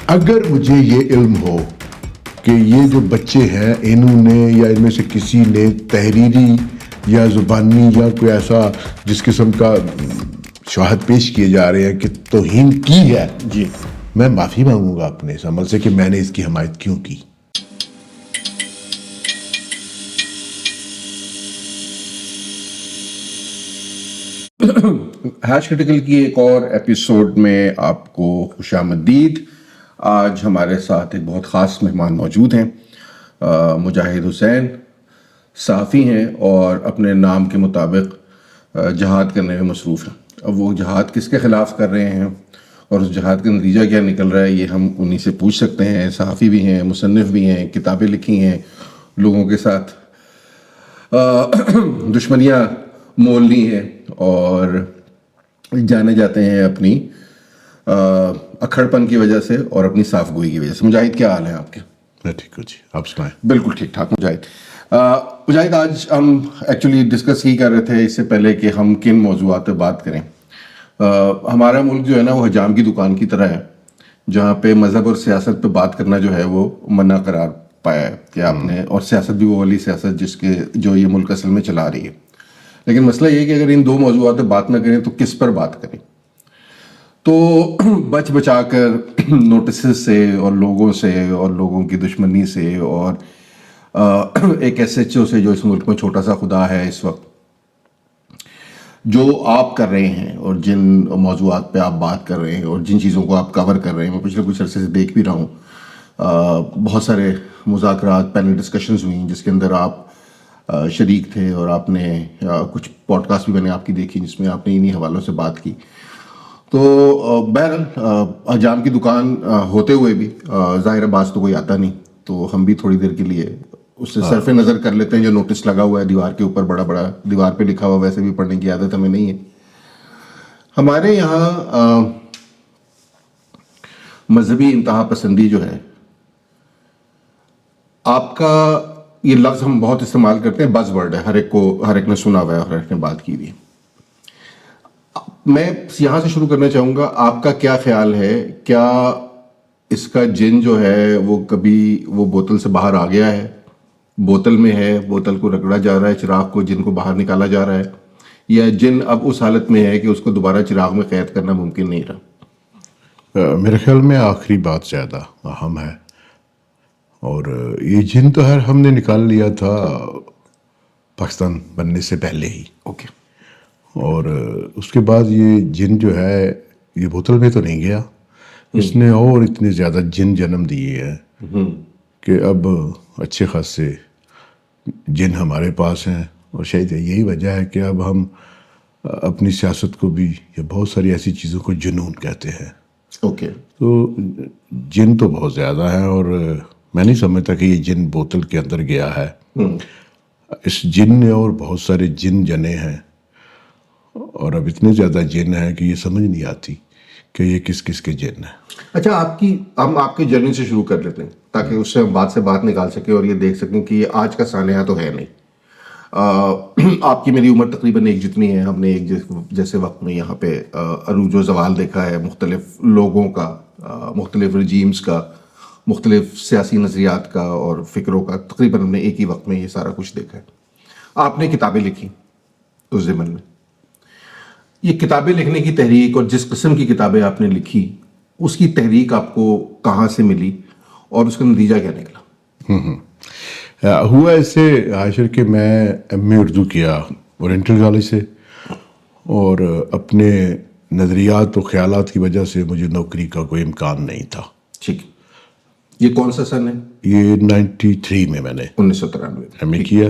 اگر مجھے یہ علم ہو کہ یہ جو بچے ہیں انہوں نے یا ان میں سے کسی نے تحریری یا زبانی یا کوئی ایسا جس قسم کا شواہد پیش کیے جا رہے ہیں کہ توہین کی ہے، جی میں معافی مانگوں گا اپنے اس عمل سے کہ میں نے اس کی حمایت کیوں کی. ہیش کرٹیکل کی ایک اور ایپیسوڈ میں آپ کو خوش آمدید. آج ہمارے ساتھ ایک بہت خاص مہمان موجود ہیں. مجاہد حسین صحافی ہیں اور اپنے نام کے مطابق جہاد کرنے میں مصروف ہیں. اب وہ جہاد کس کے خلاف کر رہے ہیں اور اس جہاد کا نتیجہ کیا نکل رہا ہے، یہ ہم انہی سے پوچھ سکتے ہیں. صحافی بھی ہیں، مصنف بھی ہیں، کتابیں لکھی ہیں، لوگوں کے ساتھ دشمنیاں مول لی ہیں اور جانے جاتے ہیں اپنی اکھڑ پن کی وجہ سے اور اپنی صاف گوئی کی وجہ سے. مجاہد کیا حال ہے آپ کے؟ میں ٹھیک ہوں جی، آپ سنائیں. بالکل ٹھیک ٹھاک مجاہد. مجاہد آج ہم ایکچولی ڈسکس ہی کر رہے تھے اس سے پہلے کہ ہم کن موضوعات پہ بات کریں. ہمارا ملک جو ہے نا وہ حجام کی دکان کی طرح ہے جہاں پہ مذہب اور سیاست پہ بات کرنا جو ہے وہ منع قرار پایا ہے کہ آپ نے، اور سیاست بھی وہ والی سیاست جو یہ ملک اصل میں چلا رہی ہے. لیکن مسئلہ یہ ہے کہ اگر ان دو موضوعات پہ بات نہ کریں تو کس پر بات کریں؟ تو بچ بچا کر نوٹسز سے اور لوگوں سے اور لوگوں کی دشمنی سے اور ایک ایس ایچ او سے جو اس ملک میں چھوٹا سا خدا ہے اس وقت، جو آپ کر رہے ہیں اور جن موضوعات پہ آپ بات کر رہے ہیں اور جن چیزوں کو آپ کور کر رہے ہیں، میں پچھلے کچھ عرصے سے دیکھ بھی رہا ہوں. بہت سارے مذاکرات، پینل ڈسکشنز ہوئیں جس کے اندر آپ شریک تھے اور آپ نے کچھ پوڈ کاسٹ بھی میں نے آپ کی دیکھی جس میں آپ نے انہی حوالوں سے بات کی. تو بہرحال حجام کی دکان ہوتے ہوئے بھی ظاہر باز تو کوئی آتا نہیں، تو ہم بھی تھوڑی دیر کے لیے اس سے صرف نظر کر لیتے ہیں. جو نوٹس لگا ہوا ہے دیوار کے اوپر بڑا بڑا، دیوار پہ لکھا ہوا ویسے بھی پڑھنے کی عادت ہمیں نہیں ہے. ہمارے یہاں مذہبی انتہا پسندی جو ہے، آپ کا یہ لفظ ہم بہت استعمال کرتے ہیں، بز ورڈ ہے، ہر ایک نے سنا ہوا ہے اور ہر ایک نے بات کی ہوئی ہے. میں یہاں سے شروع کرنا چاہوں گا، آپ کا کیا خیال ہے؟ کیا اس کا جن جو ہے وہ کبھی وہ بوتل سے باہر آ گیا ہے، بوتل میں ہے، بوتل کو رگڑا جا رہا ہے، چراغ کو، جن کو باہر نکالا جا رہا ہے، یا جن اب اس حالت میں ہے کہ اس کو دوبارہ چراغ میں قید کرنا ممکن نہیں رہا؟ میرے خیال میں آخری بات زیادہ اہم ہے، اور یہ جن تو ہم نے نکال لیا تھا پاکستان بننے سے پہلے ہی. اوکے. اور اس کے بعد یہ جن جو ہے یہ بوتل میں تو نہیں گیا، اس نے اور اتنے زیادہ جن جنم دیے ہیں کہ اب اچھے خاصے جن ہمارے پاس ہیں. اور شاید یہی وجہ ہے کہ اب ہم اپنی سیاست کو بھی یا بہت ساری ایسی چیزوں کو جنون کہتے ہیں. اوکے. تو جن تو بہت زیادہ ہیں، اور میں نہیں سمجھتا کہ یہ جن بوتل کے اندر گیا ہے. اس جن نے اور بہت سارے جن جنے ہیں، اور اب اتنے زیادہ جن ہیں کہ یہ سمجھ نہیں آتی کہ یہ کس کس کے جن ہیں. اچھا، ہم آپ کی جرنی سے شروع کر لیتے ہیں تاکہ اس سے ہم بات سے بات نکال سکیں اور یہ دیکھ سکیں کہ یہ آج کا سانحہ تو ہے نہیں. آپ کی میری عمر تقریباً ایک جتنی ہے. ہم نے ایک جیسے وقت میں یہاں پہ عروج و زوال دیکھا ہے مختلف لوگوں کا، مختلف رجیمز کا، مختلف سیاسی نظریات کا اور فکروں کا. تقریباً ہم نے ایک ہی وقت میں یہ سارا کچھ دیکھا ہے. آپ نے کتابیں لکھی اس زمن میں. یہ کتابیں لکھنے کی تحریک اور جس قسم کی کتابیں آپ نے لکھی، اس کی تحریک آپ کو کہاں سے ملی اور اس کا نتیجہ کیا نکلا؟ ہوا ایسے عاشر کہ میں ایم اے اردو کیا اورینٹل کالج سے، اور اپنے نظریات و خیالات کی وجہ سے مجھے نوکری کا کوئی امکان نہیں تھا. ٹھیک. یہ کون سا سن ہے؟ یہ 93 میں نے 1993 ایم اے کیا.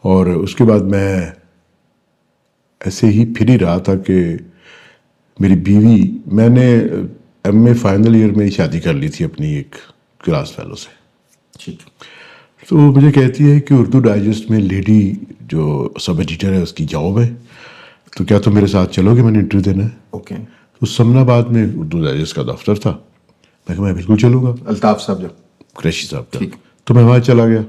اور اس کے بعد میں ایسے ہی پھر ہی رہا تھا کہ میری بیوی، میں نے ایم اے فائنل ایئر میں ہی شادی کر لی تھی اپنی ایک کلاس فیلو سے. ٹھیک. تو مجھے کہتی ہے کہ اردو ڈائجسٹ میں لیڈی جو سب ایڈیٹر ہے اس کی جاب ہے، تو کیا تم میرے ساتھ چلو گے، میں نے انٹرویو دینا ہے. اوکے. تو سمن آباد میں اردو ڈائجسٹ کا دفتر تھا. میں کہا میں بالکل چلوں گا. الطاف صاحب جو قریشی صاحب کا. تو میں وہاں چلا گیا.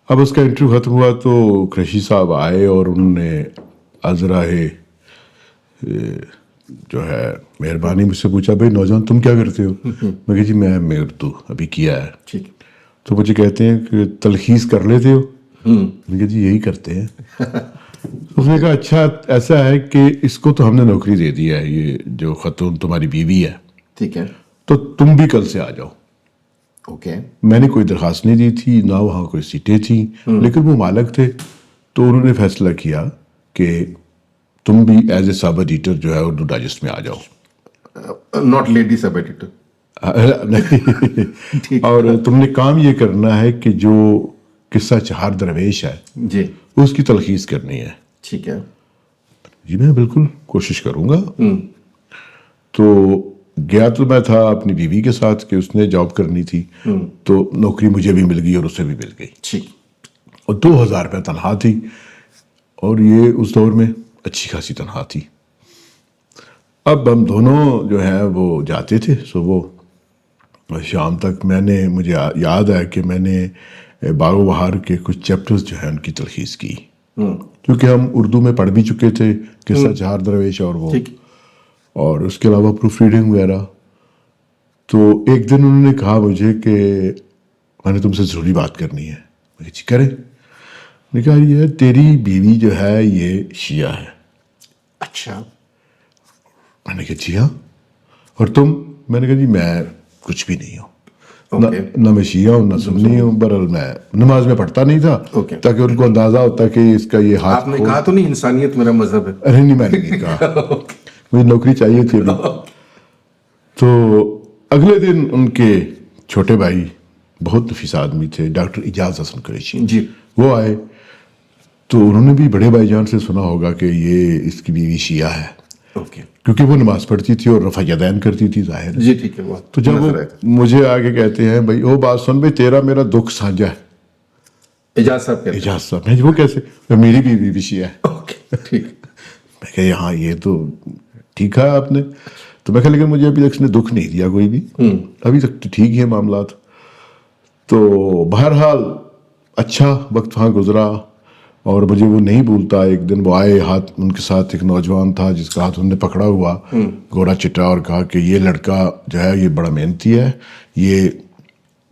اب اس کا انٹرویو ختم ہوا تو قریشی صاحب آئے اور انہوں نے عذرائے جو ہے مہربانی مجھ سے پوچھا بھائی نوجوان تم کیا کرتے ہو؟ میں کہ جی میں اردو ابھی کیا ہے. ٹھیک. تو مجھے کہتے ہیں کہ تلخیص کر لیتے ہو؟ میں کہ جی یہی کرتے ہیں. اس نے کہا اچھا ایسا ہے کہ اس کو تو ہم نے نوکری دے دی ہے, یہ جو خاتون تمہاری بیوی ہے, ٹھیک ہے. تو تم بھی کل سے آ جاؤ. اوکے. میں نے کوئی درخواست نہیں دی تھی, نہ وہاں کوئی سیٹیں تھیں, لیکن وہ مالک تھے تو انہوں نے فیصلہ کیا کہ تم بھی ایز اے سب ایڈیٹر جو ہے اردو ڈائجسٹ میں آ جاؤ. Not lady sub editor. اور تم نے کام یہ کرنا ہے کہ جو قصہ چہار درویش ہے جی اس کی تلخیص کرنی ہے. ٹھیک ہے. جی میں بالکل کوشش کروں گا. تو گیا تو میں تھا اپنی بیوی کے ساتھ کہ اس نے جاب کرنی تھی, تو نوکری مجھے بھی مل گئی اور اسے بھی مل گئی. ٹھیک. اور 2000 روپے تنخواہ تھی, اور یہ اس دور میں اچھی خاصی تنخواہ تھی. اب ہم دونوں جو ہیں وہ جاتے تھے صبح شام تک. مجھے یاد ہے کہ میں نے باغ و بہار کے کچھ چیپٹرز جو ہیں ان کی تلخیص کی, کیونکہ ہم اردو میں پڑھ بھی چکے تھے قصہ چہار درویش اور وہ, اور اس کے علاوہ پروف ریڈنگ وغیرہ. تو ایک دن انہوں نے کہا مجھے کہ میں نے تم سے ضروری بات کرنی ہے. میں جی کریں. نے کہا یہ تیری بیوی جو ہے یہ شیعہ ہے. اچھا. میں نے کہا جی ہاں. اور تم؟ میں نے کہا جی میں کچھ بھی نہیں ہوں, نہ میں شیعہ ہوں نہ سنی ہوں. بہرحال میں نماز میں پڑھتا نہیں تھا تاکہ ان کو اندازہ ہوتا کہ اس کا یہ ہاتھ. آپ نے کہا تو نہیں انسانیت میرا مذہب ہے؟ ارے نہیں, میں نے نہیں کہا, مجھے نوکری چاہیے تھی ابھی. تو اگلے دن ان کے چھوٹے بھائی بہت نفیس آدمی تھے, ڈاکٹر اجاز حسن قریشی جی, وہ آئے. تو انہوں نے بھی بڑے بھائی جان سے سنا ہوگا کہ یہ اس کی بیوی شیعہ ہے, کیونکہ وہ نماز پڑھتی تھی اور رفع یدین کرتی تھی ظاہر. جی ٹھیک ہے. تو جب وہ مجھے آگے کہتے ہیں بھائی وہ بات سن بھائی تیرا میرا دکھ سانجا ہے. اجاز صاحب کہتے ہیں. اجاز صاحب. میں وہ کیسے؟ میری بھی بیوی شیعہ ہے. ٹھیک. میں کہ ہاں یہ تو ٹھیک ہے آپ نے. تو میں کہا لیکن مجھے ابھی تک اس نے دکھ نہیں دیا کوئی بھی, ابھی تک تو ٹھیک ہی ہے معاملات. تو بہرحال اچھا وقت وہاں گزرا, اور مجھے وہ نہیں بھولتا. ایک دن وہ آئے, ہاتھ ان کے ساتھ ایک نوجوان تھا جس کا ہاتھ انہوں نے پکڑا ہوا, گورا چٹا, اور کہا کہ یہ لڑکا جو ہے یہ بڑا محنتی ہے, یہ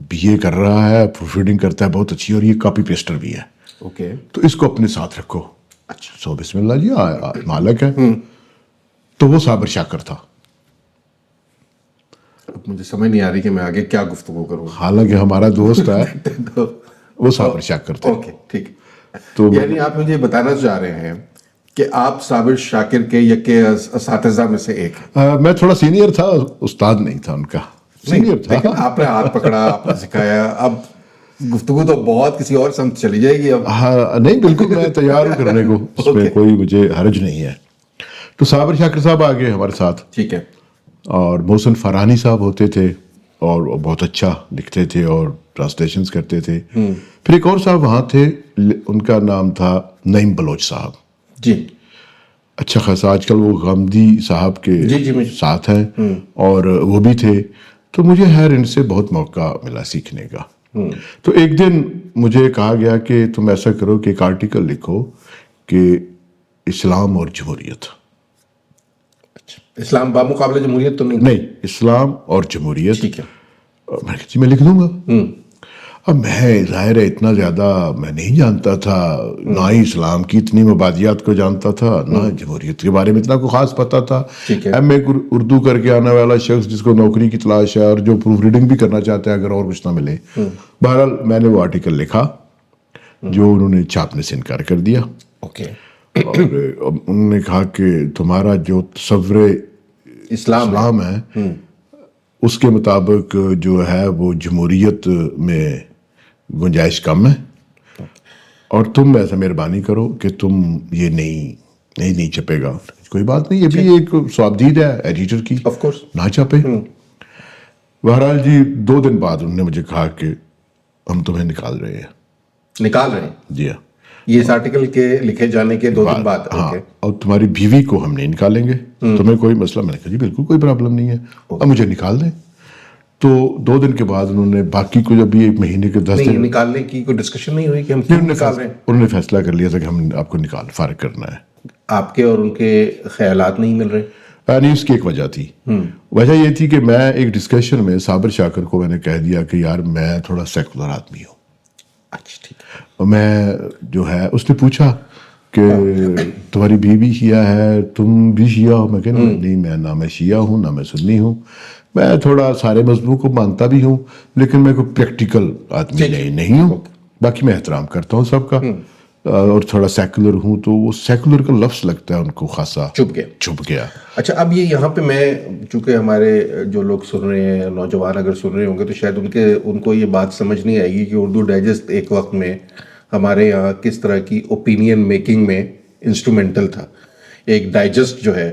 BA کر رہا ہے, پروف ریڈنگ کرتا ہے بہت اچھی, اور یہ کاپی پیسٹر بھی ہے. اوکے. تو اس کو اپنے ساتھ رکھو. اچھا. سو بسم اللہ جی, مالک ہے. تو وہ صابر شاکر تھا. اب مجھے سمجھ نہیں آ رہی کہ میں آگے کیا گفتگو کروں. حالانکہ ہمارا دوست ہے وہ صابر شاکر تھا. اوکے ٹھیک. تو یعنی آپ مجھے بتانا چاہ رہے ہیں کہ آپ صابر شاکر کے یکے اساتذہ میں سے ایک ہیں. میں تھوڑا سینئر تھا, استاد نہیں تھا ان کا, سینئر تھا. لیکن آپ نے ہاتھ پکڑا, آپ نے سکھایا. اب گفتگو تو بہت کسی اور سمت چلی جائے گی. اب ہاں نہیں بالکل میں تیار ہوں کرنے کو, اس میں کوئی مجھے حرج نہیں ہے. تو صابر شاکر صاحب آ گئے ہمارے ساتھ. ٹھیک ہے. اور محسن فرحانی صاحب ہوتے تھے, اور بہت اچھا لکھتے تھے اور ٹرانسلیشنز کرتے تھے. پھر ایک اور صاحب وہاں تھے, ان کا نام تھا نعیم بلوچ صاحب. جی. اچھا خاصا آج کل وہ غامدی صاحب کے ساتھ ہیں, اور وہ بھی تھے. تو مجھے ان سے بہت موقع ملا سیکھنے کا. تو ایک دن مجھے کہا گیا کہ تم ایسا کرو کہ ایک آرٹیکل لکھو کہ اسلام اور جمہوریت. اسلام بامقابلہ جمہوریت تو نہیں؟ نہیں, اسلام اور جمہوریت. ٹھیک ہے. میں نے کہا جی میں لکھ دوں گا. اب میں ظاہر ہے اتنا زیادہ میں نہیں جانتا تھا, نہ ہی اسلام کی اتنی مبادیات کو جانتا تھا, نہ جمہوریت کے بارے میں اتنا کوئی خاص پتہ تھا. میں اردو کر کے آنے والا شخص جس کو نوکری کی تلاش ہے, اور جو پروف ریڈنگ بھی کرنا چاہتا ہے اگر اور کچھ نہ ملے. بہرحال میں نے وہ آرٹیکل لکھا جو انہوں نے چھاپنے سے انکار کر دیا. اوکے. اور انہوں نے کہا کہ تمہارا جو تصور اسلام ہے اس کے مطابق جو ہے وہ جمہوریت میں گنجائش کم ہے, اور تم ایسا مہربانی کرو کہ تم یہ نہیں چھپے گا. کوئی بات نہیں, یہ بھی ایک سوابدید ہے ایڈیٹر کی, نہ چھپے. بہرحال جی 2 دن بعد انہوں نے مجھے کہا کہ ہم تمہیں نکال رہے ہیں. نکال رہے ہیں؟ جی ہاں. یہ اس آرٹیکل کے لکھے جانے کے 2 دن بعد. ہاں, اور تمہاری بیوی کو ہم نہیں نکالیں گے, تمہیں کوئی مسئلہ. میں نے کہا جی بالکل کوئی پرابلم نہیں ہے, اب مجھے نکال دیں. تو 2 دن کے بعد انہوں نے باقی کو جب 1 مہینے کے 10 دن نکالنے کی کوئی ڈسکشن نہیں ہوئی کہ ہم کیوں نکال رہے ہیں؟ انہوں نے فیصلہ کر لیا تھا کہ ہم آپ کو فارغ کرنا ہے. آپ کے اور ان کے خیالات نہیں مل رہے؟ نہیں اس کی ایک وجہ تھی. وجہ یہ تھی کہ میں ایک ڈسکشن میں صابر شاکر کو میں نے کہہ دیا کہ یار میں تھوڑا سیکولر آدمی ہوں. اچھا ٹھیک ہے. اور میں جو ہے اس نے پوچھا کہ تمہاری بیوی شیعہ ہے, تم بھی شیعہ ہو؟ میں کہ نہیں, میں نہ میں شیعہ ہوں نہ میں سنی ہوں, میں تھوڑا سارے مذہبوں کو مانتا بھی ہوں لیکن میں کوئی پریکٹیکل آدمی نہیں ہوں. باقی میں احترام کرتا ہوں سب کا, اور تھوڑا سیکولر ہوں. تو وہ سیکولر کا لفظ لگتا ہے ان کو خاصا چھپ گیا. اچھا, اب یہ یہاں پہ میں چونکہ ہمارے جو لوگ سن رہے ہیں, نوجوان اگر سن رہے ہوں گے تو شاید ان کو یہ بات سمجھ نہیں آئے گی کہ اردو ڈائجسٹ ایک وقت میں ہمارے یہاں کس طرح کی اوپینین میکنگ میں انسٹرومنٹل تھا. ایک ڈائجسٹ جو ہے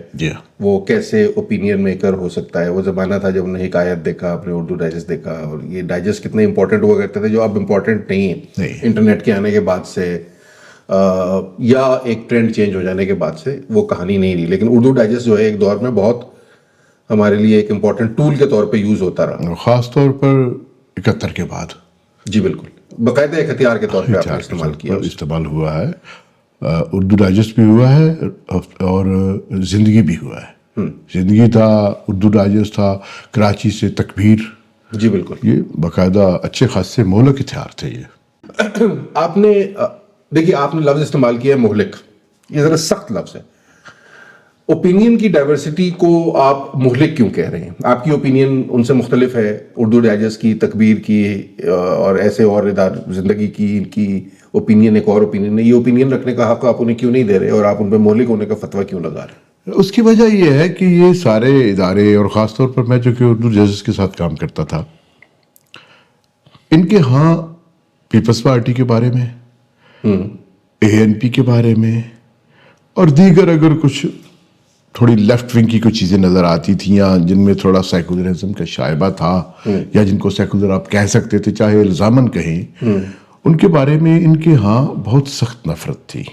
وہ کیسے اوپینین میکر ہو سکتا ہے. وہ زمانہ تھا جب انہیں حکایت دیکھا, آپ نے اردو ڈائجسٹ دیکھا, اور یہ ڈائجسٹ کتنے امپورٹنٹ ہوا کرتے تھے جو اب امپورٹنٹ نہیں ہے انٹرنیٹ کے آنے کے بعد سے, یا ایک ٹرینڈ چینج ہو جانے کے بعد سے وہ کہانی نہیں رہی. لیکن اردو ڈائجسٹ جو ہے ایک دور میں بہت ہمارے لیے ایک امپورٹنٹ ٹول کے طور پہ یوز ہوتا رہا, خاص طور پر 71 کے بعد. جی بالکل, باقاعدہ ایک ہتھیار کے طور پہ آپ نے استعمال کیا. استعمال ہوا ہے, اردو ڈائجسٹ بھی ہوا ہے اور زندگی بھی ہوا ہے. زندگی تھا, اردو ڈائجسٹ تھا, کراچی سے تکبیر. جی بالکل, یہ باقاعدہ اچھے خاصے مہلک ہتھیار تھے. یہ آپ نے دیکھیے, آپ نے لفظ استعمال کیا ہے مہلک, یہ ذرا سخت لفظ ہے. اوپینین کی ڈائیورسٹی کو آپ مہلک کیوں کہہ رہے ہیں؟ آپ کی اوپینین ان سے مختلف ہے, اردو ڈائجسٹ کی, تکبیر کی, اور ایسے اور زندگی کی, ان کی اوپینین ایک اور اوپینین ہے. یہ اوپینین رکھنے کا حق آپ انہیں کیوں نہیں دے رہے, اور آپ ان پہ مہلک ہونے کا فتویٰ کیوں لگا رہے ہیں؟ اس کی وجہ یہ ہے کہ یہ سارے ادارے, اور خاص طور پر میں جو کہ اردو ڈائجسٹ کے ساتھ کام کرتا تھا, ان کے ہاں پیپلز پارٹی کے بارے میں, ANP کے بارے میں, اور دیگر اگر کچھ تھوڑی لیفٹ ونگ کی کچھ چیزیں نظر آتی تھیں, یا جن میں تھوڑا سیکولرزم کا شائبہ تھا, یا جن کو سیکولر آپ کہہ سکتے تھے چاہے الزاماً کہیں, ان کے بارے میں ان کے ہاں بہت سخت نفرت تھی.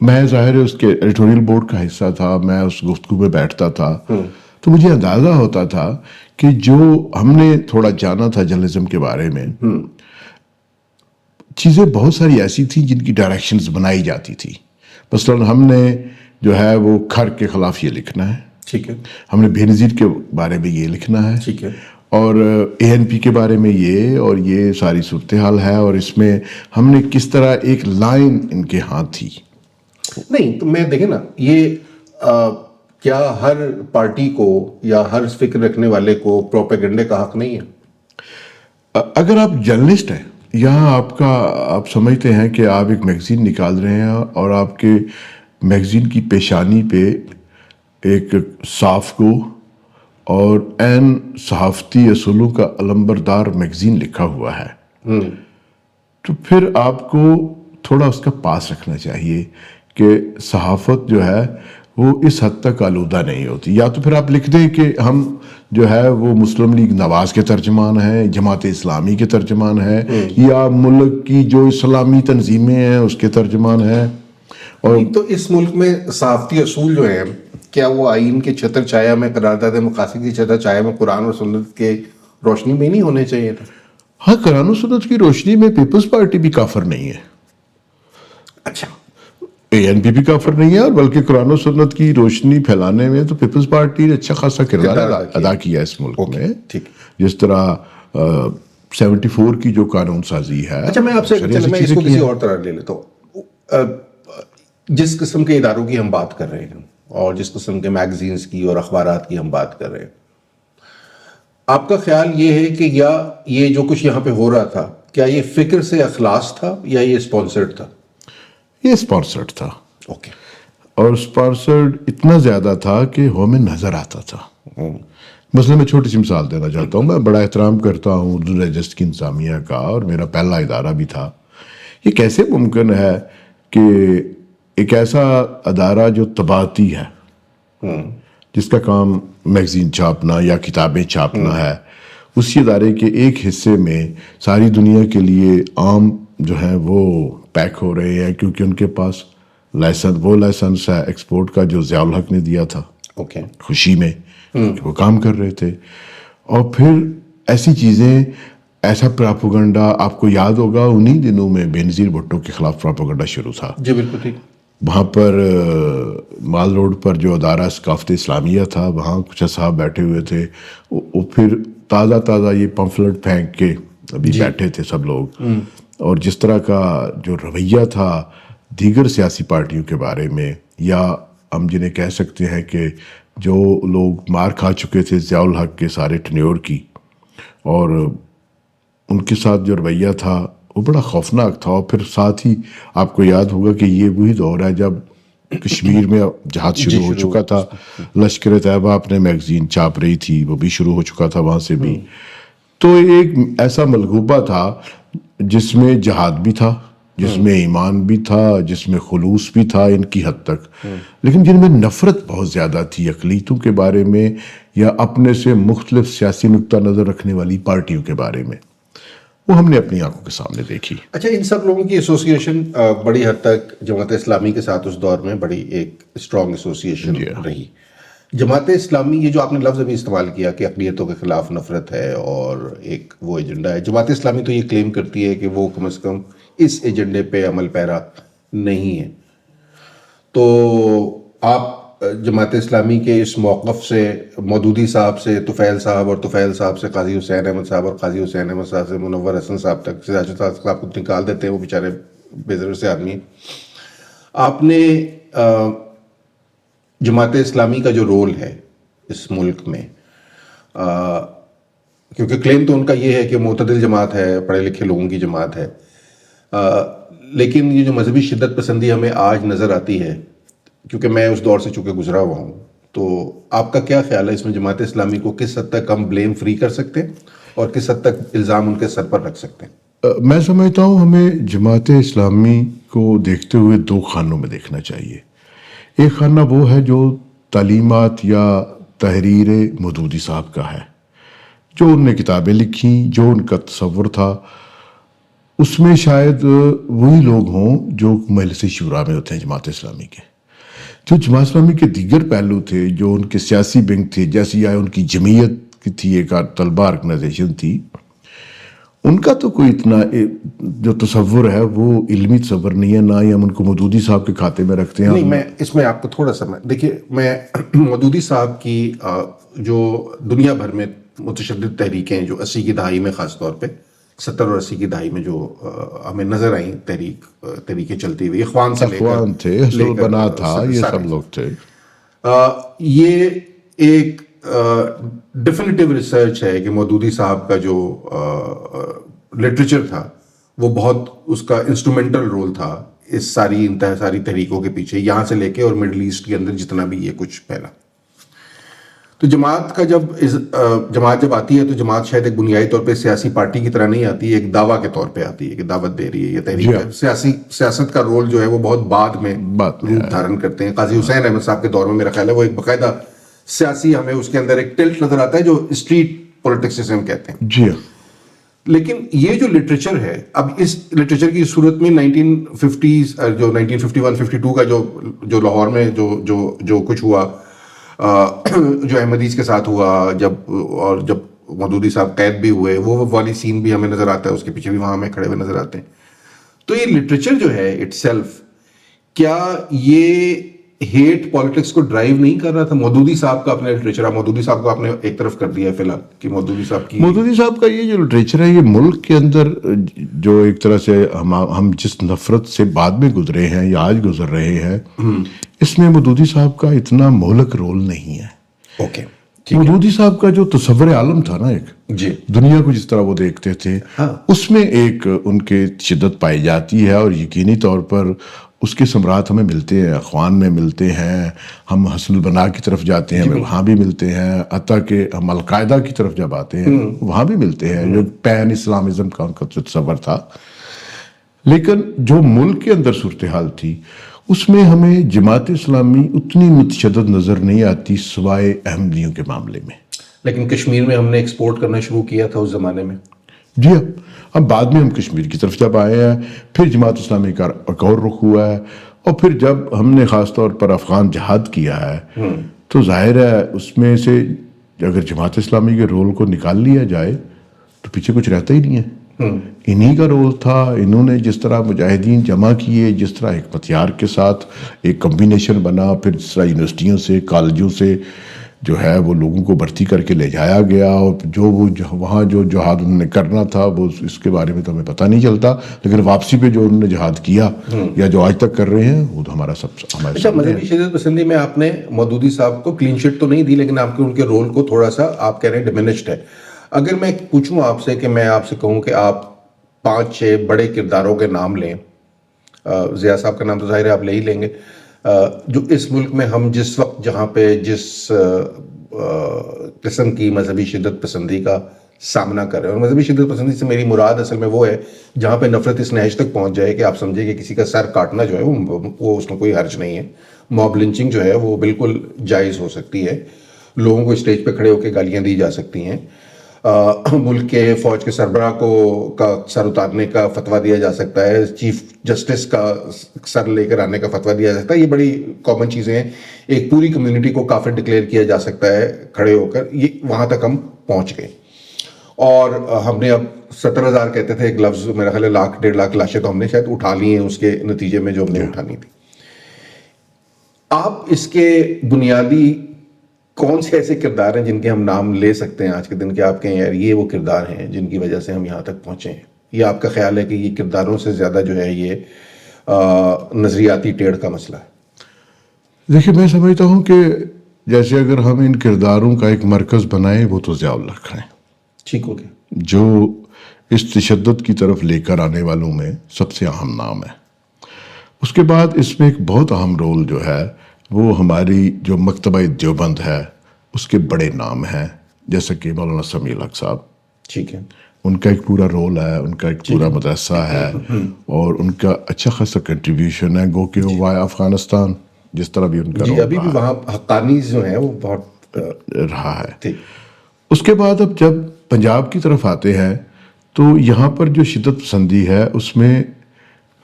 میں ظاہر ہے اس کے ایڈیٹوریل بورڈ کا حصہ تھا, میں اس گفتگو میں بیٹھتا تھا, تو مجھے اندازہ ہوتا تھا کہ جو ہم نے تھوڑا جانا تھا جرنلزم کے بارے میں, چیزیں بہت ساری ایسی تھیں جن کی ڈائریکشنز بنائی جاتی تھی. مثلاً ہم نے جو ہے وہ کھر کے خلاف یہ لکھنا ہے, ٹھیک ہے, ہم نے بے نظیر کے بارے میں یہ لکھنا ہے, ٹھیک ہے, اور ANP کے بارے میں یہ, اور یہ ساری صورتحال ہے, اور اس میں ہم نے کس طرح ایک لائن ان کے ہاں تھی. نہیں تو میں دیکھیں نا, یہ کیا ہر پارٹی کو یا ہر فکر رکھنے والے کو پروپیگنڈے کا حق نہیں ہے؟ اگر آپ جرنلسٹ ہیں, یہاں آپ سمجھتے ہیں کہ آپ ایک میگزین نکال رہے ہیں, اور آپ کے میگزین کی پیشانی پہ ایک صاف کو اور عین صحافتی اصولوں کا علمبردار میگزین لکھا ہوا ہے, تو پھر آپ کو تھوڑا اس کا پاس رکھنا چاہیے کہ صحافت جو ہے وہ اس حد تک آلودہ نہیں ہوتی. یا تو پھر آپ لکھ دیں کہ ہم جو ہے وہ مسلم لیگ نواز کے ترجمان ہیں, جماعت اسلامی کے ترجمان ہیں, یا ملک کی جو اسلامی تنظیمیں ہیں اس کے ترجمان ہیں. اور تو اس ملک میں صحافتی اصول جو ہیں, کیا وہ آئین کے چھتر چھایا میں, قرارداد مقاصد کی چھتر چھایا میں, قرآن اور سنت کے روشنی میں نہیں ہونے چاہیے تھے؟ ہاں, قرآن و سنت کی روشنی میں پیپلز پارٹی بھی کافر نہیں ہے. اچھا, ANP بھی کافر نہیں ہے, اور بلکہ قرآن و سنت کی روشنی پھیلانے میں تو پیپلز پارٹی نے اچھا خاصا کردار ادا کیا اس ملک میں. جس طرح 74 کی جو قانون سازی ہے. اچھا, میں آپ سے میں اس کو کسی اور طرح لے لیتا ہوں. جس قسم کے اداروں کی ہم بات کر رہے ہیں, اور جس قسم کے میگزینز کی اور اخبارات کی ہم بات کر رہے ہیں, آپ کا خیال یہ ہے کہ یا یہ جو کچھ یہاں پہ ہو رہا تھا, کیا یہ فکر سے اخلاص تھا یا یہ اسپانسرڈ تھا؟ یہ اسپانسرڈ تھا. اوکے. اور اسپانسرڈ اتنا زیادہ تھا کہ ہمیں نظر آتا تھا. مثلا میں چھوٹی سی مثال دینا چاہتا ہوں. میں بڑا احترام کرتا ہوں اردو ڈائجسٹ کی انتظامیہ کا, اور میرا پہلا ادارہ بھی تھا. یہ کیسے ممکن ہے کہ ایک ایسا ادارہ جو طباعتی ہے, جس کا کام میگزین چھاپنا یا کتابیں چھاپنا ہے, اسی ادارے کے ایک حصے میں ساری دنیا کے لیے عام جو ہیں وہ پیک ہو رہے ہیں, کیونکہ ان کے پاس لائسنس ہے ایکسپورٹ کا جو ضیاء الحق نے دیا تھا خوشی میں, وہ کام کر رہے تھے. اور پھر ایسی چیزیں, ایسا پراپوگنڈا, آپ کو یاد ہوگا انہی دنوں میں بے نظیر بھٹو کے خلاف پراپوگنڈا شروع تھا. جی بالکل ٹھیک. وہاں پر مال روڈ پر جو ادارہ ثقافت اسلامیہ تھا وہاں کچھ اصحاب بیٹھے ہوئے تھے، وہ پھر تازہ یہ پمفلٹ پھینک کے ابھی بیٹھے تھے سب لوگ، اور جس طرح کا جو رویہ تھا دیگر سیاسی پارٹیوں کے بارے میں، یا ہم جنہیں کہہ سکتے ہیں کہ جو لوگ مار کھا چکے تھے ضیاء الحق کے سارے ٹنیور کی، اور ان کے ساتھ جو رویہ تھا وہ بڑا خوفناک تھا. اور پھر ساتھ ہی آپ کو یاد ہوگا کہ یہ وہی دور ہے جب کشمیر میں جہاد شروع ہو چکا تھا، لشکر طیبہ اپنے میگزین چھاپ رہی تھی، وہ بھی شروع ہو چکا تھا وہاں سے بھی. تو ایک ایسا ملغوبہ تھا جس میں جہاد بھی تھا، جس میں ایمان بھی تھا، جس میں خلوص بھی تھا ان کی حد تک، لیکن جن میں نفرت بہت زیادہ تھی اقلیتوں کے بارے میں یا اپنے سے مختلف سیاسی نقطہ نظر رکھنے والی پارٹیوں کے بارے میں. وہ ہم نے اپنی آنکھوں کے سامنے دیکھی. اچھا، ان سب لوگوں کی ایسوسیشن بڑی حد تک جماعت اسلامی کے ساتھ اس دور میں بڑی ایک اسٹرانگ ایسوسیشن رہی. جماعت اسلامی، یہ جو آپ نے لفظ ابھی استعمال کیا کہ اقلیتوں کے خلاف نفرت ہے اور ایک وہ ایجنڈا ہے، جماعت اسلامی تو یہ کلیم کرتی ہے کہ وہ کم از کم اس ایجنڈے پہ عمل پیرا نہیں ہے. تو آپ جماعت اسلامی کے اس موقف سے، مودودی صاحب سے طفیل صاحب، اور طفیل صاحب سے قاضی حسین احمد صاحب، اور قاضی حسین احمد صاحب سے منور حسن صاحب تک، سراج صاحب کو نکال دیتے ہیں، وہ بیچارے بے ضرر سے آدمی. آپ نے جماعت اسلامی کا جو رول ہے اس ملک میں، کیونکہ کلیم تو ان کا یہ ہے کہ معتدل جماعت ہے، پڑھے لکھے لوگوں کی جماعت ہے، لیکن یہ جو مذہبی شدت پسندی ہمیں آج نظر آتی ہے، کیونکہ میں اس دور سے چونکہ گزرا ہوا ہوں، تو آپ کا کیا خیال ہے اس میں جماعت اسلامی کو کس حد تک ہم بلیم فری کر سکتے ہیں اور کس حد تک الزام ان کے سر پر رکھ سکتے ہیں؟ میں سمجھتا ہوں ہمیں جماعت اسلامی کو دیکھتے ہوئے دو خانوں میں دیکھنا چاہیے. ایک خانہ وہ ہے جو تعلیمات یا تحریر مودودی صاحب کا ہے، جو ان نے کتابیں لکھیں، جو ان کا تصور تھا. اس میں شاید وہی لوگ ہوں جو مجلس شورا میں ہوتے ہیں جماعت اسلامی کے. جو جماعت اسلامی کے دیگر پہلو تھے، جو ان کے سیاسی ونگ تھے، جیسے یا ان کی جمعیت کی تھی، ایک طلبہ آرگنائزیشن تھی، ان کا تو کوئی اتنا جو تصور ہے وہ علمی تصور نہیں ہے، نہ ہی ہم ان کو مودودی صاحب کے کھاتے میں رکھتے ہیں. نہیں، میں اس میں آپ کو تھوڑا سا دیکھیے، میں مودودی صاحب کی جو دنیا بھر میں متشدد تحریکیں جو 80 کی دہائی میں، خاص طور پہ 70 اور 80 کی دہائی میں جو ہمیں نظر آئیں تحریکیں چلتی ہوئی، اخوان سے اخوان تھے، حسن البنا تھا، یہ سب لوگ تھے. یہ ایک ڈیفینیٹیو ریسرچ ہے کہ مودودی صاحب کا جو لٹریچر تھا وہ بہت اس کا انسٹرومنٹل رول تھا اس ساری تحریکوں کے پیچھے، یہاں سے لے کے اور مڈل ایسٹ کے اندر جتنا بھی یہ کچھ پھیلا. تو جماعت جب آتی ہے تو جماعت شاید ایک بنیادی طور پہ سیاسی پارٹی کی طرح نہیں آتی ہے، ایک دعویٰ کے طور پہ آتی ہے کہ دعوت دے رہی ہے. یہ تحریک سیاست کا رول جو ہے وہ بہت بعد میں روپ دھارن کرتے ہیں. قاضی حسین احمد صاحب کے دور میں میرا خیال ہے وہ ایک باقاعدہ سیاسی، ہمیں اس کے اندر ایک ٹلٹ نظر آتا ہے جو اسٹریٹ پولیٹکس جسے ہم کہتے ہیں. جی. لیکن یہ جو لٹریچر ہے، اب اس لٹریچر کی صورت میں 1950 جو 1951-52 کا جو لاہور میں جو کچھ ہوا، جو احمدیز کے ساتھ ہوا، جب مودودی صاحب قید بھی ہوئے، وہ والی سین بھی ہمیں نظر آتا ہے، اس کے پیچھے بھی وہاں ہمیں کھڑے ہوئے نظر آتے ہیں. تو یہ لٹریچر جو ہے اٹ سیلف، کیا یہ ہیٹ پالیٹکس کو ڈرائیو نہیں کر رہا تھا؟ مودودی صاحب کا اپنا لٹریچر، مودودی صاحب کو آپ نے ایک طرف کر دیا ہے فی الحال کہ مودودی صاحب کا یہ جو لٹریچر ہے، یہ ملک کے اندر جو ایک طرح سے ہم جس نفرت سے بعد میں گزرے ہیں یا آج گزر رہے ہیں، اس میں مودودی صاحب کا اتنا مہلک رول نہیں ہے. اوکے، مودودی صاحب کا جو تصور عالم تھا نا، ایک دنیا کو جس طرح وہ دیکھتے تھے، اس میں ایک ان کے شدت پائی جاتی ہے، اور یقینی طور پر اس کے ثمرات ہمیں ملتے ہیں. اخوان میں ملتے ہیں، ہم حسن البنا کی طرف جاتے ہیں وہاں بھی ملتے ہیں، حتیٰ کہ ہم القاعدہ کی طرف جب آتے ہیں وہاں بھی ملتے ہیں، جو پین اسلامزم کا ان کا تصور تھا. لیکن جو ملک کے اندر صورتحال تھی اس میں ہمیں جماعت اسلامی اتنی متشدد نظر نہیں آتی سوائے احمدیوں کے معاملے میں. لیکن کشمیر میں ہم نے ایکسپورٹ کرنا شروع کیا تھا اس زمانے میں. جی ہاں، اب بعد میں ہم کشمیر کی طرف جب آئے ہیں، پھر جماعت اسلامی کا ایک اور رخ ہوا ہے، اور پھر جب ہم نے خاص طور پر افغان جہاد کیا ہے تو ظاہر ہے اس میں سے اگر جماعت اسلامی کے رول کو نکال لیا جائے تو پیچھے کچھ رہتا ہی نہیں ہے. انہی کا رول تھا. انہوں نے جس طرح مجاہدین جمع کیے, جس طرح ایک ہتھیار کے ساتھ ایک کمبینیشن بنا, پھر جس طرح یونیورسٹیوں سے کالجوں سے جو ہے وہ لوگوں کو بھرتی کر کے لے جایا گیا, اور جو وہ وہاں جو جہاد انہوں نے کرنا تھا وہ اس کے بارے میں تو ہمیں پتہ نہیں چلتا, لیکن واپسی پہ جو انہوں نے جہاد کیا یا جو آج تک کر رہے ہیں وہ تو ہمارا ہمارے. اچھا, مذہبی شدت پسندی میں آپ نے مودودی صاحب کو کلین شٹ تو نہیں دی, لیکن آپ کے ان کے رول کو تھوڑا سا آپ کہہ رہے ہیں ڈیمینشڈ ہے. اگر میں پوچھوں آپ سے کہ میں آپ سے کہوں کہ آپ 5-6 بڑے کرداروں کے نام لیں, ضیاء صاحب کا نام تو ظاہر ہے آپ لے ہی لیں گے, جو اس ملک میں ہم جس وقت جہاں پہ جس قسم کی مذہبی شدت پسندی کا سامنا کر رہے ہیں, اور مذہبی شدت پسندی سے میری مراد اصل میں وہ ہے جہاں پہ نفرت اس نہج تک پہنچ جائے کہ آپ سمجھے کہ کسی کا سر کاٹنا جو ہے وہ اس میں کوئی حرج نہیں ہے, موب لنچنگ جو ہے وہ بالکل جائز ہو سکتی ہے, لوگوں کو اسٹیج پہ کھڑے ہو کے گالیاں دی جا سکتی ہیں, ملک کے فوج کے سربراہ کا سر اتارنے کا فتویٰ دیا جا سکتا ہے, چیف جسٹس کا سر لے کر آنے کا فتویٰ دیا جا سکتا ہے, یہ بڑی کامن چیزیں ہیں. ایک پوری کمیونٹی کو کافر ڈکلیئر کیا جا سکتا ہے کھڑے ہو کر, یہ وہاں تک ہم پہنچ گئے. اور ہم نے اب 70,000 کہتے تھے ایک لفظ, میرا خیال ہے 1,00,000 1,50,000 لاشیں تو ہم نے شاید اٹھا لی ہیں اس کے نتیجے میں جو ہم نے اٹھانی تھی. آپ اس کے بنیادی کون سے ایسے کردار ہیں جن کے ہم نام لے سکتے ہیں آج کے دن کہ آپ کہیں یار یہ وہ کردار ہیں جن کی وجہ سے ہم یہاں تک پہنچے ہیں, یا آپ کا خیال ہے کہ یہ کرداروں سے زیادہ جو ہے یہ نظریاتی ٹیڑھ کا مسئلہ ہے؟ دیکھیے, میں سمجھتا ہوں کہ جیسے اگر ہم ان کرداروں کا ایک مرکز بنائیں وہ تو ضیاء الحق ہیں, ٹھیک ہو گیا, جو اس تشدد کی طرف لے کر آنے والوں میں سب سے اہم نام ہے. اس کے بعد اس میں ایک بہت اہم رول جو ہے وہ ہماری جو مکتبہ دیوبند ہے اس کے بڑے نام ہیں, جیسا کہ مولانا سمیع الحق صاحب, ٹھیک ہے, ان کا ایک پورا رول ہے, ان کا ایک پورا مدرسہ ہے, اور ان کا اچھا خاصا کنٹریبیوشن ہے, گو کہ وہ افغانستان جس طرح بھی ان کا جی ابھی بھی وہاں حقانی جو ہیں وہ بہت رہا ہے. ٹھیک. اس کے بعد اب جب پنجاب کی طرف آتے ہیں تو یہاں پر جو شدت پسندی ہے اس میں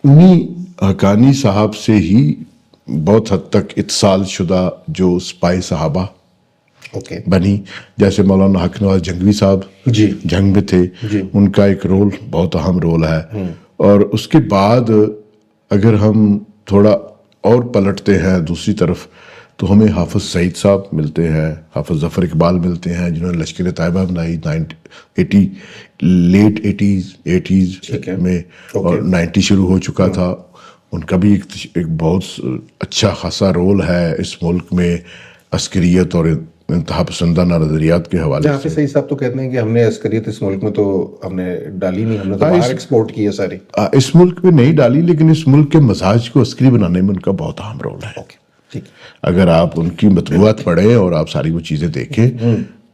انہی حقانی صاحب سے ہی بہت حد تک اتصال شدہ جو سپاہی صحابہ بنی, جیسے مولانا حق نواز جنگوی صاحب جی جنگ میں تھے, ان کا ایک رول بہت اہم رول ہے. اور اس کے بعد اگر ہم تھوڑا اور پلٹتے ہیں دوسری طرف تو ہمیں حافظ سعید صاحب ملتے ہیں, حافظ ظفر اقبال ملتے ہیں جنہوں نے لشکر طیبہ بنائی لیٹ 80s میں, اور 90 شروع ہو چکا تھا. ان کا بھی ایک بہت اچھا خاصا رول ہے اس ملک میں عسکریت اور انتہا پسندانہ نظریات کے حوالے سے. حافظ سعید صاحب تو کہتے ہیں کہ ہم نے عسکریت اس ملک میں تو ہم نے ڈالی نہیں, ہم نے تو باہر ایکسپورٹ کی ہے ساری. اس ملک میں نہیں ڈالی, لیکن اس ملک کے مزاج کو عسکری بنانے میں ان کا بہت اہم رول ہے. اگر آپ ان کی مطبوعات پڑھیں اور آپ ساری وہ چیزیں دیکھیں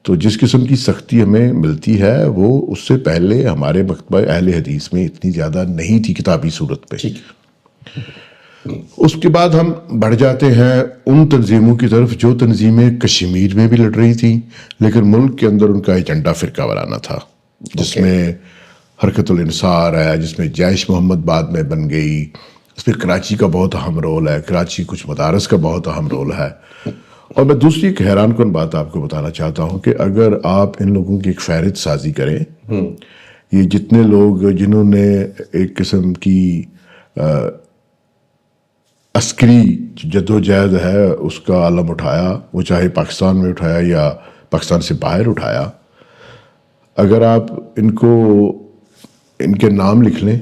تو جس قسم کی سختی ہمیں ملتی ہے وہ اس سے پہلے ہمارے مکتبہ اہل حدیث میں اتنی زیادہ نہیں تھی کتابی صورت پہ. اس کے بعد ہم بڑھ جاتے ہیں ان تنظیموں کی طرف جو تنظیمیں کشمیر میں بھی لڑ رہی تھیں لیکن ملک کے اندر ان کا ایجنڈا فرقہ وارانہ تھا, جس میں حرکت الانصار ہے, جس میں جیش محمد بعد میں بن گئی, اس میں کراچی کا بہت اہم رول ہے, کراچی کچھ مدارس کا بہت اہم رول ہے. اور میں دوسری ایک حیران کن بات آپ کو بتانا چاہتا ہوں کہ اگر آپ ان لوگوں کی ایک فہرست سازی کریں, یہ جتنے لوگ جنہوں نے ایک قسم کی عسکری جدوجہد ہے اس کا عالم اٹھایا, وہ چاہے پاکستان میں اٹھایا یا پاکستان سے باہر اٹھایا, اگر آپ ان کے نام لکھ لیں,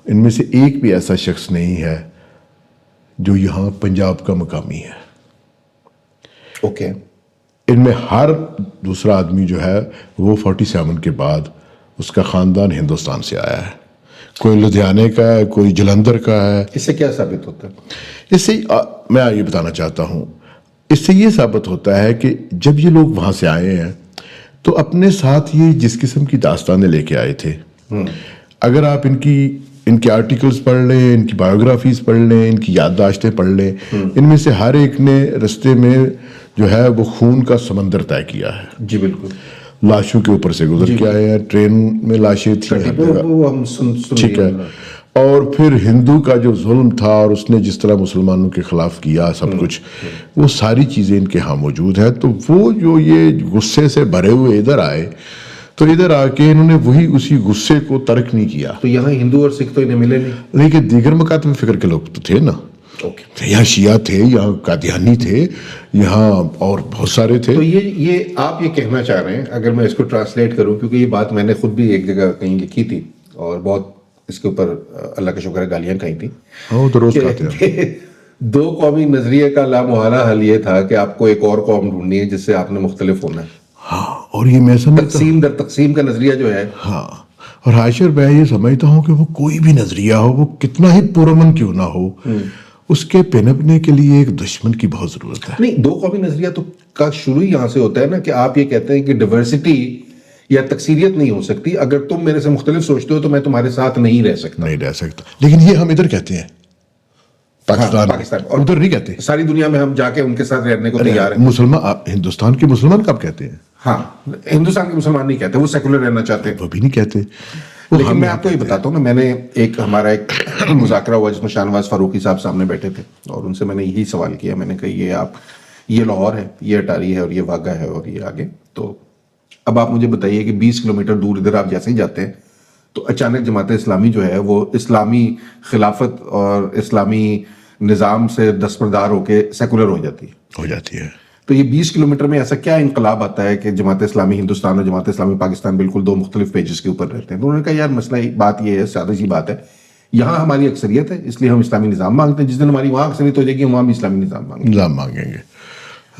ان میں سے ایک بھی ایسا شخص نہیں ہے جو یہاں پنجاب کا مقامی ہے. ان میں ہر دوسرا آدمی جو ہے وہ 47 کے بعد اس کا خاندان ہندوستان سے آیا ہے, کوئی لدھیانے کا ہے, کوئی جلندھر کا ہے. اس سے کیا ثابت ہوتا ہے؟ اس سے میں یہ بتانا چاہتا ہوں, اس سے یہ ثابت ہوتا ہے کہ جب یہ لوگ وہاں سے آئے ہیں تو اپنے ساتھ یہ جس قسم کی داستانیں لے کے آئے تھے, اگر آپ ان کے آرٹیکلز پڑھ لیں, ان کی بایوگرافیز پڑھ لیں, ان کی یادداشتیں پڑھ لیں, ان میں سے ہر ایک نے رستے میں جو ہے وہ خون کا سمندر طے کیا ہے. جی بالکل, لاشوں کے اوپر سے گزر کے آئے ہیں, ٹرین میں لاشیں تھیں ہر جگہ, ٹھیک ہے. اور پھر ہندو کا جو ظلم تھا اور اس نے جس طرح مسلمانوں کے خلاف کیا سب کچھ, وہ ساری چیزیں ان کے ہاں موجود ہیں. تو وہ جو یہ غصے سے بھرے ہوئے ادھر آئے تو ادھر آ کے انہوں نے وہی اسی غصے کو ترک نہیں کیا. تو یہاں ہندو اور سکھ تو انہیں ملے نہیں. لیکن دیگر مکاتب فکر کے لوگ تو تھے نا. یہاں شیعہ تھے, یہاں قادیانی تھے, یہاں اور بہت سارے تھے. تو یہ آپ یہ کہنا چاہ رہے ہیں, اگر میں اس کو ٹرانسلیٹ کروں, کیونکہ یہ بات میں نے خود بھی ایک جگہ کہیں لکھی تھی اور بہت اس کے اوپر اللہ کا شکر ہے گالیاں کہیں تھیں. وہ تو روز کہتے ہیں. دو قومی نظریے کا لامحالہ حل یہ تھا کہ آپ کو ایک اور قوم ڈھونڈنی ہے جس سے آپ نے مختلف ہونا ہے. ہاں, اور یہ میں سمجھتا ہوں تقسیم در تقسیم کا نظریہ جو ہے. ہاں, اور حاشر میں یہ سمجھتا ہوں کہ وہ کوئی بھی نظریہ ہو, وہ کتنا ہی پرامن کیوں نہ ہو, اس کے پنپنے کے لیے ایک دشمن کی بہت ضرورت ہے. نہیں, دو قومی نظریہ تو کا شروع ہی یہاں سے ہوتا ہے نا, کہ آپ یہ کہتے ہیں کہ ڈیورسٹی یا تکثیریت نہیں ہو سکتی, اگر تم میرے سے مختلف سوچتے ہو تو میں تمہارے ساتھ نہیں رہ سکتا. لیکن یہ ہم ادھر کہتے ہیں پاکستان, اور ادھر نہیں کہتے. ساری دنیا میں ہم جا کے ان کے ساتھ رہنے کو تیار ہیں. مسلمان, ہندوستان کے مسلمان کب کہتے ہیں؟ ہاں, ہندوستان کے مسلمان نہیں کہتے, وہ سیکولر رہنا چاہتے ہیں. وہ بھی نہیں کہتے. لیکن میں آپ کو یہ بتاتا ہوں نا, میں نے ہمارا ایک مذاکرہ ہوا جس میں شاہ نواز فاروقی صاحب سامنے بیٹھے تھے, اور ان سے میں نے یہی سوال کیا. میں نے کہا یہ لاہور ہے, یہ اٹاری ہے, اور یہ واگا ہے, اور یہ آگے. تو اب آپ مجھے بتائیے کہ 20 کلومیٹر دور ادھر آپ جیسے ہی جاتے ہیں تو اچانک جماعت اسلامی جو ہے وہ اسلامی خلافت اور اسلامی نظام سے دستبردار ہو کے سیکولر ہو جاتی ہے. تو یہ 20 کلومیٹر میں ایسا کیا انقلاب آتا ہے کہ جماعت اسلامی ہندوستان اور جماعت اسلامی پاکستان بالکل دو مختلف پیجز کے اوپر رہتے ہیں؟ تو انہوں نے کہا یار مسئلہ بات یہ ہے, سادہ سی بات ہے, یہاں ہماری اکثریت ہے اس لیے ہم اسلامی نظام مانگتے ہیں, جس دن ہماری وہاں اکثریت ہو جائے گی ہم وہاں بھی اسلامی نظام مانگیں گے.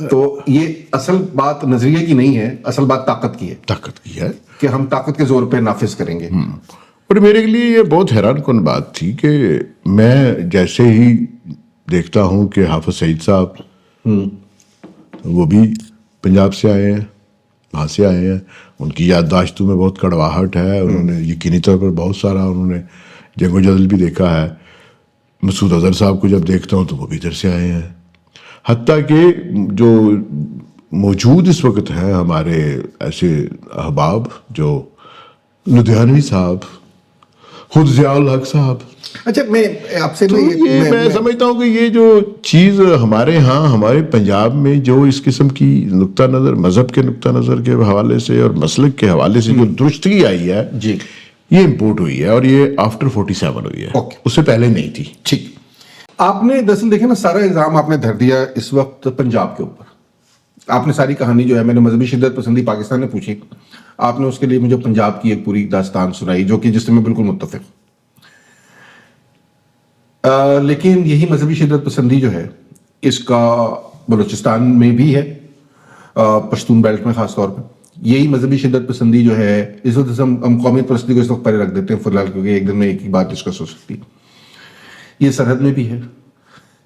تو یہ اصل بات نظریے کی نہیں ہے, اصل بات طاقت کی ہے کہ ہم طاقت کے زور پہ نافذ کریں گے. اور میرے لیے یہ بہت حیران کن بات تھی کہ میں جیسے ہی دیکھتا ہوں کہ حافظ سعید صاحب وہ بھی پنجاب سے آئے ہیں, وہاں سے آئے ہیں, ان کی یادداشتوں میں بہت کڑواہٹ ہے, انہوں نے یقینی طور پر بہت سارا انہوں نے جنگ و جدل بھی دیکھا ہے. مسعود اظہر صاحب کو جب دیکھتا ہوں تو وہ بھی ادھر سے آئے ہیں. حتیٰ کہ جو موجود اس وقت ہیں ہمارے ایسے احباب, جو لدھیانوی صاحب, خود ضیاء الحق صاحب. اچھا, میں آپ سے میں سمجھتا ہوں کہ یہ جو چیز ہمارے ہاں ہمارے پنجاب میں جو اس قسم کی نقطہ نظر, مذہب کے نقطہ نظر کے حوالے سے اور مسلک کے حوالے سے جو درستگی آئی ہے, جی, یہ امپورٹ ہوئی ہے, اور یہ آفٹر 47 ہوئی ہے, اس سے پہلے نہیں تھی. ٹھیک. آپ نے دراصل دیکھیں نا, سارا الزام آپ نے دھر دیا اس وقت پنجاب کے اوپر. آپ نے ساری کہانی جو ہے, میں نے مذہبی شدت پسندی پاکستان نے پوچھی, آپ نے اس کے لیے مجھے پنجاب کی ایک پوری داستان سنائی جو کہ جس سے میں بالکل متفق. لیکن یہی مذہبی شدت پسندی جو ہے اس کا بلوچستان میں بھی ہے, پشتون بیلٹ میں خاص طور پہ. یہی مذہبی شدت پسندی جو ہے اس وقت ہم قومیت پرستی کو اس وقت پہلے رکھ دیتے ہیں فی الحال, کیونکہ ایک دن میں ایک ہی بات ڈسکس ہو سکتی ہے. یہ سرحد میں بھی ہے.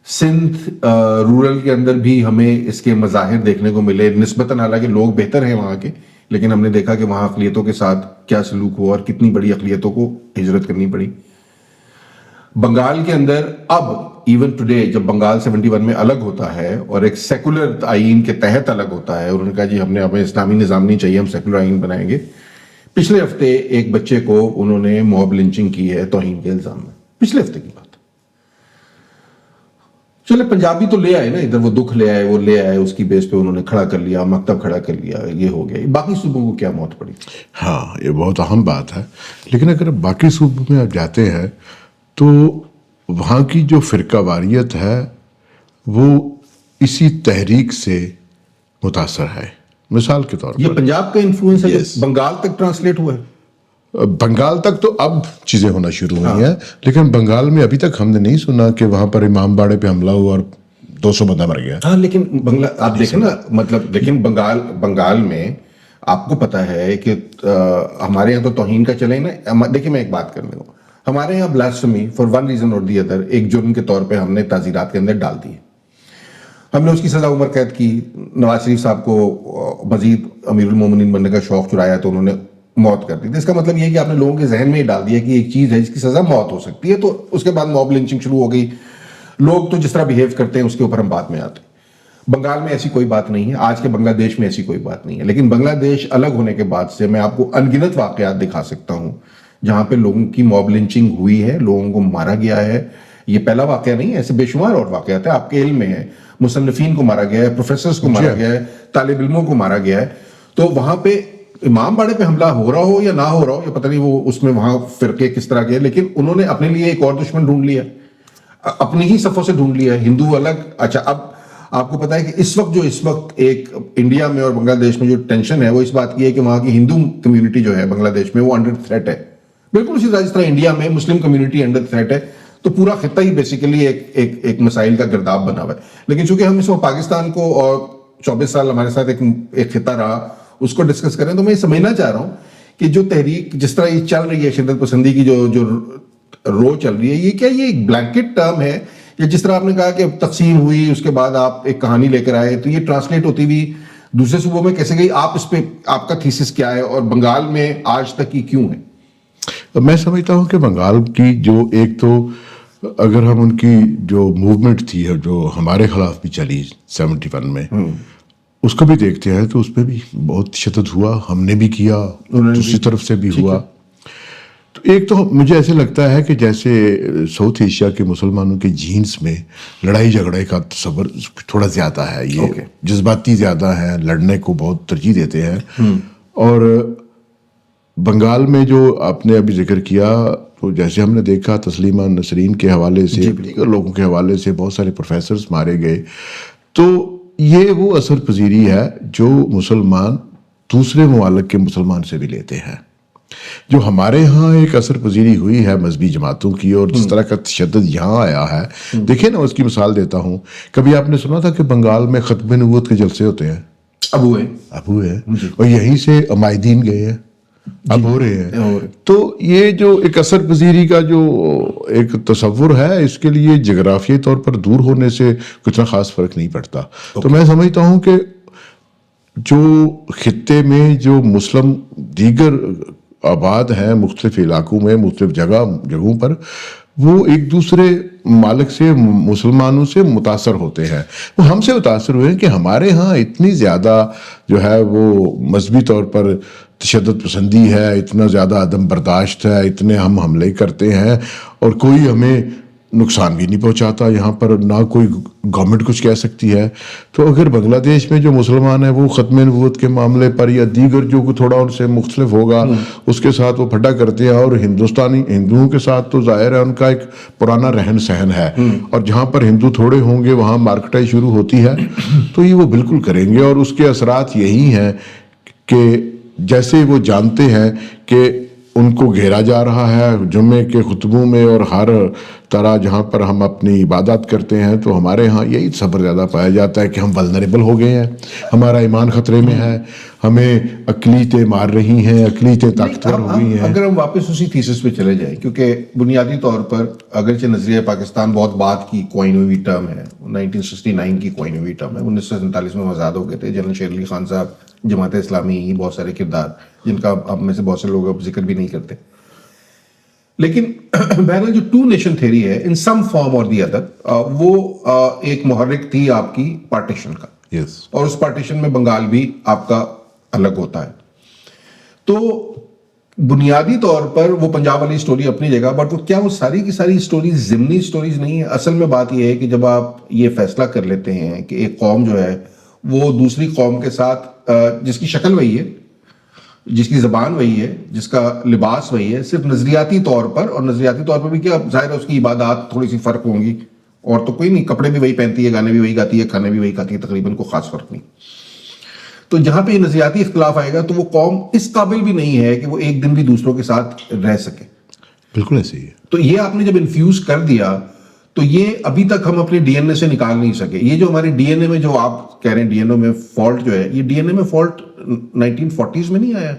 سندھ رورل کے اندر بھی ہمیں اس کے مظاہر دیکھنے کو ملے نسبتاً, حالانکہ لوگ بہتر ہیں وہاں کے, لیکن ہم نے دیکھا کہ وہاں اقلیتوں کے ساتھ کیا سلوک ہوا اور کتنی بڑی اقلیتوں کو ہجرت کرنی پڑی. بنگال کے اندر اب ایون ٹوڈے جب بنگال 71 میں الگ ہوتا ہے اور ایک سیکولر آئین کے تحت الگ ہوتا ہے, انہوں نے کہا جی ہمیں اسلامی نظام نہیں چاہیے, ہم سیکولر آئین بنائیں گے. پچھلے ہفتے ایک بچے کو انہوں نے موب لنچنگ کی ہے توہین کے الزام میں, پچھلے ہفتے کی بات. چلے پنجابی تو لے آئے نا ادھر, وہ دکھ لے آئے, وہ لے آئے, اس کی بیس پہ انہوں نے کھڑا کر لیا, مکتب کھڑا کر لیا, یہ ہو گیا. باقی صوبوں کو کیا موت پڑی؟ ہاں, یہ بہت اہم بات ہے. لیکن اگر باقی صوبوں میں آپ جاتے ہیں تو وہاں کی جو فرقہ واریت ہے وہ اسی تحریک سے متاثر ہے. مثال کے طور پر یہ پنجاب کا انفلوئنس ہے, بنگال تک ٹرانسلیٹ ہوا ہے. بنگال تک تو اب چیزیں ہونا شروع ہوئی ہیں, لیکن بنگال میں ابھی تک ہم نے نہیں سنا کہ وہاں پر امام باڑے پہ حملہ ہوا اور 200 بندہ مر گیا. ہاں, لیکن بنگلہ آپ دیکھیں نا, مطلب لیکن بنگال میں آپ کو پتا ہے کہ ہمارے یہاں تو توہین کا چلے نا. دیکھیں میں ایک بات کرنے کو, ہمارے یہاں بلاسفیمی فار ون ریزن اور دی ادر ایک جرم کے طور پہ ہم نے تعزیرات کے اندر ڈال دی. ہم نے اس کی سزا عمر قید کی. نواز شریف صاحب کو مزید امیر المومنین بننے کا شوق چرایا تو انہوں نے موت کر دی. اس کا مطلب یہ ہے کہ آپ نے لوگوں کے ذہن میں یہ ڈال دیا کہ ایک چیز ہے جس کی سزا موت ہو سکتی ہے, تو اس کے بعد موب لنچنگ شروع ہو گئی. لوگ تو جس طرح بیہیو کرتے ہیں اس کے اوپر ہم بات میں آتے ہیں. بنگال میں ایسی کوئی بات نہیں ہے, آج کے بنگلہ دیش میں ایسی کوئی بات نہیں ہے. لیکن بنگلہ دیش الگ ہونے کے بعد سے میں آپ کو انگنت واقعات دکھا سکتا ہوں جہاں پہ لوگوں کی موب لنچنگ ہوئی ہے, لوگوں کو مارا گیا ہے. یہ پہلا واقعہ نہیں ہے, ایسے بے شمار اور واقعات ہیں آپ کے علم میں ہیں. مصنفین کو مارا گیا ہے, پروفیسرز کو مارا گیا ہے, طالب علموں کو مارا گیا ہے. تو وہاں پہ امام باڑے پہ حملہ ہو رہا ہو یا نہ ہو رہا ہو یا پتہ نہیں وہ اس میں وہاں فرقے کس طرح کے، لیکن انہوں نے اپنے لیے ایک اور دشمن ڈھونڈ لیا، اپنی ہی صفوں سے ڈھونڈ لیا، ہندو الگ۔ اچھا اب آپ کو پتا ہے کہ اس وقت ایک انڈیا میں اور بنگلہ دیش میں جو ٹینشن ہے وہ اس بات کی ہے کہ وہاں کی ہندو کمیونٹی جو ہے بنگلہ دیش میں وہ انڈر تھریٹ ہے، بالکل اسی طرح جس طرح انڈیا میں مسلم کمیونٹی انڈر تھریٹ ہے، تو پورا خطہ ہی بیسیکلی ایک مسائل کا گرداب بنا ہوا ہے۔ لیکن چونکہ ہم اس وقت پاکستان کو اور 24 سال ہمارے ساتھ ایک خطہ رہا اس کو ڈسکس کریں، تو میں یہ سمجھنا چاہ رہا ہوں کہ جو تحریک جس طرح یہ چل رہی ہے، شدت پسندی کی جو رو چل رہی ہے، یہ کیا یہ ایک بلینکٹ ٹرم ہے، یا جس طرح آپ نے کہا کہ تقسیم ہوئی اس کے بعد آپ ایک کہانی لے کر آئے، تو یہ ٹرانسلیٹ ہوتی ہوئی دوسرے صوبوں میں کیسے گئی؟ آپ اس پہ آپ کا تھیسس کیا ہے، اور بنگال میں آج تک یہ کیوں ہے؟ میں سمجھتا ہوں کہ بنگال کی جو ایک تو اگر ہم ان کی جو موومنٹ تھی جو ہمارے خلاف بھی چلی 71 میں، اس کو بھی دیکھتے ہیں تو اس پہ بھی بہت تشدد ہوا، ہم نے بھی کیا، دوسری طرف سے بھی ہوا۔ تو ایک تو مجھے ایسے لگتا ہے کہ جیسے ساؤتھ ایشیا کے مسلمانوں کے جینس میں لڑائی جھگڑے کا تصور تھوڑا زیادہ ہے، یہ جذباتی زیادہ ہیں، لڑنے کو بہت ترجیح دیتے ہیں۔ اور بنگال میں جو آپ نے ابھی ذکر کیا، تو جیسے ہم نے دیکھا تسلیمہ نسرین کے حوالے سے، دیگر لوگوں کے حوالے سے بہت سارے پروفیسرز مارے گئے، تو یہ وہ اثر پذیری ہے جو مسلمان دوسرے ممالک کے مسلمان سے بھی لیتے ہیں۔ جو ہمارے ہاں ایک اثر پذیری ہوئی ہے مذہبی جماعتوں کی، اور جس طرح کا تشدد یہاں آیا ہے، دیکھیں نا، اس کی مثال دیتا ہوں، کبھی آپ نے سنا تھا کہ بنگال میں ختم نبوت کے جلسے ہوتے ہیں؟ ابو ہے، اور یہیں سے عمائدین گئے ہیں، اب ہو رہے ہیں۔ تو یہ جو ایک اثر پذیری کا جو ایک تصور ہے، اس کے لیے جغرافیائی طور پر دور ہونے سے کچھ خاص فرق نہیں پڑتا۔ تو میں سمجھتا ہوں کہ جو خطے میں جو مسلم دیگر آباد ہیں مختلف علاقوں میں، مختلف جگہوں پر، وہ ایک دوسرے ممالک سے، مسلمانوں سے متاثر ہوتے ہیں۔ وہ ہم سے متاثر ہوئے ہیں کہ ہمارے ہاں اتنی زیادہ جو ہے وہ مذہبی طور پر تشدد پسندی ہے، اتنا زیادہ عدم برداشت ہے، اتنے ہم حملے کرتے ہیں، اور کوئی ہمیں نقصان بھی نہیں پہنچاتا یہاں پر، نہ کوئی گورنمنٹ کچھ کہہ سکتی ہے۔ تو اگر بنگلہ دیش میں جو مسلمان ہیں وہ ختم نبوت کے معاملے پر یا دیگر جو تھوڑا ان سے مختلف ہوگا اس کے ساتھ وہ پھٹا کرتے ہیں، اور ہندوؤں کے ساتھ تو ظاہر ہے ان کا ایک پرانا رہن سہن ہے، اور جہاں پر ہندو تھوڑے ہوں گے وہاں مارکٹائی شروع ہوتی ہے، تو یہ وہ بالکل کریں گے۔ اور اس کے اثرات یہی ہیں کہ جیسے وہ جانتے ہیں کہ ان کو گھیرا جا رہا ہے جمعے کے خطبوں میں، اور ہر طرح جہاں پر ہم اپنی عبادات کرتے ہیں، تو ہمارے ہاں یہی صبر زیادہ پایا جاتا ہے کہ ہم ولنریبل ہو گئے ہیں، ہمارا ایمان خطرے میں ہے، ہمیں اقلیتیں مار رہی ہیں، اقلیتیں طاقتور ہوئی ہیں۔ اگر ہم واپس اسی تھیسس پہ چلے جائیں، کیونکہ بنیادی طور پر اگرچہ نظریہ پاکستان بہت بعد کی کوائن ہوئی ٹرم ہے، 1969 کی کوائن ہوئی ٹرم ہے، 1947 میں آزاد ہو گئے تھے، جنرل شیر علی خان صاحب، جماعت اسلامی، بہت سارے کردار جن کا اب میں سے بہت سے لوگ اب ذکر بھی نہیں کرتے۔ لیکن بہرحال جو ٹو نیشن تھیوری ہے، ان سم فارم اور دی ادر، وہ ایک محرک تھی آپ کی پارٹیشن کا، اور اس پارٹیشن میں بنگال بھی آپ کا الگ ہوتا ہے۔ تو بنیادی طور پر وہ پنجاب والی سٹوری اپنی جگہ، بٹ کیا وہ ساری کی ساری سٹوریز ضمنی سٹوریز نہیں ہیں؟ اصل میں بات یہ ہے کہ جب آپ یہ فیصلہ کر لیتے ہیں کہ ایک قوم جو ہے وہ دوسری قوم کے ساتھ، جس کی شکل وہی ہے، جس کی زبان وہی ہے، جس کا لباس وہی ہے، صرف نظریاتی طور پر، اور نظریاتی طور پر بھی کیا ظاہر ہے اس کی عبادات تھوڑی سی فرق ہوں گی، اور تو کوئی نہیں، کپڑے بھی وہی پہنتی ہے، گانے بھی وہی گاتی ہے، کھانے بھی وہی کھاتی ہے، تقریباً کوئی خاص فرق نہیں۔ تو جہاں پہ یہ نظریاتی اختلاف آئے گا تو وہ قوم اس قابل بھی نہیں ہے کہ وہ ایک دن بھی دوسروں کے ساتھ رہ سکے۔ بالکل ایسے ہی ہے۔ تو یہ آپ نے جب انفیوز کر دیا تو یہ ابھی تک ہم اپنے ڈی این اے سے نکال نہیں سکے۔ یہ جو ہمارے ڈی این اے میں جو آپ کہہ رہے ہیں ڈی این اے میں فالٹ جو ہے، یہ ڈی این اے میں فالٹ 1940s میں نہیں آیا،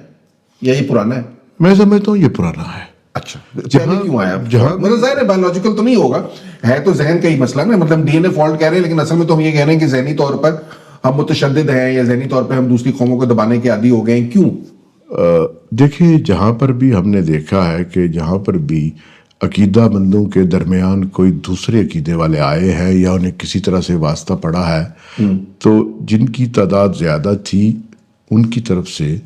یا یہ پرانا ہے؟ میں سمجھتا ہوں یہ پرانا ہے۔ اچھا، پہلے کیوں آیا؟ مطلب ظاہر ہے بایولوجیکل تو نہیں ہوگا، ہے تو ذہن کا ہی مسئلہ نا، مطلب ڈی این اے فالٹ کہہ رہے ہیں لیکن اصل میں تو ہم یہ کہہ رہے ہیں کہ ذہنی طور پر ہم متشدد ہیں، یا ذہنی طور پہ ہم دوسری قوموں کو دبانے کے عادی ہو گئے ہیں۔ کیوں؟ دیکھیں، جہاں پر بھی ہم نے دیکھا ہے کہ جہاں پر بھی عقیدہ مندوں کے درمیان کوئی دوسرے عقیدے والے آئے ہیں یا انہیں کسی طرح سے واسطہ پڑا ہے، تو جن کی تعداد زیادہ تھی ان کی طرف سے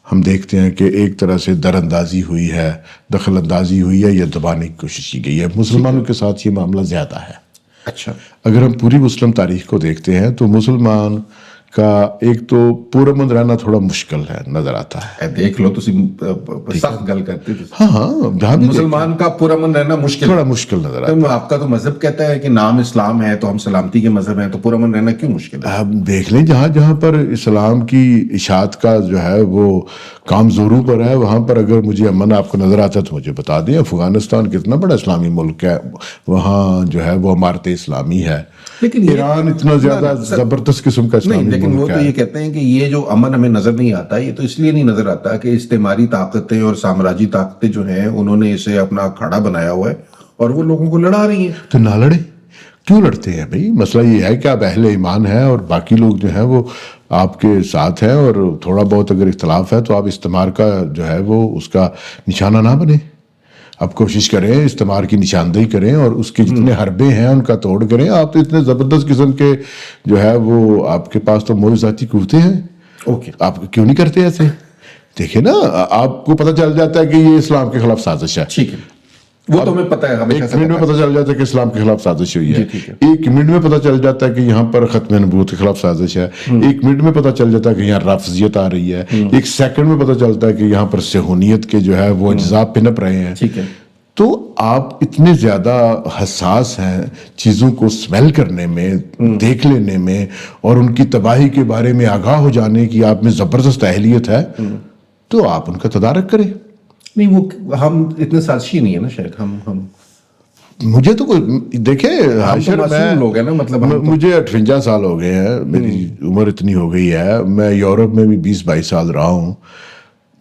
ہم دیکھتے ہیں کہ ایک طرح سے در اندازی ہوئی ہے، دخل اندازی ہوئی ہے، یا دبانے کی کوشش کی گئی ہے۔ مسلمانوں کے ساتھ یہ معاملہ زیادہ ہے۔ اچھا، اگر ہم پوری مسلم تاریخ کو دیکھتے ہیں تو مسلمان کا ایک تو پرامن رہنا تھوڑا مشکل ہے نظر آتا ہے. دیکھ لو تسی سخت گل کرتے تھے. ہاں جہاں بھی مسلمان کا پرامن رہنا مشکل تھوڑا مشکل نظر آتا ہے. تو آپ کا تو مذہب کہتا ہے کہ نام اسلام ہے تو ہم سلامتی کے مذہب ہیں, تو پرامن رہنا کیوں مشکل ہے؟ آپ دیکھ لیں جہاں جہاں پر اسلام کی اشاعت کا جو ہے وہ کام زوروں پر ہے, وہاں پر اگر مجھے امن آپ کو نظر آتا ہے تو مجھے بتا دیں. افغانستان کتنا بڑا اسلامی ملک ہے, وہاں جو ہے وہ عمارت اسلامی ہے. لیکن ایران اتنا زیادہ زبردست قسم کا اسلامی لیکن وہ ملک تو یہ ہے. کہتے ہیں کہ یہ جو امن ہمیں نظر نہیں آتا, یہ تو اس لیے نہیں نظر آتا کہ استعماری طاقتیں اور سامراجی طاقتیں جو ہیں انہوں نے اسے اپنا کھڑا بنایا ہوا ہے اور وہ لوگوں کو لڑا رہی ہیں. تو نہ لڑے, کیوں لڑتے ہیں بھائی؟ مسئلہ یہ ہے کہ آپ اہل ایمان ہیں اور باقی لوگ جو ہیں وہ آپ کے ساتھ ہیں, اور تھوڑا بہت اگر اختلاف ہے تو آپ استعمار کا جو ہے وہ اس کا نشانہ نہ بنے. آپ کوشش کریں, استعمار کی نشاندہی کریں اور اس کے جتنے حربے ہیں ان کا توڑ کریں. آپ تو اتنے زبردست قسم کے جو ہے وہ آپ کے پاس تو موجزاتی قوتیں ہیں, آپ کیوں نہیں کرتے ایسے؟ دیکھیں نا, آپ کو پتہ چل جاتا ہے کہ یہ اسلام کے خلاف سازش ہے. ٹھیک ہے, وہ تو ہمیں پتہ ہے, ہمیشہ ایک منٹ میں پتہ چل جاتا ہے کہ اسلام کے خلاف سازش ہوئی ہے. ٹھیک ہے. ایک منٹ میں پتہ چل جاتا ہے کہ یہاں پر ختم نبوت کے خلاف سازش ہے. ایک منٹ میں پتہ چل جاتا ہے کہ یہاں رافضیت آ رہی ہے. ایک سیکنڈ میں پتہ چلتا ہے کہ یہاں پر صہیونیت کے جو ہے وہ اجزاء پنپ رہے ہیں. ٹھیک ہے. تو آپ اتنے زیادہ حساس ہیں چیزوں کو سمیل کرنے میں, دیکھ لینے میں, اور ان کی تباہی کے بارے میں آگاہ ہو جانے کی آپ میں زبردست اہلیت ہے, تو آپ ان کا تدارک کریں. نہیں, وہ ہم اتنے سازشی نہیں ہے نا شاید. ہم مجھے تو کوئی دیکھیں حاشر, میں لوگ ہیں نا, مطلب مجھے 58 سال ہو گئے ہیں, میری عمر اتنی ہو گئی ہے, میں یورپ میں بھی 20-22 سال رہا ہوں.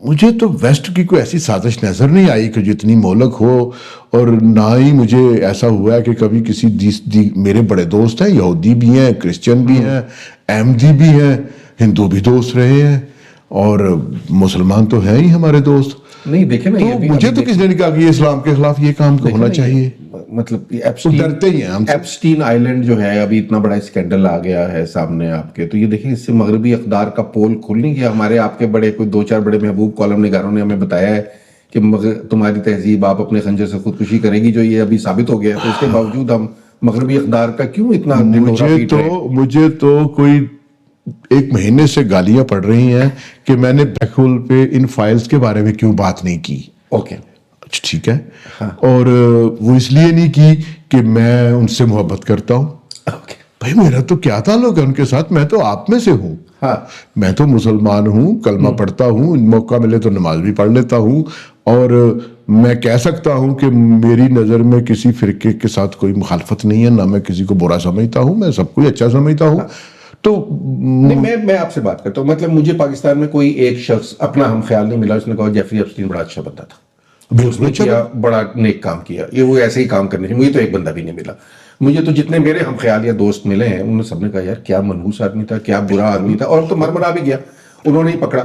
مجھے تو ویسٹ کی کوئی ایسی سازش نظر نہیں آئی کہ جو اتنی مہلک ہو, اور نہ ہی مجھے ایسا ہوا ہے کہ کبھی کسی میرے بڑے دوست ہیں, یہودی بھی ہیں, کرسچن بھی ہیں, احمدی بھی ہیں, ہندو بھی دوست رہے ہیں, اور مسلمان تو ہیں ہی ہمارے دوست. نہیں دیکھیں نا, مجھے تو کسی نے نہیں کہا کہ یہ اسلام کے خلاف یہ کام ہونا چاہیے. مطلب ڈرتے ہی ہیں ہم. ایپسٹین آئیلینڈ جو ہے ابھی اتنا بڑا اسکینڈل آ گیا ہے سامنے آپ کے, تو یہ دیکھیں اس سے مغربی اقدار کا پول کھل نہیں گیا. ہمارے آپ کے بڑے کوئی 2-4 بڑے محبوب کالم نگاروں نے ہمیں بتایا ہے کہ تمہاری تہذیب آپ اپنے خنجر سے خودکشی کرے گی, جو یہ ابھی ثابت ہو گیا ہے. تو اس کے باوجود ہم مغربی اقدار کا کیوں اتنا مجھے تو کوئی 1 مہینے سے گالیاں پڑ رہی ہیں کہ میں نے بلیک ہول پہ ان فائلز کے بارے میں کیوں بات نہیں کی. اوکے ٹھیک ہے, اور وہ اس لیے نہیں کی کہ میں ان سے محبت کرتا ہوں. بھائی میرا تو کیا تعلق ہے ان کے ساتھ, میں تو آپ میں سے ہوں. میں تو مسلمان ہوں, کلمہ پڑھتا ہوں, موقع ملے تو نماز بھی پڑھ لیتا ہوں, اور میں کہہ سکتا ہوں کہ میری نظر میں کسی فرقے کے ساتھ کوئی مخالفت نہیں ہے, نہ میں کسی کو برا سمجھتا ہوں, میں سب کو اچھا سمجھتا ہوں. تو میں آپ سے بات کرتا ہوں, مطلب مجھے پاکستان میں کوئی ایک شخص اپنا ہم خیال نہیں ملا اس نے کہا جیفری ایپسٹین بڑا اچھا بندہ تھا, اس نے کیا بڑا نیک کام کیا, یہ وہ ایسے ہی کام کرنے سے. مجھے تو ایک بندہ بھی نہیں ملا. مجھے تو جتنے میرے ہم خیال یا دوست ملے ہیں انہوں نے سب نے کہا یار کیا منحوس آدمی تھا, کیا برا آدمی تھا, اور تو مرمرا بھی گیا, انہوں نے ہی پکڑا.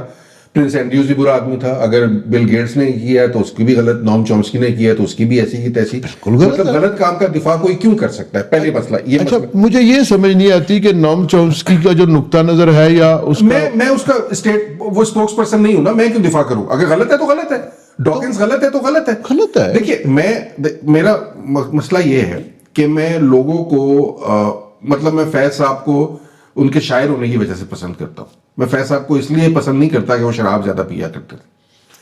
پرنس اینڈریوز بھی برا آدمی تھا, اگر بل گیٹس نے کیا ہے تو اس کی بھی غلط, نوم چومسکی نے کیا ہے تو اس کی بھی ایسی کی تیسی. مطلب غلط کام کا دفاع کوئی کیوں کر سکتا ہے؟ پہلے مسئلہ یہ. اچھا مجھے یہ سمجھ نہیں آتی کہ نوم چومسکی کا جو نقطہ نظر ہے یا اس میں اس کا وہ اسپوکس پرسن نہیں ہوں نا, میں کیوں دفاع کروں؟ اگر غلط ہے تو غلط ہے, ڈاکنز غلط ہے تو غلط ہے. دیکھیے میرا مسئلہ یہ ہے کہ میں لوگوں کو مطلب میں فیض صاحب کو ان کے شاعر ہونے کی وجہ سے پسند کرتا ہوں. میں فیض صاحب کو اس لیے پسند نہیں کرتا کہ وہ شراب زیادہ پیا کرتے تھے.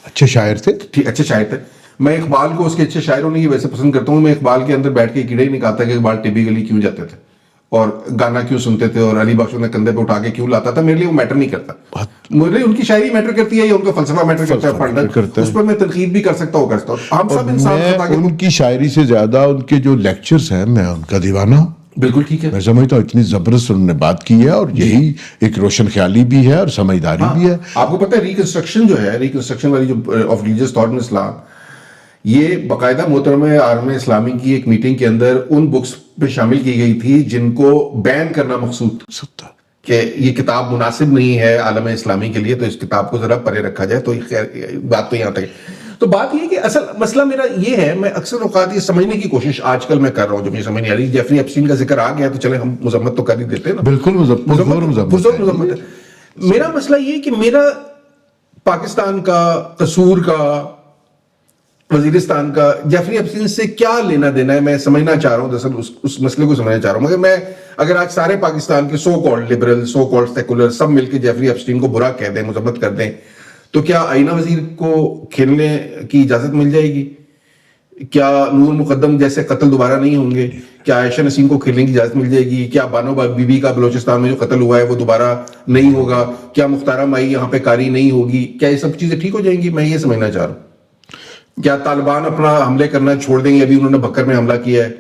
اچھے شاعر تھے, اچھے شاعر تھے. میں اقبال کو اس کے اچھے شاعر ہونے کی وجہ سے پسند کرتا ہوں. میں اقبال کے اندر بیٹھ کے کیڑے ہی نہیں کھاتا کہ اقبال ٹبی گلی کیوں جاتے تھے اور گانا کیوں سنتے تھے اور علی بخش نے کندھے پہ اٹھا کے کیوں لاتا تھا. میرے لیے وہ میٹر نہیں کرتا. میرے ان کی شاعری میٹر کرتی ہے یا ان کا فلسفہ میٹر کرتا ہے پڑھنا, اس پر میں تنقید بھی کر سکتا ہوں. ہم سب انسان ان کی شاعری سے زیادہ ان کے جو لیکچرز ہیں میں ان کا دیوانہ ہوں. بالکل ٹھیک ہے, میں سمجھتا ہوں اتنی زبردست انہوں نے بات کی ہے, اور یہی ایک روشن خیالی بھی ہے اور سمجھداری بھی ہے. آپ کو پتہ ہے ریکنسٹرکشن جو ہے, ریکنسٹرکشن والی جو آف ریلیجیس تھاٹ ان اسلام, یہ باقاعدہ محترمہ عالم اسلامی کی ایک میٹنگ کے اندر ان بکس پہ شامل کی گئی تھی جن کو بین کرنا مقصود تھا کہ یہ کتاب مناسب نہیں ہے عالم اسلامی کے لیے, تو اس کتاب کو ذرا پرے رکھا جائے. تو بات تو یہاں تک ہے. تو بات یہ کہ اصل مسئلہ میرا یہ ہے, میں اکثر اوقات یہ سمجھنے کی کوشش آج کل میں کر رہا ہوں, جو مجھے سمجھ نہیں آ رہی. جیفری ایپسٹین کا ذکر آ گیا تو چلے ہم مذمت تو کر ہی دیتے ہیں نا. بالکل مذمت ہے. میرا مسئلہ یہ کہ میرا پاکستان کا قصور کا وزیرستان کا جیفری ایپسٹین سے کیا لینا دینا ہے میں سمجھنا چاہ رہا ہوں، دراصل اس مسئلے کو سمجھنا چاہ رہا ہوں. مگر میں اگر آج سارے پاکستان کے so called liberal, so called secular سب مل کے جیفری ایپسٹین کو برا کہہ دیں، مذمت کر دیں، تو کیا آئینہ وزیر کو کھیلنے کی اجازت مل جائے گی؟ کیا نور مقدم جیسے قتل دوبارہ نہیں ہوں گے؟ کیا عائشہ نسیم کو کھیلنے کی اجازت مل جائے گی؟ کیا بانو بی بی کا بلوچستان میں جو قتل ہوا ہے وہ دوبارہ نہیں ہوگا؟ کیا مختارہ مائی یہاں پہ کاری نہیں ہوگی؟ کیا یہ سب چیزیں ٹھیک ہو جائیں گی؟ میں یہ سمجھنا چاہ رہا ہوں. کیا طالبان اپنا حملے کرنا چھوڑ دیں گے؟ ابھی انہوں نے بکر میں حملہ کیا ہے،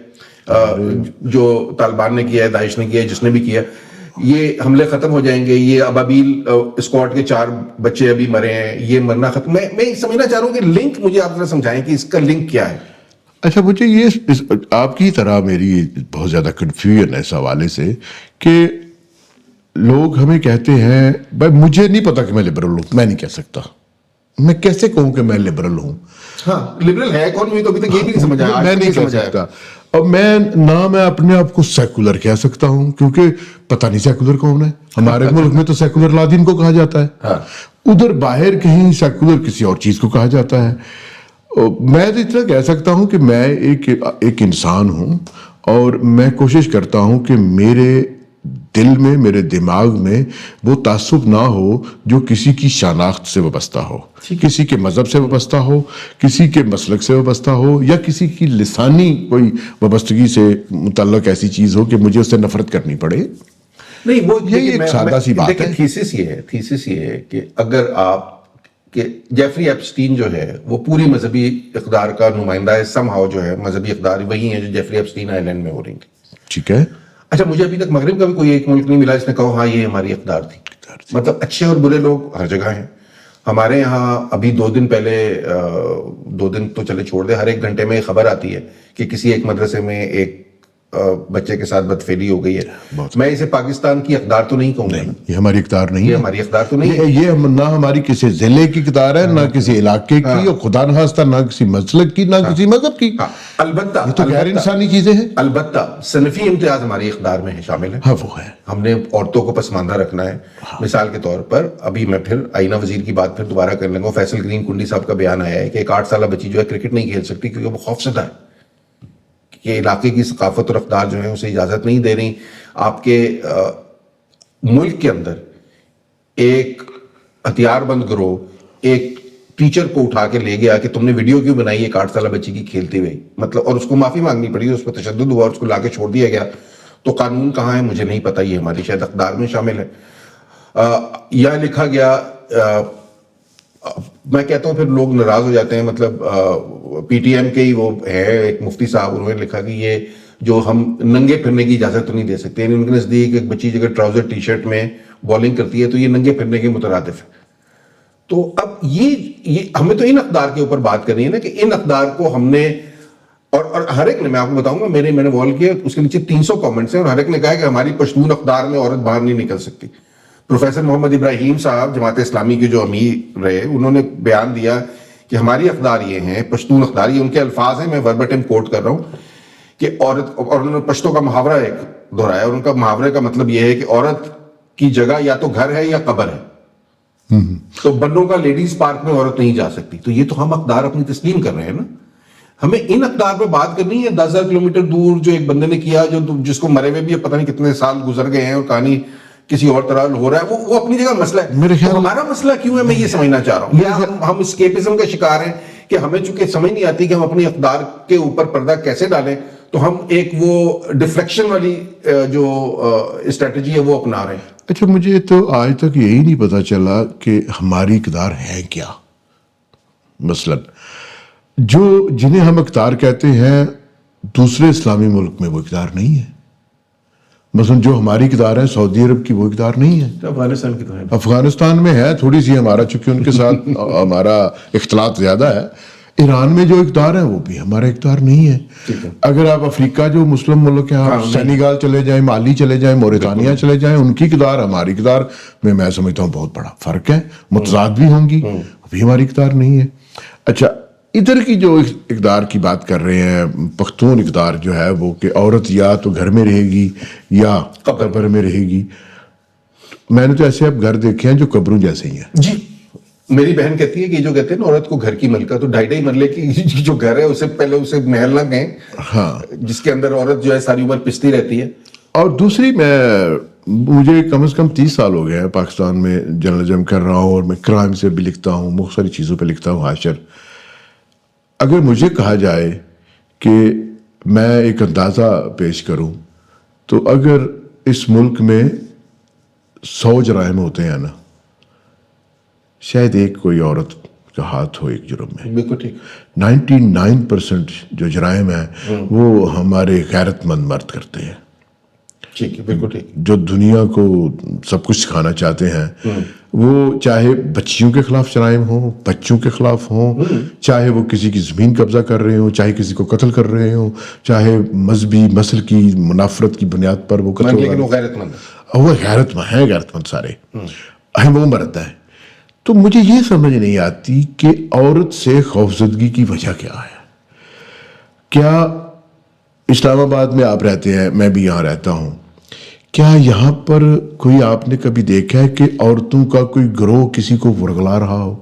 جو طالبان نے کیا ہے، داعش نے کیا ہے، جس نے بھی کیا ہے، یہ حملے ختم ہو جائیں گے؟ یہ ابابیل اسکواڈ کے 4 بچے ابھی مرے ہیں، یہ مرنا ختم. میں سمجھنا چاہ رہا ہوں کہ لنک مجھے آپ ذرا سمجھائیں کہ اس کا لنک کیا ہے. اچھا، مجھے یہ آپ کی طرح میری بہت زیادہ کنفیوژن ہے اس حوالے سے کہ لوگ ہمیں کہتے ہیں، بھائی مجھے نہیں پتا کہ میں لبرل ہوں، میں نہیں کہہ سکتا، میں کیسے کہوں کہ میں لبرل ہوں؟ ہاں، لبرل ہے کون؟ مجھے تو ابھی تک یہ بھی نہیں سمجھ آیا. میں نہیں کہہ سکتا. اور میں اپنے آپ کو سیکولر کہہ سکتا ہوں، کیونکہ پتہ نہیں سیکولر کون ہے. ہمارے ملک میں تو سیکولر لادین کو کہا جاتا ہے، ادھر باہر کہیں سیکولر کسی اور چیز کو کہا جاتا ہے. میں تو اتنا کہہ سکتا ہوں کہ میں ایک انسان ہوں، اور میں کوشش کرتا ہوں کہ میرے دل میں، میرے دماغ میں وہ تعصب نہ ہو جو کسی کی شناخت سے وابستہ ہو، کسی کے مذہب سے وابستہ ہو، کسی کے مسلک سے وابستہ ہو، یا کسی کی لسانی کوئی وابستگی سے متعلق ایسی چیز ہو کہ مجھے اس سے نفرت کرنی پڑے. نہیں، وہ یہ ایک سادہ سی بات ہے. تھیسس یہ ہے کہ اگر آپ کہ جیفری ایپسٹین جو ہے وہ پوری مذہبی اقدار کا نمائندہ ہے، سم ہاؤ جو ہے مذہبی اقدار وہی ہیں جو جیفری ایپسٹین آئی لینڈ میں ہو رہی ہیں. ٹھیک ہے. اچھا، مجھے ابھی تک مغرب کا بھی کوئی ایک ملک نہیں ملا جس نے کہا ہاں یہ ہماری اقدار تھی. مطلب اچھے اور برے لوگ ہر جگہ ہیں. ہمارے یہاں ابھی 2 دن پہلے، 2 دن تو چلے چھوڑ دیں، ہر 1 گھنٹے میں خبر آتی ہے کہ کسی ایک مدرسے میں ایک بچے کے ساتھ بدفعلی ہو گئی ہے. میں اسے پاکستان کی اقدار تو نہیں کہوں گا. یہ ہماری اقدار نہیں ہے، یہ ہماری اقدار تو نہیں ہے. یہ نہ ہماری کسی ضلع کی اقدار ہے، نہ کسی علاقے کی، اور خدا نخواستہ نہ کسی مسلک کی، نہ کسی مذہب کی. البتہ یہ تو غیر انسانی چیزیں ہیں. البتہ صنفی امتیاز ہماری اقدار میں شامل ہے. ہاں، وہ ہے. ہم نے عورتوں کو پسماندہ رکھنا ہے. مثال کے طور پر ابھی میں پھر آئینہ وزیر کی بات پھر دوبارہ کر لیں گا. فیصل گرین کنڈی صاحب کا بیان آیا ہے کہ ایک 8 سالہ بچی جو ہے کرکٹ نہیں کھیل سکتی کیونکہ وہ خوفزدہ ہے کہ علاقے کی ثقافت اور اقدار جو ہے اسے اجازت نہیں دے رہی. آپ کے ملک کے اندر ایک ہتھیار بند گروہ ایک ٹیچر کو اٹھا کے لے گیا کہ تم نے ویڈیو کیوں بنائی ایک 8 سالہ بچی کی کھیلتے ہوئے، مطلب، اور اس کو معافی مانگنی پڑی، اس پر تشدد ہوا اور اس کو لا کے چھوڑ دیا گیا. تو قانون کہاں ہے مجھے نہیں پتا، یہ ہماری شاید اقدار میں شامل ہے. یا لکھا گیا، میں کہتا ہوں پھر لوگ ناراض ہو جاتے ہیں، مطلب پی ٹی ایم کے ہی وہ ہے ایک مفتی صاحب، انہوں نے لکھا کہ یہ جو ہم ننگے پھرنے کی اجازت تو نہیں دے سکتے. یعنی ان کے نزدیک ایک بچی اگر ٹراؤزر ٹی شرٹ میں بالنگ کرتی ہے تو یہ ننگے پھرنے کے مترادف ہے. تو اب یہ ہمیں تو ان اقدار کے اوپر بات کرنی ہے نا کہ ان اقدار کو ہم نے، اور ہر ایک نے، میں آپ کو بتاؤں گا، میں نے وال کیا اس کے نیچے 300 کامنٹس ہیں اور ہر ایک نے کہا کہ ہماری پشتون اقدار میں عورت باہر نہیں نکل سکتی. پروفیسر محمد ابراہیم صاحب جماعت اسلامی کے جو امیر رہے، انہوں نے بیان دیا کہ ہماری اقدار یہ ہیں، پشتون اقدار، یہ ان کے الفاظ ہیں، میں وربٹم کوٹ کر رہا ہوں کہ عورت، اور انہوں نے پشتوں کا محاورہ ایک دہرایا، اور ان کا محاورے کا مطلب یہ ہے کہ عورت کی جگہ یا تو گھر ہے یا قبر ہے. تو بنوں کا لیڈیز پارک میں عورت نہیں جا سکتی. تو یہ تو ہم اقدار اپنی تسلیم کر رہے ہیں نا. ہمیں ان اقدار پہ بات کرنی ہے. 10,000 کلومیٹر دور جو ایک بندے نے کیا، جس کو مرے ہوئے بھی پتہ نہیں کتنے سال گزر گئے ہیں اور کہانی کسی اور طرح ہو رہا ہے، وہ اپنی جگہ مسئلہ ہے. میرے خیال ہمارا مسئلہ کیوں ہے، میں یہ سمجھنا چاہ رہا ہوں. یا ہم اسکیپزم کا شکار ہیں کہ ہمیں چونکہ سمجھ نہیں آتی کہ ہم اپنی اقدار کے اوپر پردہ کیسے ڈالیں، تو ہم ایک وہ ڈیفلیکشن والی جو اسٹریٹجی ہے وہ اپنا رہے ہیں. اچھا، مجھے تو آج تک یہی نہیں پتا چلا کہ ہماری اقدار ہے کیا. مثلا جنہیں ہم اقدار کہتے ہیں دوسرے اسلامی ملک میں وہ اقدار نہیں ہے. مثلا جو ہماری اقدار ہے سعودی عرب کی وہ اقدار نہیں ہے. افغانستان کی تو ہے، افغانستان میں ہے تھوڑی سی ہمارا، چونکہ ان کے ساتھ ہمارا اختلاط زیادہ ہے. ایران میں جو اقدار ہے وہ بھی ہمارا اقدار نہیں ہے. اگر آپ افریقہ جو مسلم ملک ہیں، آپ سینیگال چلے جائیں، مالی چلے جائیں، موریتانیہ چلے جائیں، ان کی اقدار ہماری اقدار میں سمجھتا ہوں بہت بڑا فرق ہے. متضاد بھی ہوں گی، ابھی ہماری اقدار نہیں ہے. اچھا، ادھر کی جو اقدار کی بات کر رہے ہیں، پختون اقدار جو ہے وہ کہ عورت یا تو گھر میں رہے گی یا قبر میں رہے گی. میں نے تو ایسے اب گھر دیکھے ہیں جو قبروں جیسے ہی ہیں. جی میری بہن کہتی ہے کہ جو کہتے ہیں نا عورت کو گھر کی ملکہ، تو 2.5 مرلے کی جو گھر ہے اسے پہلے اسے محل نہ کہیں، ہاں، جس کے اندر عورت جو ہے ساری عمر پستی رہتی ہے. اور دوسری مجھے کم از کم 30 سال ہو گئے ہیں پاکستان میں جرنلزم کر رہا ہوں، اور میں کرائم سے بھی لکھتا ہوں، بہت ساری چیزوں پہ لکھتا ہوں. حاشر اگر مجھے کہا جائے کہ میں ایک اندازہ پیش کروں تو اگر اس ملک میں 100 جرائم ہوتے ہیں نا، شاید ایک کوئی عورت کا ہاتھ ہو ایک جرم میں. بالکل ٹھیک. 99% جو جرائم ہیں وہ ہمارے غیرت مند مرد کرتے ہیں، ٹھیک ہے، بالکل ٹھیک. جو دنیا کو سب کچھ سکھانا چاہتے ہیں. وہ چاہے بچیوں کے خلاف جرائم ہوں، بچوں کے خلاف ہوں، چاہے وہ کسی کی زمین قبضہ کر رہے ہوں، چاہے کسی کو قتل کر رہے ہوں، چاہے مذہبی مسل کی منافرت کی بنیاد پر وہ قتل، لیکن وہ غیرت مند ہے. وہ غیرت مند ہیں، غیرت مند سارے اہم وہ مرد ہے. تو مجھے یہ سمجھ نہیں آتی کہ عورت سے خوفزدگی کی وجہ کیا ہے. کیا اسلام آباد میں آپ رہتے ہیں، میں بھی یہاں رہتا ہوں، کیا یہاں پر کوئی آپ نے کبھی دیکھا ہے کہ عورتوں کا کوئی گروہ کسی کو ورگلا رہا ہو،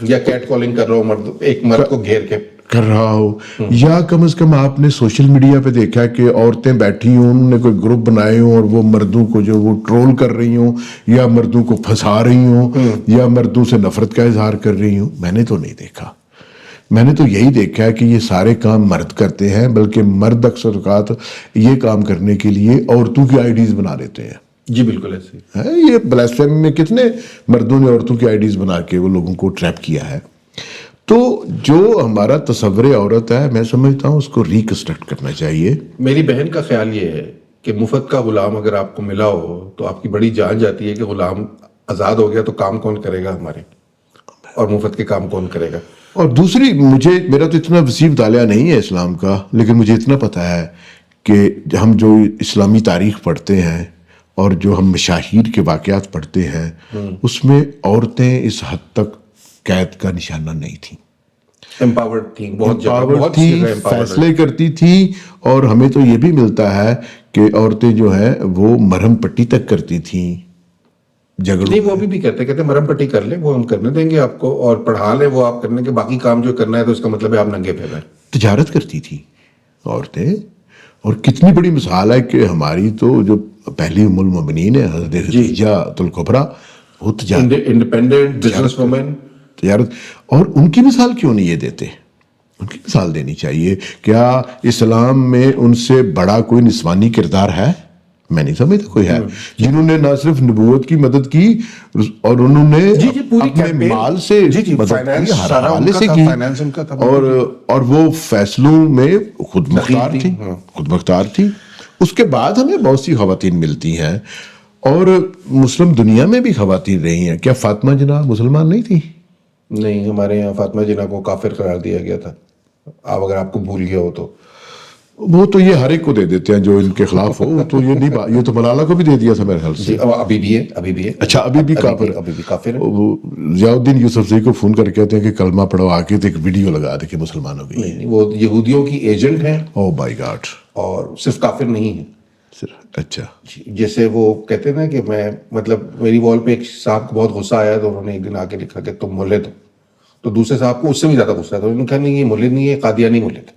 یا کیٹ کالنگ کر رہا ہو مرد، ایک مرد کو گھیر کے کر رہا ہو؟ یا کم از کم آپ نے سوشل میڈیا پہ دیکھا ہے کہ عورتیں بیٹھی ہوں، انہوں نے کوئی گروپ بنائے ہوں اور وہ مردوں کو جو وہ ٹرول کر رہی ہوں، یا مردوں کو پھنسا رہی ہوں، یا مردوں سے نفرت کا اظہار کر رہی ہوں؟ میں نے تو نہیں دیکھا. میں نے تو یہی دیکھا ہے کہ یہ سارے کام مرد کرتے ہیں، بلکہ مرد اکثر اوقات یہ کام کرنے کے لیے عورتوں کی آئی ڈیز بنا لیتے ہیں. جی بالکل ایسے ہے یہ بلاسفیمی میں کتنے مردوں نے عورتوں کی آئی ڈیز بنا کے وہ لوگوں کو ٹریپ کیا ہے. تو جو ہمارا تصور عورت ہے، میں سمجھتا ہوں اس کو ریکنسٹرکٹ کرنا چاہیے. میری بہن کا خیال یہ ہے کہ مفت کا غلام اگر آپ کو ملا ہو تو آپ کی بڑی جان جاتی ہے کہ غلام آزاد ہو گیا تو کام کون کرے گا ہمارے، اور مفت کے کام کون کرے گا. اور دوسری، میرا تو اتنا وسیع مطالعہ نہیں ہے اسلام کا، لیکن مجھے اتنا پتہ ہے کہ ہم جو اسلامی تاریخ پڑھتے ہیں اور جو ہم مشاہیر کے واقعات پڑھتے ہیں، اس میں عورتیں اس حد تک قید کا نشانہ نہیں تھیں. امپاورڈ تھیں، بہت امپاورڈ تھیں، فیصلے کرتی تھیں. اور ہمیں تو یہ بھی ملتا ہے کہ عورتیں جو ہیں وہ مرہم پٹی تک کرتی تھیں جھگڑوں. نہیں، وہ بھی کہتے مرم پٹی کر لیں، وہ ہم کرنے دیں گے آپ کو، اور پڑھا لیں وہ آپ کرنے کے، باقی کام جو کرنا ہے تو اس کا مطلب ہے آپ ننگے پھیلیں. تجارت کرتی تھی عورتیں. اور کتنی بڑی مثال ہے کہ ہماری تو جو پہلی ام المؤمنین ہے حضرت خدیجہ الکبریٰ، وہ انڈیپینڈنٹ بزنس وومن، تجارت. اور ان کی مثال کیوں نہیں یہ دیتے؟ ان کی مثال دینی چاہیے. کیا اسلام میں ان سے بڑا کوئی نسوانی کردار ہے؟ میں نہیں سمجھتا کوئی ہے، جنہوں نے نہ صرف نبوت کی مدد کی اور انہوں نے اپنے مال سے مدد کی، ہر حوالے سے کی، اور وہ فیصلوں میں خود مختار تھی. اس کے بعد ہمیں بہت سی خواتین ملتی ہیں، اور مسلم دنیا میں بھی خواتین رہی ہیں. کیا فاطمہ جناح مسلمان نہیں تھی؟ نہیں، ہمارے یہاں فاطمہ جناح کو کافر قرار دیا گیا تھا، آپ اگر آپ کو بھول گیا ہو تو. وہ تو یہ ہر ایک کو دے دیتے ہیں جو ان کے خلاف ہو. تو یہ نہیں، یہ تو ملالہ کو بھی دے دیا تھا میرے خیال سے. ابھی بھی ہے. اچھا، ابھی بھی کافر ہے. ضیاء الدین یوسفزئی کو فون کر کے کہتے ہیں کہ کلمہ پڑھو آ کے، تو ایک ویڈیو لگا دے کہ مسلمان ہو گئی. نہیں، وہ یہودیوں کی ایجنٹ ہیں. او بائی گاڈ. اور صرف کافر نہیں ہے. اچھا، جیسے وہ کہتے ہیں نا کہ میں، مطلب میری وال پہ ایک صاحب کو بہت غصہ آیا تو انہوں نے ایک دن آ کے لکھا کہ تم مولد ہو، تو دوسرے صاحب کو اس سے بھی زیادہ غصہ آیا، تو انہوں نے کہا نہیں، یہ مولد نہیں ہے، قادیانی مولد ہے.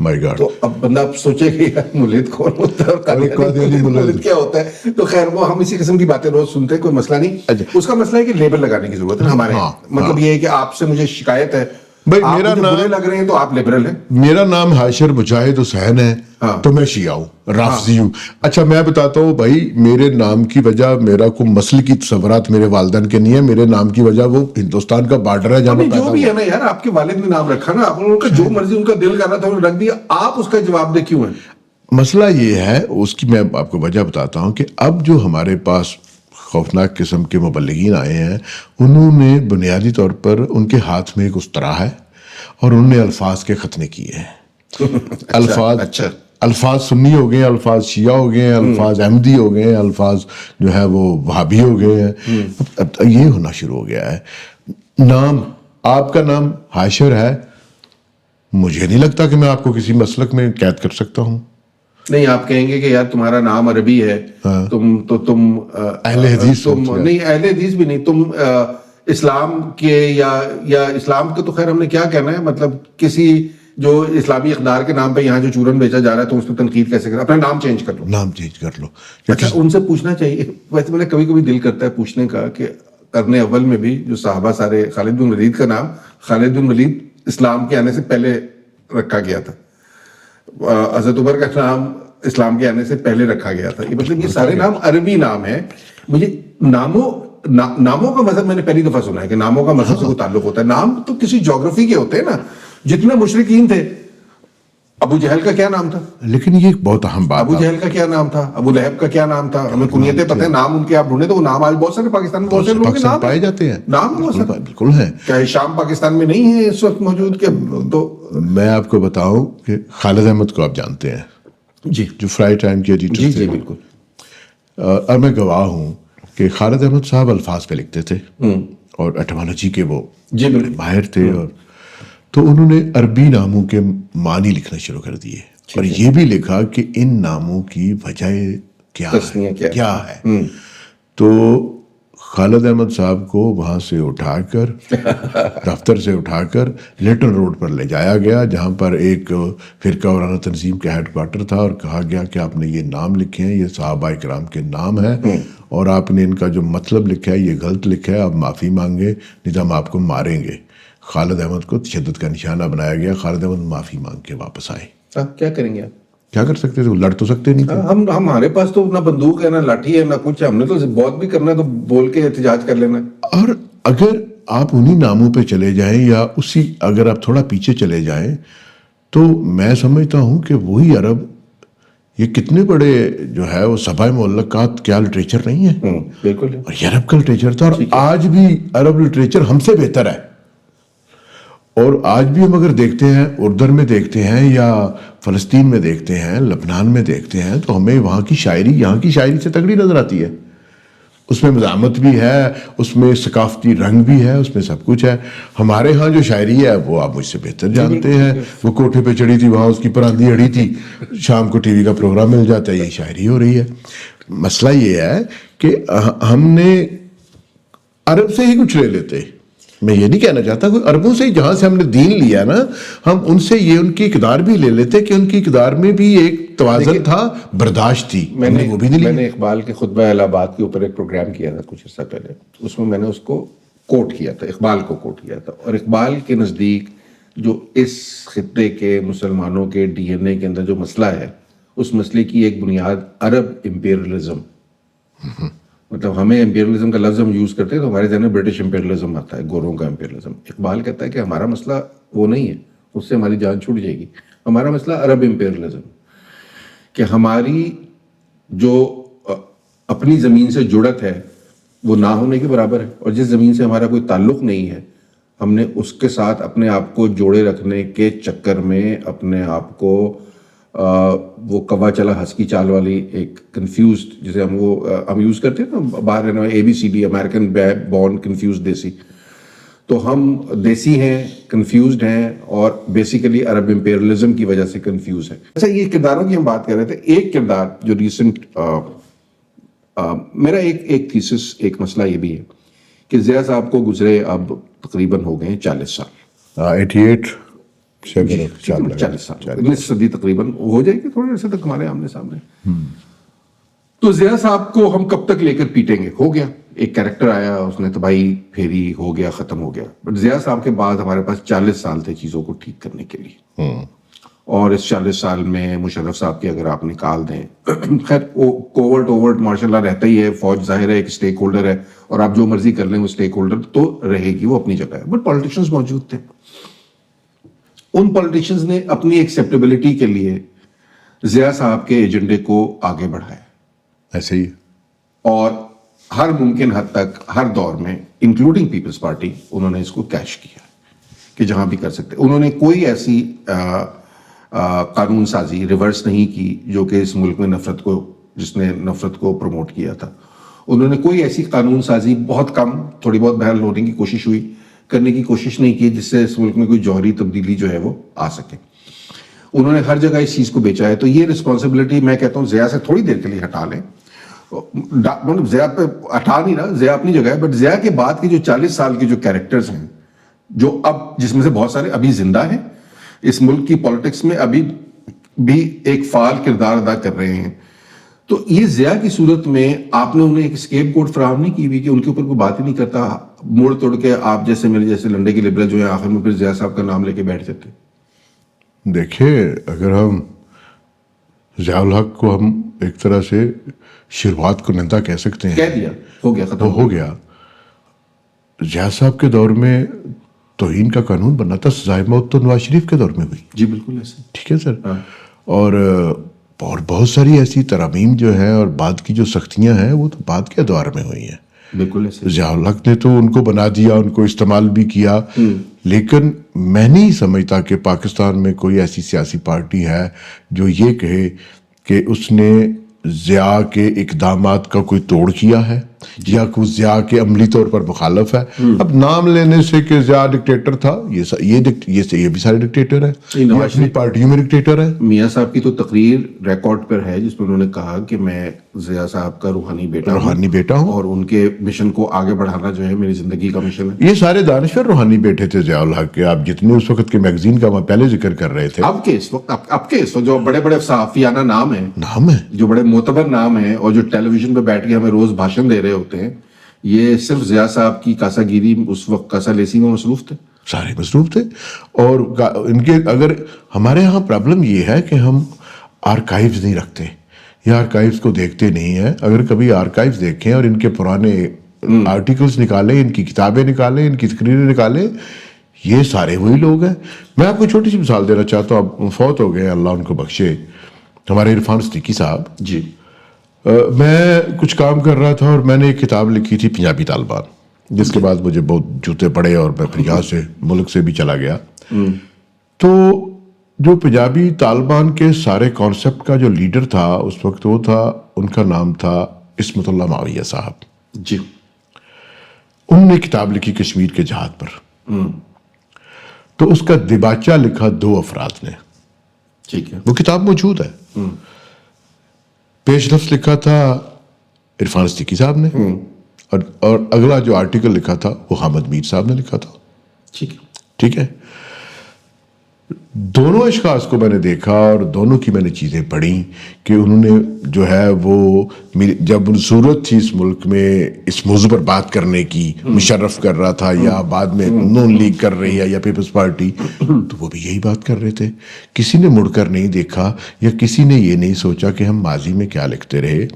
مائی گاڈ. تو اب بندہ سوچے کہ یار مولد کون ہوتا ہے اور قادیانی مولد کیا ہوتا ہے. تو خیر، وہ ہم اسی قسم کی باتیں روز سنتے ہیں، کوئی مسئلہ نہیں. اس کا مسئلہ ہے کہ لیبل لگانے کی ضرورت ہے ہمارے. مطلب یہ ہے کہ آپ سے مجھے شکایت ہے، بھائی میرا نام برے لگ رہے ہیں تو آپ لبرل ہیں. میرا نام حاشر مجاہد حسین ہے تو میں شیعہ ہوں، رافضی ہوں. اچھا، میں بتاتا ہوں بھائی، میرے نام کی وجہ میرا کوئی مسل کی تصورات میرے والدین کے نہیں ہے. میرے نام کی وجہ وہ ہندوستان کا بارڈر ہے جہاں جو بھی ہے نا یار، آپ کے والد نے نام رکھا نا، آپ ان کا جو مرضی ان کا دل کر رہا تھا انہوں نے رکھ دیا، آپ اس کا جواب دے کیوں ہیں؟ مسئلہ یہ ہے، اس کی میں آپ کو وجہ بتاتا ہوں کہ اب جو ہمارے پاس خوفناک قسم کے مبلغین آئے ہیں، انہوں نے بنیادی طور پر ان کے ہاتھ میں ایک استرا ہے اور انہوں نے الفاظ کے ختنے کیے ہیں. الفاظ سنی ہو گئے ہیں، الفاظ شیعہ ہو گئے ہیں، الفاظ احمدی ہو گئے ہیں، الفاظ جو ہے وہ وہابی ہو گئے ہیں. اب یہ ہونا شروع ہو گیا ہے. نام، آپ کا نام حاشر ہے، مجھے نہیں لگتا کہ میں آپ کو کسی مسلک میں قید کر سکتا ہوں. نہیں، آپ کہیں گے کہ یار تمہارا نام عربی ہے، تم اہل حدیث نہیں، اہل حدیث بھی نہیں، تم اسلام کے یا اسلام کے تو خیر ہم نے کیا کہنا ہے, مطلب کسی جو اسلامی اقدار کے نام پہ یہاں جو چورن بیچا جا رہا ہے تو اس پہ تنقید کیسے کریں؟ اپنا نام چینج کر لو, نام چینج کر لو. اچھا ان سے پوچھنا چاہیے. ویسے میں کبھی کبھی دل کرتا ہے پوچھنے کا کہ قرن اول میں بھی جو صحابہ سارے, خالد بن ولید کا نام خالد بن ولید اسلام کے آنے سے پہلے رکھا گیا تھا, حضرت عمر کا نام اسلام کے آنے سے پہلے رکھا گیا تھا. یہ مطلب یہ سارے نام عربی نام ہیں. مجھے ناموں کا مذہب میں نے پہلی دفعہ سنا ہے کہ ناموں کا مذہب سے کوئی تعلق ہوتا ہے. نام تو کسی جغرافی کے ہوتے ہیں نا. جتنے مشرکین تھے, ابو جہل کا کیا نام تھا؟ لیکن یہ ایک بہت اہم بات, ابو جہل کا کیا نام تھا؟ ابو لہب کا کیا نام تھا؟ ہمیں کنیتیں پتہ ہیں, نام ان کے آپ ڈھونڈے تو وہ نام آج بہت سارے پاکستان میں بہت سے لوگوں کے نام پائے جاتے ہیں, نام بہت سارے بالکل ہیں. کیا شام پاکستان میں نہیں ہے اس وقت موجود؟ کہ تو میں آپ کو بتاؤں کہ خالد احمد کو آپ جانتے ہیں جی, جو فرائی ٹائم کے ایڈیٹر جی تھے. جی بالکل. اور میں گواہ ہوں کہ خالد احمد صاحب الفاظ پہ لکھتے تھے اور ایٹمالوجی کے وہ جی بالکل ماہر تھے. اور تو انہوں نے عربی ناموں کے معنی لکھنا شروع کر دیے اور یہ بھی لکھا کہ ان ناموں کی وجہ کیا ہے. تو خالد احمد صاحب کو وہاں سے اٹھا کر دفتر سے اٹھا کر لیٹن روڈ پر لے جایا گیا, جہاں پر ایک فرقہ وارانہ تنظیم کا ہیڈ کوارٹر تھا, اور کہا گیا کہ آپ نے یہ نام لکھے ہیں, یہ صحابہ کرام کے نام ہیں, اور آپ نے ان کا جو مطلب لکھا ہے یہ غلط لکھا ہے, آپ معافی مانگے نہیں تو ہم آپ کو ماریں گے. خالد احمد کو تشدد کا نشانہ بنایا گیا. خالد احمد معافی مانگ کے واپس آئے. کیا کریں گے آپ؟ کیا کر سکتے تھے, لڑ تو سکتے نہیں تھے. ہمارے پاس تو نہ بندوق ہے, نہ لاٹھی ہے, نہ کچھ ہے. ہم نے تو بہت بھی کرنا ہے تو بول کے احتجاج کر لینا. اور اگر آپ انہی ناموں پہ چلے جائیں یا اسی اگر آپ تھوڑا پیچھے چلے جائیں تو میں سمجھتا ہوں کہ وہی عرب یہ کتنے بڑے جو ہے وہ سبھائے معلقات کیا لٹریچر نہیں ہے. بالکل. اور یہ عرب کا لٹریچر تھا, اور آج بھی عرب لٹریچر ہم سے بہتر ہے. اور آج بھی ہم اگر دیکھتے ہیں اردن میں دیکھتے ہیں یا فلسطین میں دیکھتے ہیں, لبنان میں دیکھتے ہیں, تو ہمیں وہاں کی شاعری یہاں کی شاعری سے تگڑی نظر آتی ہے. اس میں مزاحمت بھی ہے, اس میں ثقافتی رنگ بھی ہے, اس میں سب کچھ ہے. ہمارے ہاں جو شاعری ہے وہ آپ مجھ سے بہتر جانتے ہیں. وہ کوٹھے پہ چڑھی تھی, وہاں اس کی پراندھی اڑی تھی, شام کو ٹی وی کا پروگرام مل جاتا ہے, یہی شاعری ہو رہی ہے. مسئلہ یہ ہے کہ ہم نے عرب سے ہی کچھ لے لیتے. میں یہ نہیں کہنا چاہتا کوئی عربوں سے جہاں سے ہم نے دین لیا نا, ہم ان سے یہ ان کی اقدار بھی لے لیتے کہ ان کی اقدار میں بھی ایک توازن تھا, برداشت تھی. میں نے اقبال کے خطبہ الہ آباد کے اوپر ایک پروگرام کیا تھا کچھ عرصہ پہلے. اس میں نے اس کو کوٹ کیا تھا, اقبال کو کوٹ کیا تھا. اور اقبال کے نزدیک جو اس خطے کے مسلمانوں کے ڈی این اے کے اندر جو مسئلہ ہے, اس مسئلے کی ایک بنیاد عرب امپیریلزم. مطلب ہمیں امپیریلزم کا لفظ ہم یوز کرتے ہیں تو ہمارے ذہن میں برٹش امپیریلزم آتا ہے, گوروں کا امپیریلزم. اقبال کہتا ہے کہ ہمارا مسئلہ وہ نہیں ہے, اس سے ہماری جان چھوٹ جائے گی. ہمارا مسئلہ عرب امپیریلزم, کہ ہماری جو اپنی زمین سے جڑت ہے وہ نہ ہونے کے برابر ہے, اور جس زمین سے ہمارا کوئی تعلق نہیں ہے ہم نے اس کے ساتھ اپنے آپ کو جوڑے رکھنے کے چکر میں اپنے آپ کو وہ کوا چلا ہنس کی چال والی ایک کنفیوزڈ, جسے ہم یوز کرتے ہیں نا باہر رہنے والے ABCD, امریکن بورن کنفیوزڈ دیسی. تو ہم دیسی ہیں, کنفیوزڈ ہیں, اور بیسیکلی عرب امپیریلزم کی وجہ سے کنفیوز ہیں. اچھا, یہ کرداروں کی ہم بات کر رہے تھے. ایک کردار جو ریسنٹ میرا ایک تھیسس, ایک مسئلہ یہ بھی ہے کہ ضیاء صاحب کو گزرے اب تقریباً ہو گئے 40 سال. 40 سال, 19 صدی تقریباً ہو جائے گی تھوڑے عرصے تک ہمارے آمنے سامنے. تو ضیاء صاحب کو ہم کب تک لے کر پیٹیں گے؟ ہو گیا, ایک کریکٹر آیا, اس نے تباہی پھیری, ہو گیا, ختم ہو گیا. بٹ ضیاء صاحب کے بعد ہمارے پاس 40 سال تھے چیزوں کو ٹھیک کرنے کے لیے. اور اس 40 سال میں مشرف صاحب کی اگر آپ نکال دیں, خیر کوورٹ ماشاء اللہ رہتا ہی ہے, فوج ظاہر ہے ایک اسٹیک ہولڈر ہے, اور آپ جو مرضی کر لیں وہ اسٹیک ہولڈر تو رہے گی, وہ اپنی جگہ ہے. بٹ پولیٹیشنز موجود تھے. ان پولیٹیشنز نے اپنی ایکسیپٹیبلٹی کے لیے ضیاء صاحب کے ایجنڈے کو آگے بڑھایا. ایسے ہی. اور ہر ممکن حد تک ہر دور میں انکلوڈنگ پیپلز پارٹی انہوں نے اس کو کیش کیا کہ جہاں بھی کر سکتے. انہوں نے کوئی ایسی قانون سازی ریورس نہیں کی جو کہ اس ملک میں جس نے نفرت کو پروموٹ کیا تھا. انہوں نے کوئی ایسی قانون سازی, بہت کم, تھوڑی بہت بہرحال ہونے کی کوشش ہوئی, کرنے کی کوشش نہیں کی جس سے اس ملک میں کوئی جوہری تبدیلی جو ہے وہ آ سکے. انہوں نے ہر جگہ اس چیز کو بیچا ہے. تو یہ رسپانسبلٹی میں کہتا ہوں ضیاء سے تھوڑی دیر کے لیے ہٹا لیں مطلب ضیاء پہ اٹھا نہیں رہا، ضیاء اپنی جگہ ہے، بٹ ضیاء کے بعد کے جو 40 سال کے جو کیریکٹرز ہیں، جو اب جس میں سے بہت سارے ابھی زندہ ہیں، اس ملک کی پالیٹکس میں ابھی بھی ایک فعال کردار ادا کر رہے ہیں، تو یہ ضیاء کی صورت میں آپ نے انہیں ایک اسکیپ گوٹ فراہم نہیں کی ہوئی کہ ان کے اوپر کوئی بات ہی نہیں کرتا، موڑ توڑ کے آپ جیسے میرے جیسے لنڈے کے لبرل جو ہیں آخر میں پھر ضیاء صاحب کا نام لے کے بیٹھ جاتے؟ دیکھیں، اگر ہم ضیاء الحق کو ہم ایک طرح سے شروعات کو نندا کہہ سکتے ہیں، کہہ دیا، ہو گیا، ختم وہ ہو گیا. ضیاء صاحب کے دور میں توہین کا قانون بنا تھا، سزائے موت تو نواز شریف کے دور میں ہوئی. جی بالکل ایسے. ٹھیک ہے سر. اور بہت ساری ایسی ترامیم جو ہے اور بعد کی جو سختیاں ہیں وہ تو بعد کے دور میں ہوئی ہیں. بالکل ایسے. ضیاء الحق نے تو ان کو بنا دیا، ان کو استعمال بھی کیا، لیکن میں نہیں سمجھتا کہ پاکستان میں کوئی ایسی سیاسی پارٹی ہے جو یہ کہے کہ اس نے ضیاء کے اقدامات کا کوئی توڑ کیا ہے یا کوئی ضیاء کے عملی طور پر مخالف ہے. اب نام لینے سے کہ ضیاء ڈکٹیٹر تھا، یہ بھی سارے ڈکٹیٹر ہیں، یہ اپنی پارٹیوں میں ڈکٹیٹر ہیں. میاں صاحب کی تو تقریر ریکارڈ پر ہے جس میں انہوں نے کہا کہ میں ضیاء صاحب کا روحانی بیٹا ہوں اور ان کے مشن کو آگے بڑھانا جو ہے میری زندگی کا مشن ہے. یہ سارے دانشور روحانی بیٹے تھے ضیاء الحق کے. آپ جتنے اس وقت کے میگزین کا پہلے ذکر کر رہے تھے، اب کے اس وقت جو بڑے بڑے صحافیانہ نام ہیں، جو بڑے معتبر نام ہیں اور جو ٹیلی ویژن پہ بیٹھ کے ہمیں روز بھاشن دے رہے ہوتے ہیں، یہ صرف ضیاء صاحب کی کاسا گیری، اس وقت کاسا لیسی میں مصروف تھے، سارے مصروف تھے. اور ان کے اگر ہمارے ہاں پرابلم یہ ہے کہ ہم آرکائیوز نہیں رکھتے یا آرکائیوز کو دیکھتے نہیں ہیں. اگر کبھی آرکائیوز دیکھیں اور ان کے پرانے آرٹیکلز نکالیں، ان کی کتابیں نکالیں، ان کی تقریریں نکالیں، یہ سارے وہی لوگ ہیں. میں آپ کو چھوٹی سی مثال دینا چاہتا ہوں. اب فوت ہو گئے، اللہ ان کو بخشے، ہمارے عرفان صدیقی صاحب. جی. میں کچھ کام کر رہا تھا اور میں نے ایک کتاب لکھی تھی پنجابی طالبان، جس کے بعد مجھے بہت جوتے پڑے اور میں پھر یہاں سے ملک سے بھی چلا گیا. تو جو پنجابی طالبان کے سارے کانسیپٹ کا جو لیڈر تھا اس وقت، وہ تھا، ان کا نام تھا عصمت اللہ معاویہ صاحب. جی. انہوں نے کتاب لکھی کشمیر کے جہاد پر. تو اس کا دباچہ لکھا 2 افراد نے. ٹھیک ہے. وہ کتاب موجود ہے. پیش لفظ لکھا تھا عرفان صدیقی صاحب نے، اور اگلا جو آرٹیکل لکھا تھا وہ حامد میر صاحب نے لکھا تھا. ٹھیک ہے. دونوں اشخاص کو میں نے دیکھا اور دونوں کی میں نے چیزیں پڑھی کہ انہوں نے جو ہے وہ جب ضرورت تھی اس ملک میں اس موضوع پر بات کرنے کی، مشرف کر رہا تھا یا بعد میں نون لیگ کر رہی ہے یا پیپلز پارٹی، تو وہ بھی یہی بات کر رہے تھے. کسی نے مڑ کر نہیں دیکھا یا کسی نے یہ نہیں سوچا کہ ہم ماضی میں کیا لکھتے رہے.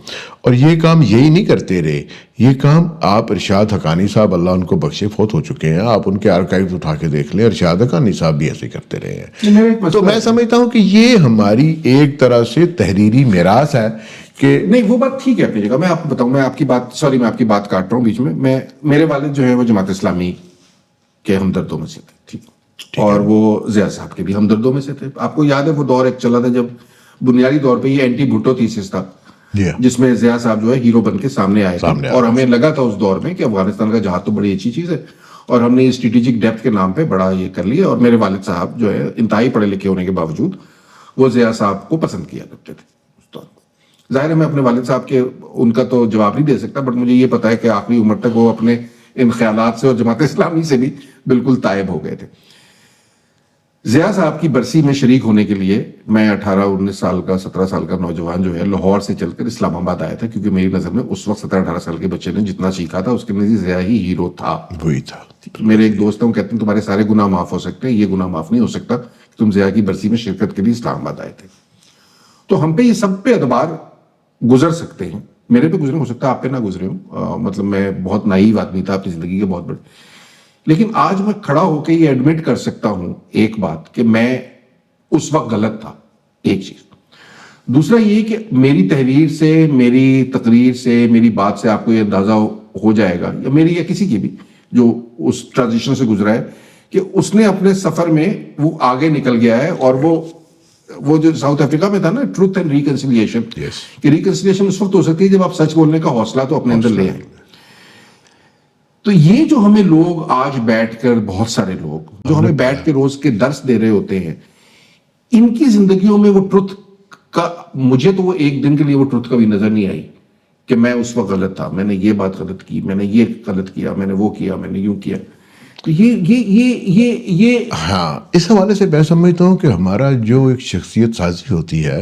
اور یہ کام یہی نہیں کرتے رہے، یہ کام آپ ارشاد حقانی صاحب اللہ ان کو بخشے فوت ہو چکے ہیں، آپ ان کے آرکائیوز اٹھا کے دیکھ لیں، ارشاد حقانی صاحب بھی ایسے کرتے رہے ہیں. تو میں سمجھتا ہوں کہ یہ ہماری ایک طرح سے تحریری میراث ہے کہ نہیں، وہ بات ٹھیک ہے اپنی جگہ. میں آپ کو بتاؤں، میں آپ کی بات کاٹ رہا ہوں بیچ میں. میرے والد جو ہے وہ جماعت اسلامی کے ہمدردوں میں سے تھے. ٹھیک. اور وہ ضیاء صاحب کے بھی ہمدردوں میں سے تھے. آپ کو یاد ہے وہ دور ایک چلا تھا جب بنیادی طور پہ یہ اینٹی بھٹو تھیسس تھا، جس میں ضیاء صاحب جو ہے ہیرو بن کے سامنے آئے تھے. اور ہمیں لگا تھا اس دور میں کہ افغانستان کا جہاد تو بڑی اچھی چیز ہے، اور ہم نے اسٹریٹجک ڈیپتھ کے نام پہ بڑا یہ کر لیا. اور میرے والد صاحب جو ہے انتہائی پڑھے لکھے ہونے کے باوجود وہ ضیاء صاحب کو پسند کیا کرتے تھے. ظاہر ہے میں اپنے والد صاحب کے ان کا تو جواب نہیں دے سکتا، بٹ مجھے یہ پتا ہے کہ آخری عمر تک وہ اپنے ان خیالات سے اور جماعت اسلامی سے بھی بالکل تائب ہو گئے تھے. ضیاء صاحب کی برسی میں شریک ہونے کے لیے میں 18-19 سال کا 17 سال کا نوجوان جو ہے لاہور سے چل کر اسلام آباد آیا تھا، کیونکہ میری نظر میں اس وقت 17-18 سال کے بچے نے جتنا سیکھا تھا اس کے نزدیک ضیاء ہی ہیرو تھا. وہی تھا. میرے ایک دوست ہیں، وہ کہتے ہیں تمہارے سارے گناہ معاف ہو سکتے ہیں، یہ گناہ معاف نہیں ہو سکتا کہ تم ضیاء کی برسی میں شرکت کے لیے اسلام آباد آئے تھے. تو ہم پہ یہ سب پہ ادبار گزر سکتے ہیں. میرے پہ گزرے، ہو سکتا ہے آپ پہ نہ گزرے ہوں. مطلب میں بہت نائیو آدمی تھا اپنی زندگی کے بہت بڑے. لیکن آج میں کھڑا ہو کے یہ ایڈمٹ کر سکتا ہوں ایک بات کہ میں اس وقت غلط تھا. ایک چیز. دوسرا یہ کہ میری تحریر سے، میری تقریر سے، میری بات سے آپ کو یہ اندازہ ہو جائے گا، یا میری یا کسی کی بھی جو اس ٹرانزیشن سے گزرا ہے، کہ اس نے اپنے سفر میں وہ آگے نکل گیا ہے. اور وہ جو ساؤتھ افریقہ میں تھا نا، ٹروتھ اینڈ ریکنسیلیشن، کہ ریکنسیلیشن اس وقت ہو سکتی ہے جب آپ سچ بولنے کا حوصلہ تو اپنے اندر لے آئیں. تو یہ جو ہمیں لوگ آج بیٹھ کر، بہت سارے لوگ جو ہمیں بیٹھ کے روز کے درس دے رہے ہوتے ہیں، ان کی زندگیوں میں وہ ٹروتھ کا، مجھے تو وہ ایک دن کے لیے وہ ٹروتھ کبھی نظر نہیں آئی کہ میں اس وقت غلط تھا, میں نے یہ بات غلط کی, میں نے یہ غلط کیا, میں نے وہ کیا, میں نے یوں کیا. تو یہ ہاں, اس حوالے سے میں سمجھتا ہوں کہ ہمارا جو ایک شخصیت سازی ہوتی ہے,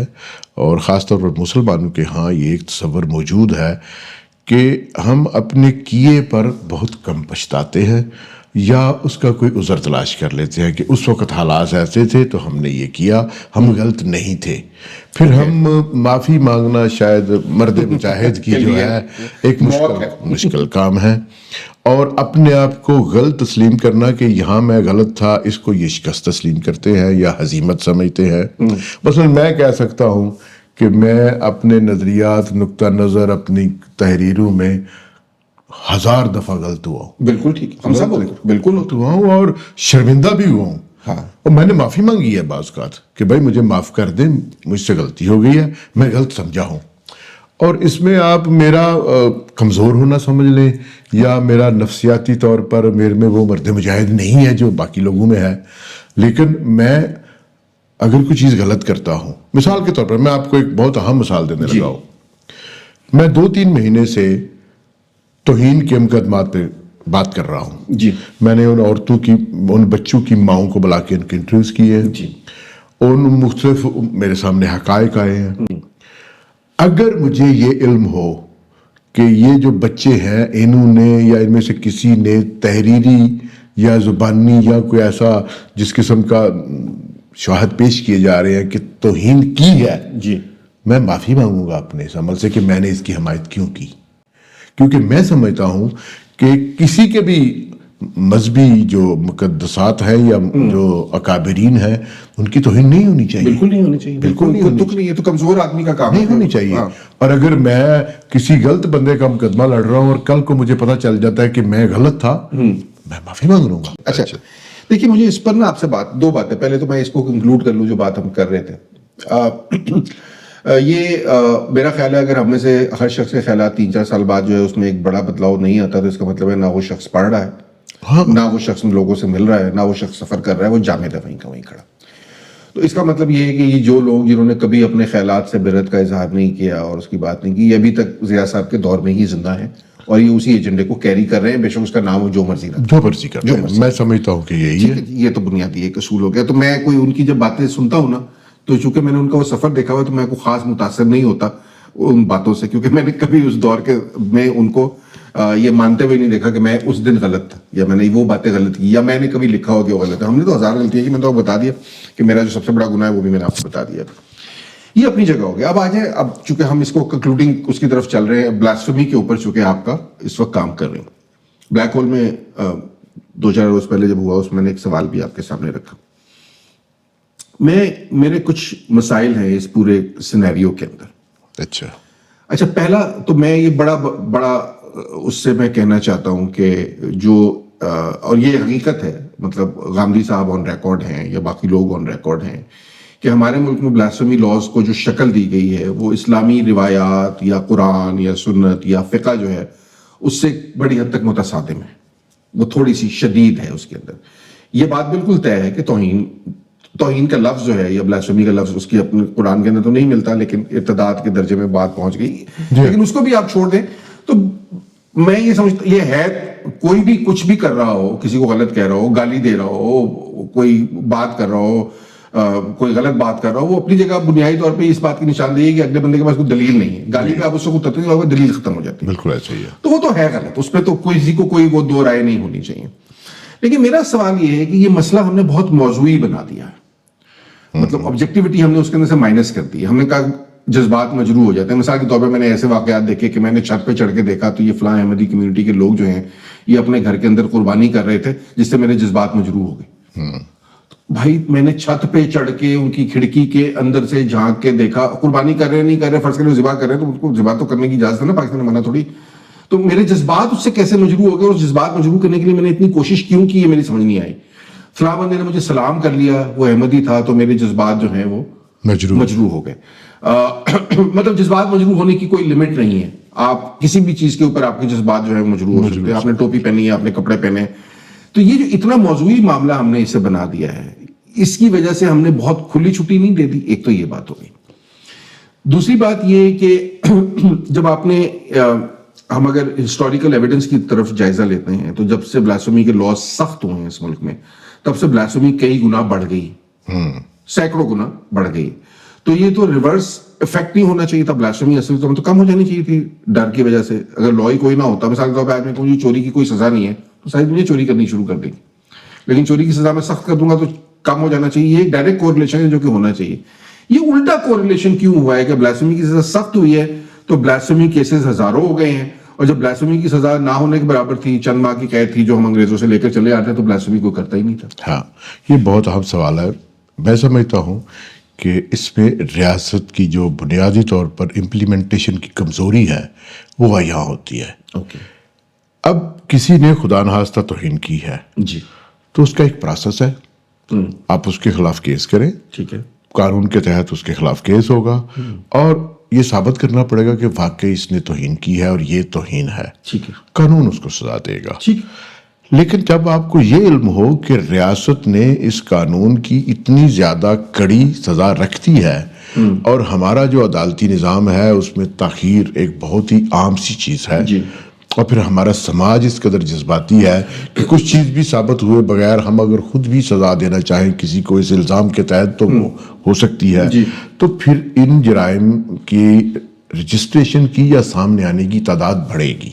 اور خاص طور پر مسلمانوں کے ہاں یہ ایک تصور موجود ہے کہ ہم اپنے کیے پر بہت کم پچھتاتے ہیں, یا اس کا کوئی عذر تلاش کر لیتے ہیں کہ اس وقت حالات ایسے تھے تو ہم نے یہ کیا, ہم غلط نہیں تھے. پھر ہم معافی مانگنا شاید مرد مجاہد کی جو ہے ایک مشکل کام ہے, اور اپنے آپ کو غلط تسلیم کرنا کہ یہاں میں غلط تھا, اس کو یہ شکست تسلیم کرتے ہیں یا ہزیمت سمجھتے ہیں. مثلا میں کہہ سکتا ہوں کہ میں اپنے نظریات, نقطہ نظر, اپنی تحریروں میں 1000 دفعہ غلط ہوا ہوں. بالکل ٹھیک, ہم سب بالکل ہوا ہوں اور شرمندہ بھی ہوا ہوں. ہاں, اور میں نے معافی مانگی ہے بعض اوقات کہ بھائی مجھے معاف کر دیں, مجھ سے غلطی ہو گئی ہے, میں غلط سمجھا ہوں. اور اس میں آپ میرا کمزور ہونا سمجھ لیں, یا میرا نفسیاتی طور پر میرے میں وہ مرد مجاہد نہیں ہے جو باقی لوگوں میں ہے. لیکن میں اگر کوئی چیز غلط کرتا ہوں, مثال کے طور پر میں آپ کو ایک بہت اہم مثال دینے لگا ہوں. میں 2-3 مہینے سے توہین کے مقدمات پہ بات کر رہا ہوں. جی, میں نے ان عورتوں کی, ان بچوں کی ماؤں کو بلا کے ان کے انٹرویوز کیے, جی, ان مختلف میرے سامنے حقائق آئے ہیں. اگر مجھے یہ علم ہو کہ یہ جو بچے ہیں انہوں نے یا ان میں سے کسی نے تحریری یا زبانی یا کوئی ایسا جس قسم کا شواہد پیش کیے جا رہے ہیں کہ توہین کی ہے, جی, میں معافی مانگوں گا اپنے اس عمل سے کہ میں نے اس کی حمایت کیوں کی. کیونکہ میں سمجھتا ہوں کہ کسی کے بھی مذہبی جو مقدسات ہیں یا جو اکابرین ہیں ان کی توہین نہیں ہونی چاہیے. بالکل نہیں ہونی چاہیے, بالکل نہیں, یہ تو کمزور آدمی کا کام نہیں ہونی چاہیے. اور اگر میں کسی غلط بندے کا مقدمہ لڑ رہا ہوں اور کل کو مجھے پتہ چل جاتا ہے کہ میں غلط تھا, میں معافی مانگ لوں گا. اچھا, دیکھیے مجھے اس پر نا آپ سے دو باتیں, پہلے تو میں اس کو کنکلوڈ کر لوں جو بات ہم کر رہے تھے. یہ میرا خیال ہے اگر ہم میں سے ہر شخص کے خیالات 3-4 سال بعد جو ہے اس میں ایک بڑا بدلاؤ نہیں آتا تو اس کا مطلب ہے نہ وہ شخص پڑھ رہا ہے, نہ وہ شخص لوگوں سے مل رہا ہے, نہ وہ شخص سفر کر رہا ہے, وہ جامد ہے وہیں کا وہیں کھڑا. تو اس کا مطلب یہ ہے کہ یہ جو لوگ جنہوں نے کبھی اپنے خیالات سے برت کا اظہار نہیں کیا اور اس کی بات نہیں کی, یہ ابھی تک ضیاء صاحب کے دور میں ہی زندہ ہیں اور یہ اسی ایجنڈے کو کیری کر رہے ہیں, بے شک اس کا نام جو مرضی رہا, جو مرضی کر رہے ہیں. میں سمجھتا ہوں کہ یہی ہے. یہ تو بنیادی ایک اصول ہو گیا. تو میں کوئی ان کی جب باتیں سنتا ہوں نا تو چونکہ میں نے ان کا وہ سفر دیکھا ہوا تو میں کوئی خاص متاثر نہیں ہوتا ان باتوں سے, کیونکہ میں نے کبھی اس دور کے میں ان کو یہ مانتے ہوئے نہیں دیکھا کہ میں اس دن غلط تھا یا میں نے وہ باتیں غلط کی یا میں نے کبھی لکھا ہو کہ وہ غلط ہے. ہم نے تو 1000 غلطیاں کی, میں تو بتا دیا کہ میرا جو سب سے بڑا گناہ ہے وہ بھی میں نے آپ کو بتا دیا. یہ اپنی جگہ ہو گیا. اب آ جائیں, اب چونکہ ہم اس کو کنکلوڈنگ اس کی طرف چل رہے ہیں, بلاسفیمی کے اوپر چونکہ آپ کا اس وقت کام کر رہے ہیں. بلیک ہول میں 2-4 روز پہلے جب ہوا اس میں نے ایک سوال بھی آپ کے سامنے رکھا. میرے کچھ مسائل ہیں اس پورے سینیریو کے اندر. اچھا, پہلا تو میں یہ بڑا اس سے میں کہنا چاہتا ہوں کہ جو اور یہ حقیقت ہے, مطلب غامدی صاحب آن ریکارڈ ہیں یا باقی لوگ آن ریکارڈ ہیں کہ ہمارے ملک میں بلاسفیمی لاز کو جو شکل دی گئی ہے وہ اسلامی روایات یا قرآن یا سنت یا فقہ جو ہے اس سے بڑی حد تک متصادم ہے, وہ تھوڑی سی شدید ہے اس کے اندر. یہ بات بالکل طے ہے کہ توہین کا لفظ جو ہے یا بلاسفیمی کا لفظ اس کی اپنے قرآن کے اندر تو نہیں ملتا, لیکن ارتداد کے درجے میں بات پہنچ گئی. لیکن اس کو بھی آپ چھوڑ دیں تو میں یہ سمجھتا یہ ہے, کوئی بھی کچھ بھی کر رہا ہو, کسی کو غلط کہہ رہا ہو, گالی دے رہا ہو, کوئی بات کر رہا ہو, کوئی غلط بات کر رہا ہو, وہ اپنی جگہ بنیادی طور پہ اس بات کی نشاندہی ہے کہ اگلے بندے کے پاس کوئی دلیل نہیں ہے. گالی پہ آپ اس کو اترتے ہیں, دلیل ختم ہو جاتی ہے. بالکل ایسا ہی ہے. تو وہ تو ہے غلط, اس پہ تو کسی کو کوئی وہ دو رائے نہیں ہونی چاہیے. لیکن میرا سوال یہ ہے کہ یہ مسئلہ ہم نے بہت موضوعی بنا دیا ہے, مطلب آبجیکٹیوٹی ہم نے اس کے اندر سے مائنس کر دی. ہم نے کہا جذبات مجروح ہو جاتے ہیں. مثال کے طور پہ میں نے ایسے واقعات دیکھے کہ میں نے چھت پہ چڑھ کے دیکھا تو یہ فلاں احمدی کمیونٹی کے لوگ جو ہیں یہ اپنے گھر کے اندر قربانی کر رہے تھے جس سے میرے جذبات مجروح ہو گئے. بھائی میں نے چھت پہ چڑھ کے ان کی کھڑکی کے اندر سے جھانک کے دیکھا, قربانی کر رہے نہیں کر رہے, فرض کریں ذبح کر رہے ہیں تو ان کو ذبح تو کرنے کی اجازت ہے نا, پاکستان نے منع تھوڑی. تو میرے جذبات اس سے کیسے مجروح ہو گئے, اور جذبات مجروح کرنے کے لیے میں نے اتنی کوشش کیوں کی, یہ میری سمجھ نہیں آئی. فلاں بندے نے مجھے سلام کر لیا, وہ احمدی تھا, تو میرے جذبات جو ہیں وہ مجروح ہو گئے. مطلب جذبات مجروح ہونے کی کوئی لمٹ نہیں ہے. آپ کسی بھی چیز کے اوپر آپ کے جذبات جو ہے مجروح ہو سکتے ہیں. آپ نے ٹوپی پہنی ہے, آپ نے کپڑے پہنے, تو یہ جو اتنا موضوعی معاملہ ہم نے اسے بنا دیا ہے, اس کی وجہ سے ہم نے بہت کھلی چھٹی نہیں دے دی. ایک تو یہ بات ہو گئی. دوسری بات یہ کہ جب آپ نے ہم اگر ہسٹوریکل ایویڈنس کی طرف جائزہ لیتے ہیں تو جب سے بلاسفیمی کے لاز سخت ہوئے ہیں اس ملک میں تب سے بلاسفیمی کئی گنا بڑھ گئی, سینکڑوں گنا بڑھ گئی. تو یہ تو ریورس افیکٹ نہیں ہونا چاہیے تھا بلاسفیمی اصل تو کم ہو جانی چاہیے تھی ڈر کی وجہ سے. اگر لا ہی کوئی نہ ہوتا, مثال کے طور پہ آدمی کو چوری کی کوئی سزا نہیں ہے تو ساری دنیا چوری کرنی شروع کر دے گی, لیکن چوری کی سزا میں سخت کر دوں گا تو کم ہو جانا چاہیے. یہ ڈائریکٹ کوریلیشن ہے جو کہ ہونا چاہیے. یہ الٹا کوریلیشن کیوں ہوا ہے کہ بلاسفیمی کی سزا سخت ہوئی ہے تو بلاسفیمی کیسز ہزاروں ہو گئے ہیں, اور جب بلاسفیمی کی سزا نہ ہونے کے برابر تھی, چند ماہ کی قید تھی جو ہم انگریزوں سے لے کر چلے آتے تو بلاسفیمی کوئی کرتا ہی نہیں تھا. ہاں, یہ بہت اہم سوال ہے. میں سمجھتا ہوں کہ اس میں ریاست کی جو بنیادی طور پر امپلیمنٹیشن کی کمزوری ہے وہ یہاں ہوتی ہے. اوکے, اب کسی نے خدا نخواستہ توہین کی ہے جی, تو اس کا ایک پروسیس ہے, آپ اس کے خلاف کیس کریں, ٹھیک ہے, قانون کے تحت اس کے خلاف کیس ہوگا اور یہ ثابت کرنا پڑے گا کہ واقعی اس نے توہین کی ہے اور یہ توہین ہے, ٹھیک ہے, قانون اس کو سزا دے گا. ٹھیک. لیکن جب آپ کو یہ علم ہو کہ ریاست نے اس قانون کی اتنی زیادہ کڑی سزا رکھتی ہے اور ہمارا جو عدالتی نظام ہے اس میں تاخیر ایک بہت ہی عام سی چیز ہے, اور پھر ہمارا سماج اس قدر جذباتی ہے کہ کچھ چیز بھی ثابت ہوئے بغیر ہم اگر خود بھی سزا دینا چاہیں کسی کو اس الزام کے تحت تو وہ ہو سکتی ہے, تو پھر ان جرائم کی رجسٹریشن کی یا سامنے آنے کی تعداد بڑھے گی.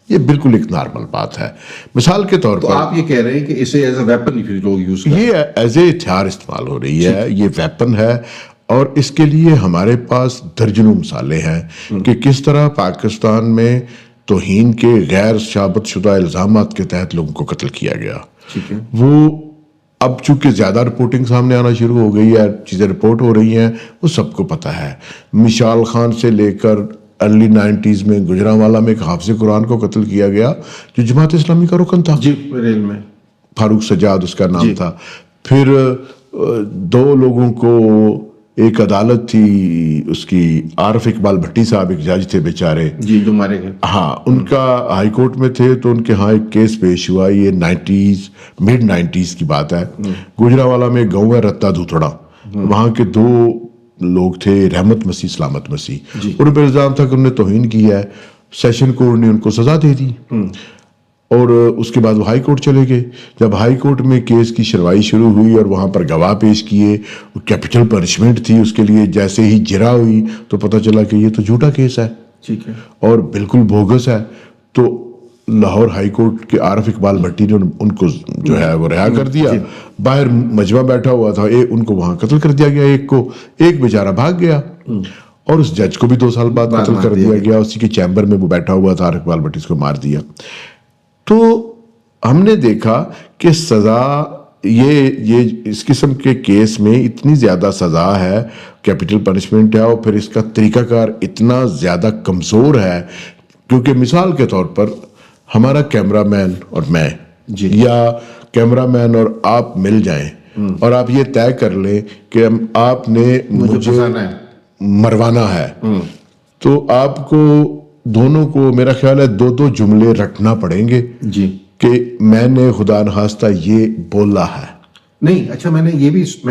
یہ بالکل ایک نارمل بات ہے. مثال کے طور پر آپ یہ کہہ رہے ہیں کہ اسے ایز اے ویپن پھر لوگ یوز کریں, یہ ایز اے ہتھیار استعمال ہو رہی ہے, یہ ویپن ہے, اور اس کے لیے ہمارے پاس درجنوں مثالیں ہیں کہ کس طرح پاکستان میں توہین کے غیر ثابت شدہ الزامات کے تحت لوگوں کو قتل کیا گیا. ٹھیک ہے, وہ اب چونکہ زیادہ رپورٹنگ سامنے آنا شروع ہو گئی ہے, چیزیں رپورٹ ہو رہی ہیں, وہ سب کو پتہ ہے. مشال خان سے لے کر ارلی 90s میں گجرانوالہ میں ایک حافظ قرآن کو قتل کیا گیا جو جماعت اسلامی کا رکن تھا, جی, ریل میں فاروق سجاد اس کا نام تھا. پھر دو لوگوں کو, ایک عدالت تھی اس کی, عارف اقبال بھٹی صاحب ایک جج تھے بیچارے, جی, جو مارے گئے, ہاں, ان کا ہائی کورٹ میں تھے تو ان کے ہاں ایک کیس پیش ہوا. یہ مڈ 90s کی بات ہے. گجرانوالہ میں گاؤں ہے رتا دھوتڑا, وہاں کے دو لوگ تھے, رحمت مسیح سلامت مسیح, ان پر الزام تھا کہ انہوں نے توہین کیا ہے. سیشن کورٹ نے ان کو سزا دے دی اور اس کے بعد وہ ہائی کورٹ چلے گئے. جب ہائی کورٹ میں کیس کی شروائی شروع ہوئی اور وہاں پر گواہ پیش کیے, کیپٹل پنشمنٹ تھی اس کے لیے, جیسے ہی جرا ہوئی تو پتہ چلا کہ یہ تو جھوٹا کیس ہے, ٹھیک ہے, اور بالکل بوگس ہے. تو لاہور ہائی کورٹ کے عارف اقبال بھٹی نے ان کو جو ہے وہ رہا کر دیا. باہر مجمع بیٹھا ہوا تھا, ان کو وہاں قتل کر دیا گیا. ایک بیچارہ بھاگ گیا اور اس جج کو بھی 2 سال بعد قتل کر دیا گیا. اسی کے چیمبر میں وہ بیٹھا ہوا تھا, عارف اقبال بھٹی, اس کو مار دیا. تو ہم نے دیکھا کہ سزا یہ اس قسم کے کیس میں اتنی زیادہ سزا ہے, کیپٹل پنشمنٹ ہے, اور پھر اس کا طریقہ کار اتنا زیادہ کمزور ہے. کیونکہ مثال کے طور پر ہمارا کیمرہ مین اور میں, یا کیمرہ مین اور آپ مل جائیں اور آپ یہ طے کر لیں کہ آپ نے مجھے مروانا ہے, تو آپ کو دونوں کو میرا خیال ہے 2 جملے رکھنا پڑیں گے کہ میں نے خدا نخواستہ یہ بولا ہے. نہیں, اچھا, میں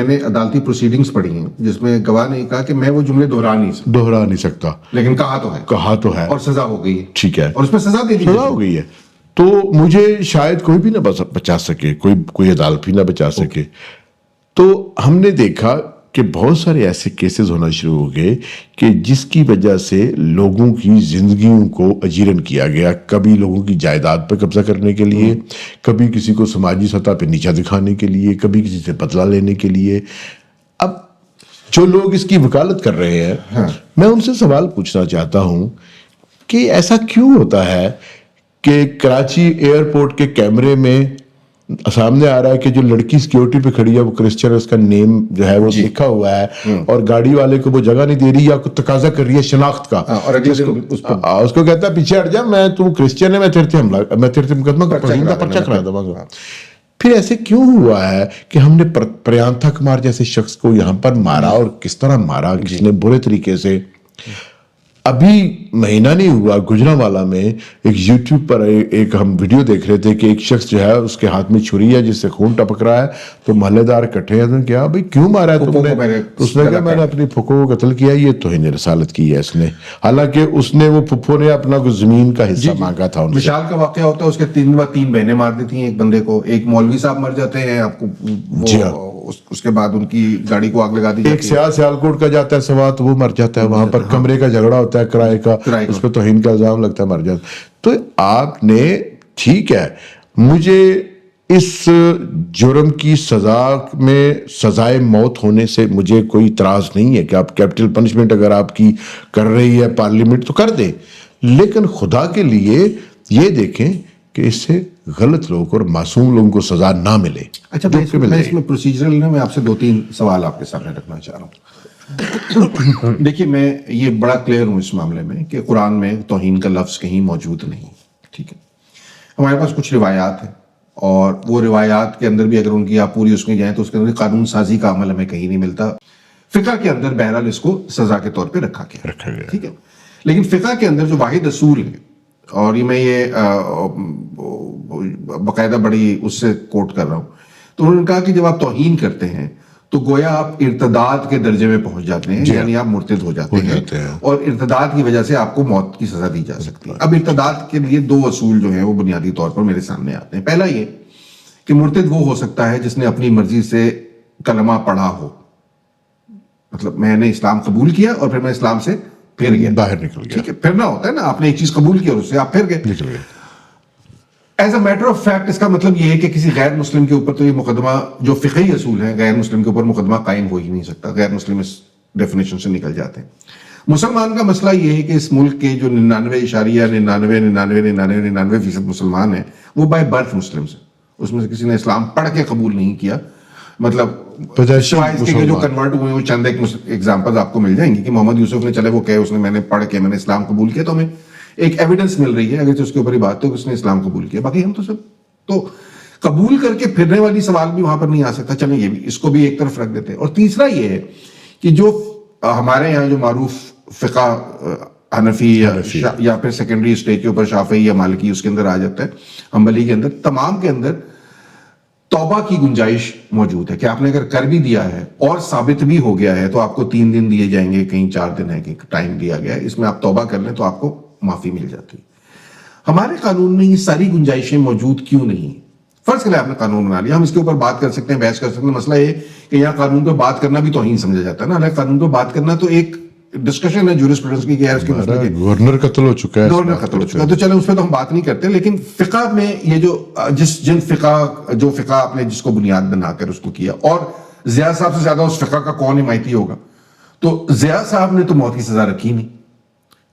نے عدالتی پروسیڈنگز پڑھی ہیں جس میں گواہ نے کہا کہ میں وہ جملے دہرا نہیں سکتا, لیکن کہا تو ہے اور سزا ہو گئی ہے. ٹھیک ہے, اور اس میں سزا دے دی, سزا ہو گئی ہے. تو مجھے شاید کوئی بھی نہ بچا سکے, کوئی عدالت بھی نہ بچا سکے. تو ہم نے دیکھا کہ بہت سارے ایسے کیسز ہونا شروع ہو گئے کہ جس کی وجہ سے لوگوں کی زندگیوں کو اجیرن کیا گیا. کبھی لوگوں کی جائیداد پہ قبضہ کرنے کے لیے, کبھی کسی کو سماجی سطح پہ نیچا دکھانے کے لیے, کبھی کسی سے بدلہ لینے کے لیے. اب جو لوگ اس کی وکالت کر رہے ہیں, میں ان سے سوال پوچھنا چاہتا ہوں کہ ایسا کیوں ہوتا ہے کہ کراچی ایئرپورٹ کے کیمرے میں سامنے آ رہا ہے کہ جو لڑکی سیکیورٹی پہ کھڑی ہے وہ کرسچن, اس کا نیم جو ہے وہ لکھا ہوا ہے, اور گاڑی والے کو وہ جگہ نہیں دے رہی یا کوئی تقاضا کر رہی ہے شناخت کا, اس کو کہتا ہے پیچھے ہٹ جا, تو کرسچن ہے, میں تیرے سے مقدمہ پرچہ کرا دوں گا. پھر ایسے کیوں ہوا ہے کہ ہم نے پریانتھا کمار جیسے شخص کو یہاں پر مارا, اور کس طرح مارا, کس نے برے طریقے سے. ابھی مہینہ نہیں ہوا گجرانوالا میں ایک یوٹیوب پر ایک ہم ویڈیو دیکھ رہے تھے کہ ایک شخص جو ہے اس کے ہاتھ میں چھری ہے جس سے خون ٹپک رہا ہے, تو محلے دار اکٹھے ہیں, انہوں نے کہا بھائی کیوں مارا ہے تم نے؟ تو اس نے کہا میں نے اپنی پھپھو کو قتل کیا. یہ توہین رسالت کی ہے اس نے, حالانکہ اس نے وہ پھپھو نے اپنا کوئی زمین کا حصہ مانگا تھا ان سے. مشال کا واقعہ ہوتا ہے, اس کے تین بہنیں مار دیتی ہیں ایک بندے کو, ایک مولوی صاحب مر جاتے ہیں, آپ کو اس کے بعد ان کی گاڑی کو آگ لگا دی جاتی ہے. ایک سیاہ سیالکوٹ کا جاتا ہے سوات, وہ مر جاتا ہے وہاں پر, کمرے کا جھگڑا ہوتا ہے کرائے کا, اس پہ توہین کا الزام لگتا ہے, مر جاتا ہے. تو آپ نے ٹھیک ہے, مجھے اس جرم کی سزا میں سزائے موت ہونے سے مجھے کوئی اعتراض نہیں ہے کہ آپ کیپٹل پنشمنٹ اگر آپ کی کر رہی ہے پارلیمنٹ تو کر دے, لیکن خدا کے لیے یہ دیکھیں کہ اس سے غلط لوگوں اور معصوم لوگوں کو سزا نہ ملے. اچھا میں اس میں پروسیجرل نا میں آپ سے 2-3 سوال آپ کے سامنے رکھنا چاہ رہا ہوں. دیکھیے میں یہ بڑا کلیئر ہوں اس معاملے میں کہ قرآن میں توہین کا لفظ کہیں موجود نہیں, ٹھیک ہے. ہمارے پاس کچھ روایات ہیں, اور وہ روایات کے اندر بھی اگر ان کی آپ پوری اس میں جائیں تو اس کے اندر قانون سازی کا عمل ہمیں کہیں نہیں ملتا. فقہ کے اندر بہرحال اس کو سزا کے طور پہ رکھا گیا, ٹھیک ہے. لیکن فقہ کے اندر جو واحد اصول ہے, اور یہ میں یہ باقاعدہ بڑی اس سے کوٹ کر رہا ہوں, تو انہوں نے کہا کہ جب آپ توہین کرتے ہیں تو گویا آپ ارتداد کے درجے میں پہنچ جاتے ہیں, یعنی آپ مرتد ہو جاتے ہیں, اور ارتداد کی وجہ سے آپ کو موت کی سزا دی جا سکتی ہے. اب ارتداد کے لیے 2 اصول جو ہیں وہ بنیادی طور پر میرے سامنے آتے ہیں. پہلا یہ کہ مرتد وہ ہو سکتا ہے جس نے اپنی مرضی سے کلمہ پڑھا ہو, مطلب میں نے اسلام قبول کیا اور پھر میں اسلام سے پھر گیا, باہر نکل گیا, ٹھیک ہے. پھرنا ہوتا ہے نا, آپ نے ایک چیز قبول کی اور اس سے آپ پھر گئے, نکل گئے. As a matter of fact اس کا مطلب یہ ہے کہ کسی غیر مسلم کے اوپر تو یہ مقدمہ, جو فقہی اصول ہیں, غیر مسلم کے اوپر مقدمہ قائم ہو ہی نہیں سکتا. غیر مسلم اس ڈیفینیشن سے نکل جاتے ہیں. مسلمان کا مسئلہ یہ ہے کہ اس ملک کے جو 99.99% مسلمان ہیں وہ بائی برتھ مسلمز ہیں. اس میں سے کسی نے اسلام پڑھ کے قبول نہیں کیا, مطلب جو کنورٹ ہوئے وہ چند ایگزامپل آپ کو مل جائیں گی کہ محمد یوسف نے, چلے وہ کہے اس نے میں نے پڑھ کے میں نے اسلام قبول کیا, تو ہمیں ایک ایویڈنس مل رہی ہے اگر اس کے اوپر ہی بات تو اس نے اسلام قبول کیا. باقی ہم تو سب تو قبول کر کے پھرنے والی سوال بھی وہاں پر نہیں آ سکتا. چلیں یہ بھی, اس کو بھی ایک طرف رکھ دیتے ہیں. اور تیسرا یہ ہے کہ جو ہمارے یہاں جو معروف فقہ حنفی یا پھر سیکنڈری اسٹیج کے اوپر شافعی یا مالکی اس کے اندر آ جاتا ہے, حنبلی کے اندر, تمام کے اندر توبہ کی گنجائش موجود ہے کہ آپ نے اگر کر بھی دیا ہے اور ثابت بھی ہو گیا ہے تو آپ کو 3 دن دیے جائیں گے, کہیں 4 دن ہے, کہیں ٹائم دیا گیا ہے, اس میں آپ توبہ کر لیں تو آپ کو معافی مل جاتی ہے. ہمارے قانون میں یہ ساری گنجائشیں موجود کیوں نہیں؟ فرض کریں آپ نے قانون بنا لیا, ہم اس کے اوپر بات کر سکتے ہیں, بحث کر سکتے ہیں. مسئلہ یہ کہ یہاں قانون پہ بات کرنا بھی توہین سمجھا جاتا ہے نا. حالانکہ قانون پہ بات کرنا تو ایک ڈسکشن ہے جورسپروڈنس کی, کہ اس کے مسئلے کے گورنر قتل ہو چکا ہے, گورنر قتل ہو چکا ہے, تو چلیں اس پہ تو ہم بات نہیں کرتے. لیکن فقہ میں یہ جو فقہ آپ نے جس کو بنیاد بنا کر اس کو کیا, اور ضیاء صاحب سے زیادہ اس فقہ کا کون حمایتی ہوگا, تو ضیاء صاحب نے تو موت کی سزا رکھی نہیں.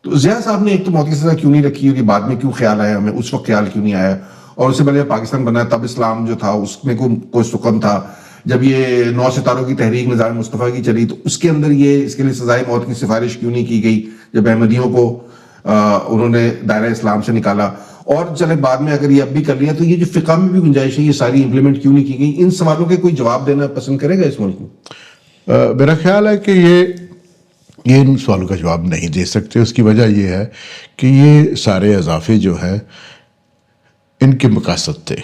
تو ضیاء صاحب نے ایک تو موت کی سزا کیوں نہیں رکھی, اور یہ بعد میں کیوں خیال آیا ہمیں, اس وقت خیال کیوں نہیں آیا, اور اس سے پہلے پاکستان بنا تب اسلام جو تھا اس میں کوئی سکن تھا. جب یہ 9 ستاروں کی تحریک نظام مصطفیٰ کی چلی تو اس کے اندر یہ اس کے لیے سزائے موت کی سفارش کیوں نہیں کی گئی جب احمدیوں کو انہوں نے دائرہ اسلام سے نکالا. اور چلے بعد میں اگر یہ اب بھی کر لیا تو یہ جو فقہ میں بھی گنجائش ہے یہ ساری امپلیمنٹ کیوں نہیں کی گئی؟ ان سوالوں کے کوئی جواب دینا پسند کرے گا اس ملک میں؟ میرا خیال ہے کہ یہ ان سوالوں کا جواب نہیں دے سکتے. اس کی وجہ یہ ہے کہ یہ سارے اضافے جو ہیں ان کے مقاصد تھے.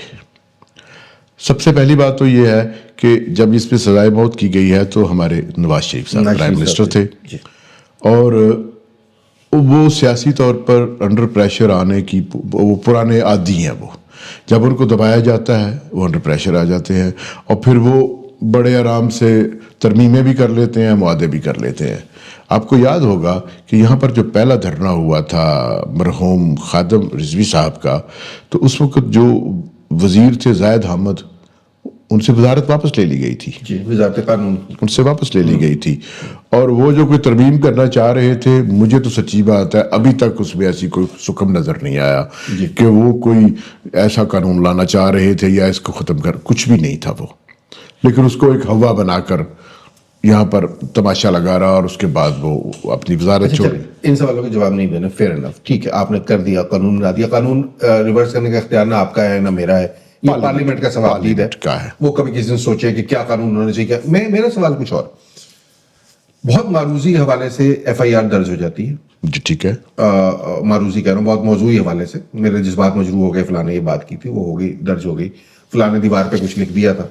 سب سے پہلی بات تو یہ ہے کہ جب اس پہ سزائے موت کی گئی ہے تو ہمارے نواز شریف صاحب پرائم منسٹر تھے, اور وہ سیاسی طور پر انڈر پریشر آنے کی وہ پرانے عادی ہیں. وہ جب ان کو دبایا جاتا ہے وہ انڈر پریشر آ جاتے ہیں, اور پھر وہ بڑے آرام سے ترمیمیں بھی کر لیتے ہیں, معاہدے بھی کر لیتے ہیں. آپ کو یاد ہوگا کہ یہاں پر جو پہلا دھرنا ہوا تھا مرحوم خادم رضوی صاحب کا, تو اس وقت جو وزیر تھے زاہد حامد, ان سے وزارت واپس لے لی گئی تھی. وزارت قانون ان سے واپس لے لی گئی تھی, اور وہ جو کوئی ترمیم کرنا چاہ رہے تھے, مجھے تو سچی بات ہے ابھی تک اس میں ایسی کوئی سکم نظر نہیں آیا کہ وہ کوئی ایسا قانون لانا چاہ رہے تھے یا اس کو ختم کر, کچھ بھی نہیں تھا وہ. لیکن اس کو ایک ہوا بنا کر یہاں پر تماشا لگا رہا, اور اس کے بعد وہ اپنی وزارت چھوڑ. ان سوالوں کا جواب نہیں دینا, فیئر انف, ٹھیک ہے, آپ نے کر دیا, قانون بنا دیا. قانون ریورس کرنے کا اختیار نہ آپ کا ہے نہ میرا ہے, یہ پارلیمنٹ کا سوال ہے. وہ کبھی کسی نے سوچے کہ کیا قانون ہونا چاہیے. میرا سوال کچھ اور, بہت معروضی حوالے سے FIR درج ہو جاتی ہے. جی ٹھیک ہے. معروضی کہہ رہا ہوں, بہت موضوعی حوالے سے, میرے جذبات مجروح ہو گئے, فلاں نے یہ بات کی تھی, وہ ہو گئی, درج ہو گئی, فلاں نے دیوار پہ کچھ لکھ دیا تھا,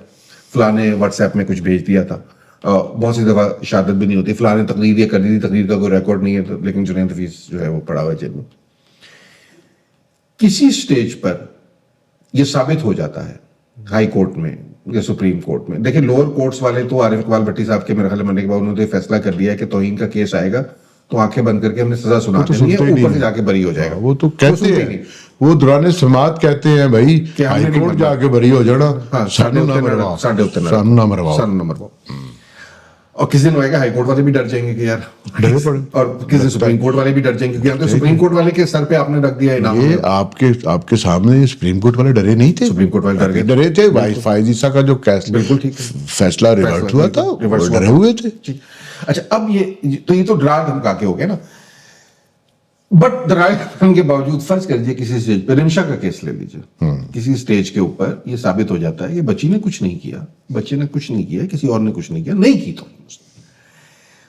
فلاں نے واٹس ایپ میں کچھ بھیج دیا تھا. بہت سی دفعہ شہادت بھی نہیں ہوتی, فلاں نے تقریر یہ کر دی تھی, تقریر کا کوئی ریکارڈ نہیں ہے, لیکن جنید حفیظ جو ہے وہ پڑا ہوا ہے جیل میں. کسی سٹیج پر یہ ثابت ہو جاتا ہے ہائی کورٹ میں یا سپریم کورٹ میں. دیکھیں لوور کورٹس والے تو عارف اقبال بھٹی صاحب کے میرے خیال مرنے کے بعد انہوں نے فیصلہ کر دیا ہے کہ توہین کا کیس آئے گا تو آنکھیں بند کر کے ہم نے سزا سنا دینی ہے, اوپر سے جا کے بری ہو جائے گا. وہ تو کہتے ہیں, وہ دوران سماعت کہتے ہیں بھائی ہائی کورٹ جا کے بری ہو جانا, سانو نہ مرواؤ. اور کس دن ہوئے گا ہائی کورٹ والے بھی ڈر جائیں گے کہ یار ڈرے پڑے, اور کس دن سپریم کورٹ والے بھی ڈر جائیں گے کیونکہ سپریم کورٹ والے کے سر پہ آپ نے رکھ دیا انعام. یہ آپ کے سامنے سپریم کورٹ والے ڈرے نہیں تھے, سپریم کورٹ والے ڈرے تھے. فائز عیسیٰ کا جو بالکل ٹھیک ہے فیصلہ ریورٹ ہوا تھا, ڈرے ہوئے تھے. اچھا اب یہ تو ڈرا دھمکا کے ہو گیا نا. بٹ ڈرائے دھمکانے کے باوجود فرض کر لیجیے کسی اسٹیج پہ, رمشا کا کیس لے لیجیے, کسی اسٹیج کے اوپر یہ ثابت ہو جاتا ہے کہ بچی نے کچھ نہیں کیا, بچے نے کچھ نہیں کیا, کسی اور نے کچھ نہیں کیا, نہیں کی. تو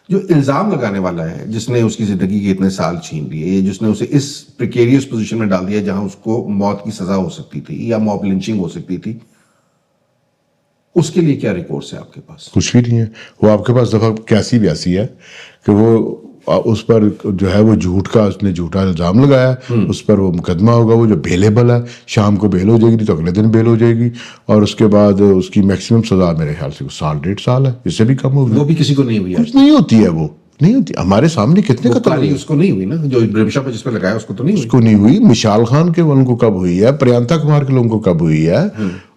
جو الزام لگانے والا ہے, جس نے اس کی زندگی کے اتنے سال چھین لیے, جس نے اسے اس پریکیریس پوزیشن میں ڈال دیا جہاں اس کو موت کی سزا ہو سکتی تھی یا موب لنچنگ ہو سکتی تھی, اس کے لیے کیا ریکورس ہے آپ کے پاس؟ کچھ بھی نہیں ہے. وہ آپ کے پاس دفعہ 81 ہے کہ وہ اس پر جو ہے وہ جھوٹ کا, اس نے جھوٹا الزام لگایا, اس پر وہ مقدمہ ہوگا, وہ جو بیلیبل ہے, شام کو بیل ہو جائے گی تو اگلے دن بیل ہو جائے گی, اور اس کے بعد اس کی میکسیمم سزا میرے خیال سے 1.5 سال ہے, اس سے بھی کم ہوگی. وہ بھی کسی کو نہیں ہوئی, کچھ نہیں ہوتی ہے, وہ نہیں ہوتی. ہمارے سامنے کتنے قتل ہوئے, اس کو نہیں ہوئی نا, جو رمشا پہ جس پہ لگایا اس کو تو نہیں ہوئی. اس کو نہیں ہوئی. مشال خان کے ان کو کب ہوئی ہے, پریانتا کمار کے لوگوں کو کب ہوئی ہے,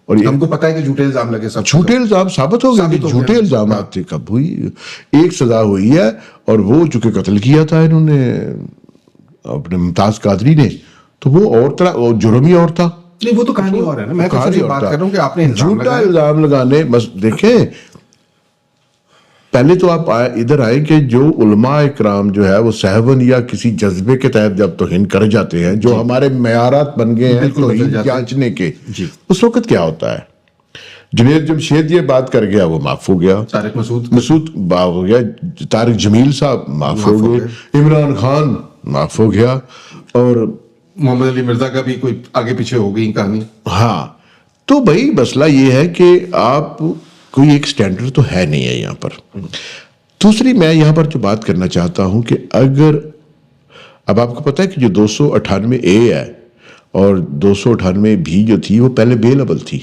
اور ہم کو پتا ہے کہ جھوٹے الزام لگے, سب جھوٹے الزام ثابت ہو گئے کہ جھوٹے الزامات تھے. کب ہوئی؟ ایک سزا ہوئی ہے, اور وہ چونکہ قتل کیا تھا انہوں نے اپنے ممتاز قادری نے, تو وہ اور طرح جرم ہی اور تھا. نہیں وہ تو کہانی اور ہے نا, میں تو صرف بات کر رہا ہوں کہ آپ نے جھوٹا الزام لگانے. بس دیکھیں پہلے تو آپ ادھر آئے کہ جو علماء اکرام جو ہے وہ سہون یا کسی جذبے کے تحت جب توہین کر جاتے ہیں, جو ہمارے معیارات بن گئے ہیں توہین جانچنے کے, اس وقت کیا ہوتا ہے؟ جنید جمشید یہ بات کر گیا, وہ معاف ہو گیا. طارق مسعود معاف ہو گیا, طارق جمیل صاحب معاف ہو گئے, عمران خان معاف ہو گیا, اور محمد علی مرزا کا بھی کوئی آگے پیچھے ہو گئی کہانی. ہاں تو بھائی مسئلہ یہ ہے کہ آپ کوئی ایک سٹینڈرڈ تو ہے نہیں ہے یہاں پر. دوسری میں یہاں پر جو بات کرنا چاہتا ہوں کہ اگر اب آپ کو پتا ہے کہ جو 298A ہے اور 298B جو تھی وہ پہلے بیلیبل تھی,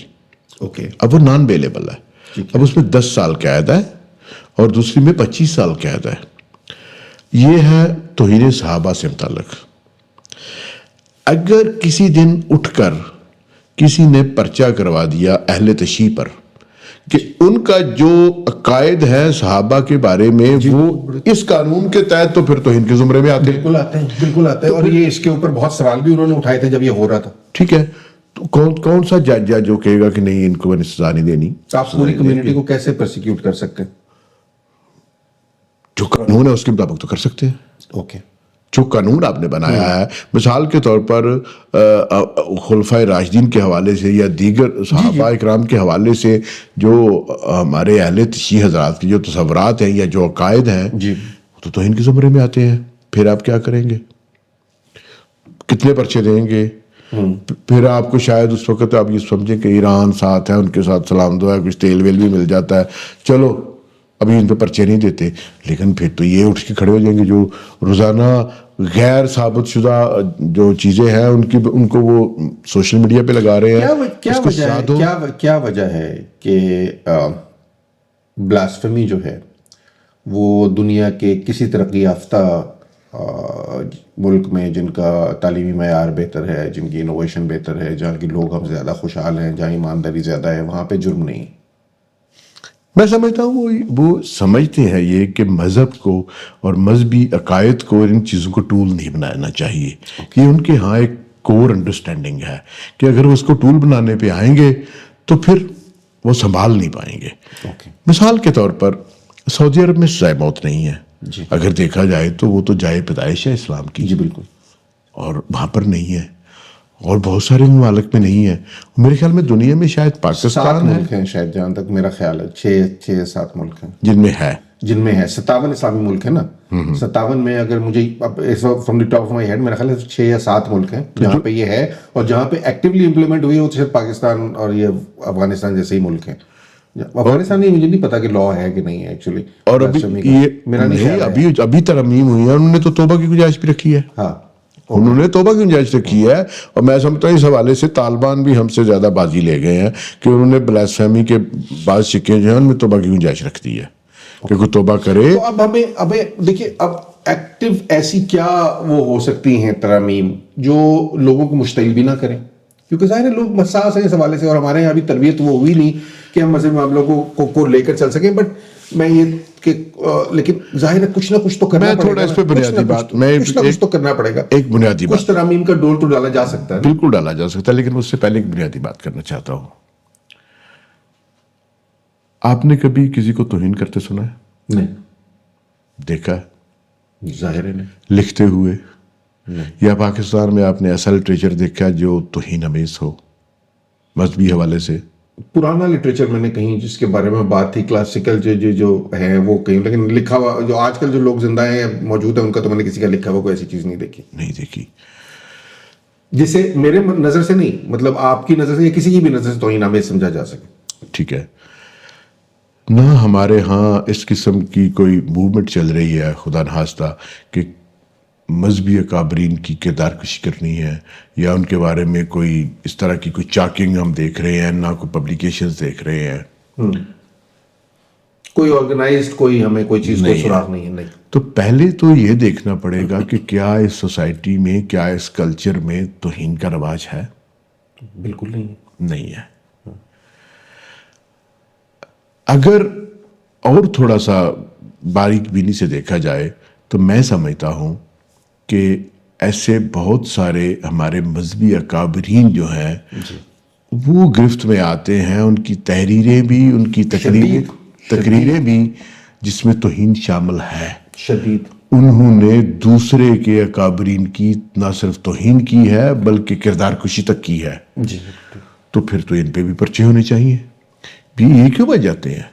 اب وہ نان بیلیبل ہے. اب اس میں 10 سال قید ہے اور دوسری میں 25 سال قید ہے. یہ ہے توہین صحابہ سے متعلق. اگر کسی دن اٹھ کر کسی نے پرچہ کروا دیا اہل تشیع پر کہ ان کا جو عقائد ہے صحابہ کے بارے میں وہ اس قانون کے تحت, تو پھر توہین کے زمرے میں آتے ہیں. بالکل آتے ہیں. اور یہ اس کے اوپر بہت سوال بھی انہوں نے اٹھائے تھے جب یہ ہو رہا تھا. ٹھیک ہے, تو کون سا جج جو کہے گا کہ نہیں ان کو سزا نہیں دینی؟ آپ پوری کمیونٹی کو کیسے پرسیکیوٹ کر سکتے ہیں؟ جو قانون ہے اس کے مطابق تو کر سکتے ہیں. اوکے, جو قانون آپ نے بنایا ہے, مثال کے طور پر خلفائے راشدین کے حوالے سے یا دیگر صحابہ اکرام کے حوالے سے جو ہمارے اہل تشیع حضرات کے جو تصورات ہیں یا جو عقائد ہیں تو توہین کے زمرے میں آتے ہیں. پھر آپ کیا کریں گے؟ کتنے پرچے دیں گے؟ پھر آپ کو شاید اس وقت آپ یہ سمجھیں کہ ایران ساتھ ہے, ان کے ساتھ سلام دعا, کچھ تیل ویل بھی مل جاتا ہے, چلو ابھی ان پہ پرچے نہیں دیتے. لیکن پھر تو یہ اٹھ کے کھڑے ہو جائیں گے جو روزانہ غیر ثابت شدہ جو چیزیں ہیں ان کو وہ سوشل میڈیا پہ لگا رہے ہیں. کیا وجہ ہے کہ بلاسفمی جو ہے وہ دنیا کے کسی ترقی یافتہ ملک میں جن کا تعلیمی معیار بہتر ہے, جن کی انوویشن بہتر ہے, جہاں کے لوگ ہم زیادہ خوشحال ہیں, جہاں ایمانداری زیادہ ہے, وہاں پہ جرم نہیں؟ میں سمجھتا ہوں وہ سمجھتے ہیں یہ کہ مذہب کو اور مذہبی عقائد کو ان چیزوں کو ٹول نہیں بنانا چاہیے. یہ ان کے ہاں ایک کور انڈرسٹینڈنگ ہے کہ اگر وہ اس کو ٹول بنانے پہ آئیں گے تو پھر وہ سنبھال نہیں پائیں گے. مثال کے طور پر سعودی عرب میں سزائے موت نہیں ہے. اگر دیکھا جائے تو وہ تو جائے پیدائش ہے اسلام کی. جی بالکل. اور وہاں پر نہیں ہے. اور بہت سارے ممالک میں نہیں ہے. میرے خیال میں دنیا میں شاید 7 پاکستان ہے ملک ہیں شاید، جہاں تک میرا خیال ہے 6-7 ملک ہیں جن میں ہے. جن میں ہے 57 اسلامی ملک ہیں نا. 57 میں اگر مجھے from the top of my head میرا خیال ہے 6 یا 7 ملک ہیں جہاں پہ یہ ہے، اور جہاں پہ ایکٹیولی امپلیمنٹ ہوئی ہے وہ تو صرف پاکستان اور یہ افغانستان جیسے ہی ملک ہیں. افغانستان میں مجھے نہیں پتا کہ لا ہے کہ نہیں ہے ایکچولی. اور ابھی یہ میرا نہیں خیال ہے. ابھی ترمیم ہوئی ہے، انہوں نے تو توبہ کی گنجائش بھی رکھی ہے. ہاں انہوں نے توبہ کی گنجائش رکھی ہے، اور میں سمجھتا ہوں اس حوالے سے طالبان بھی ہم سے زیادہ بازی لے گئے ہیں کہ انہوں نے بلاسفیمی کے بعض سکے جو ہیں ان میں توبہ کی گنجائش رکھ دی ہے کہ کوئی توبہ کرے. تو اب ہمیں دیکھیے اب ایکٹیو ایسی کیا وہ ہو سکتی ہیں ترامیم جو لوگوں کو مشتعل بھی نہ کریں، کیونکہ ظاہر ہے لوگ حساس ہیں اس حوالے سے، اور ہمارے یہاں بھی تربیت وہ ہوئی نہیں کہ ہم مذہبی معاملوں کو لے کر چل سکیں. بٹ میں یہ کہ لیکن ظاہر ہے کچھ نہ کچھ تو کرنا پڑے گا. تھوڑا اس پہ بنیادی بات میں کچھ نہ کچھ تو کرنا پڑے گا. ایک بنیادی کچھ ترامیم کا ڈول تو ڈالا جا سکتا ہے، بالکل ڈالا جا سکتا ہے، لیکن اس سے پہلے ایک بنیادی بات کرنا چاہتا ہوں. آپ نے کبھی کسی کو توہین کرتے سنا ہے؟ نہیں دیکھا ہے ظاہر ہے نہیں. لکھتے ہوئے؟ یا پاکستان میں آپ نے ایسا لٹریچر دیکھا جو توہین آمیز ہو مذہبی حوالے سے؟ پرانا لٹریچر میں نے کہیں جس کے بارے میں بات تھی کلاسیکل جو ہے وہ کہیں، لیکن لکھا ہوا جو آج کل جو لوگ زندہ ہیں موجود ہیں ان کا تو میں نے کسی کا لکھا ہوا کوئی ایسی چیز نہیں دیکھی جسے میرے نظر سے نہیں، مطلب آپ کی نظر سے یا کسی کی بھی نظر سے توہین آمیز سمجھا جا سکے. ٹھیک ہے نہ. ہمارے ہاں اس قسم کی کوئی موومنٹ چل رہی ہے خدا نخواستہ کہ مذہبی اکابرین کی کردار کشی کرنی ہے، یا ان کے بارے میں کوئی اس طرح کی کوئی چاکنگ ہم دیکھ رہے ہیں، نہ کوئی پبلیکیشنز دیکھ رہے ہیں. کوئی آرگنائزڈ کوئی ہمیں کوئی چیز کو سراغ نہیں ہے. نہیں تو پہلے تو یہ دیکھنا پڑے گا کہ کیا اس سوسائٹی میں، کیا اس کلچر میں توہین کا رواج ہے؟ بالکل نہیں ہے. اگر اور تھوڑا سا باریک بینی سے دیکھا جائے تو میں سمجھتا ہوں کہ ایسے بہت سارے ہمارے مذہبی اکابرین جو ہیں وہ گرفت میں آتے ہیں، ان کی تحریریں بھی، ان کی تقریریں بھی جس میں توہین شامل ہے شدید. انہوں نے دوسرے کے اکابرین کی نہ صرف توہین کی ہے بلکہ کردار کشی تک کی ہے. جی تو پھر تو ان پہ بھی پرچے ہونے چاہیے. بھی یہ کیوں بچ جاتے ہیں؟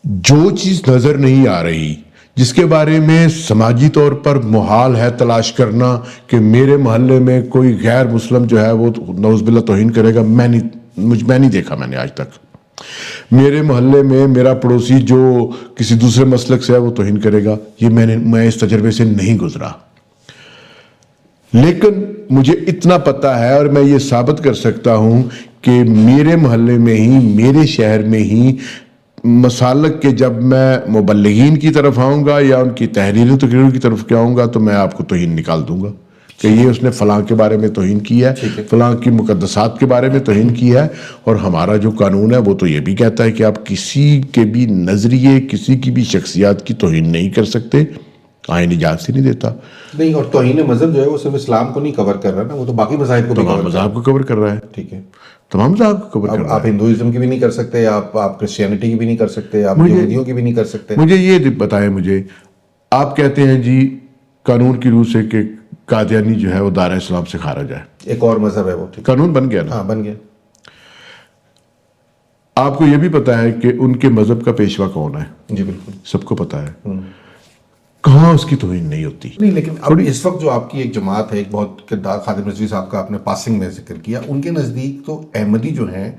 جو چیز نظر نہیں آ رہی، جس کے بارے میں سماجی طور پر محال ہے تلاش کرنا کہ میرے محلے میں کوئی غیر مسلم جو ہے وہ نعوذ باللہ توہین کرے گا، میں نہیں دیکھا میں نے آج تک. میرے محلے میں میرا پڑوسی جو کسی دوسرے مسلک سے ہے وہ توہین کرے گا، یہ میں اس تجربے سے نہیں گزرا. لیکن مجھے اتنا پتہ ہے اور میں یہ ثابت کر سکتا ہوں کہ میرے محلے میں ہی، میرے شہر میں ہی مسالک کے جب میں مبلغین کی طرف آؤں گا یا ان کی تحریروں تقریروں کی طرف کے آؤں گا تو میں آپ کو توہین نکال دوں گا کہ یہ اس نے فلاں کے بارے میں توہین کی ہے، فلاں کی مقدسات کے بارے میں توہین کی ہے. اور ہمارا جو قانون ہے وہ تو یہ بھی کہتا ہے کہ آپ کسی کے بھی نظریے، کسی کی بھی شخصیات کی توہین نہیں کر سکتے، آئین اجازت ہی نہیں دیتا. نہیں، اور توہین مذہب جو ہے وہ صرف اسلام کو نہیں کور کر رہا نا، وہ تو باقی مذاہب کو بھی تمام مذاہب کو کور کر رہا ہے. ٹھیک ہے، تمام مذاہب کو کور کر رہا ہے. آپ ہندوازم کی بھی نہیں کر سکتے، آپ کرسچینٹی کی بھی نہیں کر سکتے، آپ یہودیوں کی بھی نہیں کر سکتے. مجھے یہ بتائیں، مجھے آپ کہتے ہیں جی قانون کی روح سے کہ قادیانی جو ہے وہ دار اسلام سے خارج ہے، ایک اور مذہب ہے وہ. ٹھیک، قانون بن گیا نا؟ ہاں بن گیا. آپ کو یہ بھی پتا ہے کہ ان کے مذہب کا پیشوا کون ہے؟ جی بالکل سب کو پتا ہے. کہاں اس کی توہین نہیں ہوتی؟ نہیں، لیکن اب اس وقت جو آپ کی ایک جماعت ہے، ایک بہت کردار خادم رضوی صاحب کا آپ نے پاسنگ میں ذکر کیا، ان کے نزدیک تو احمدی جو ہیں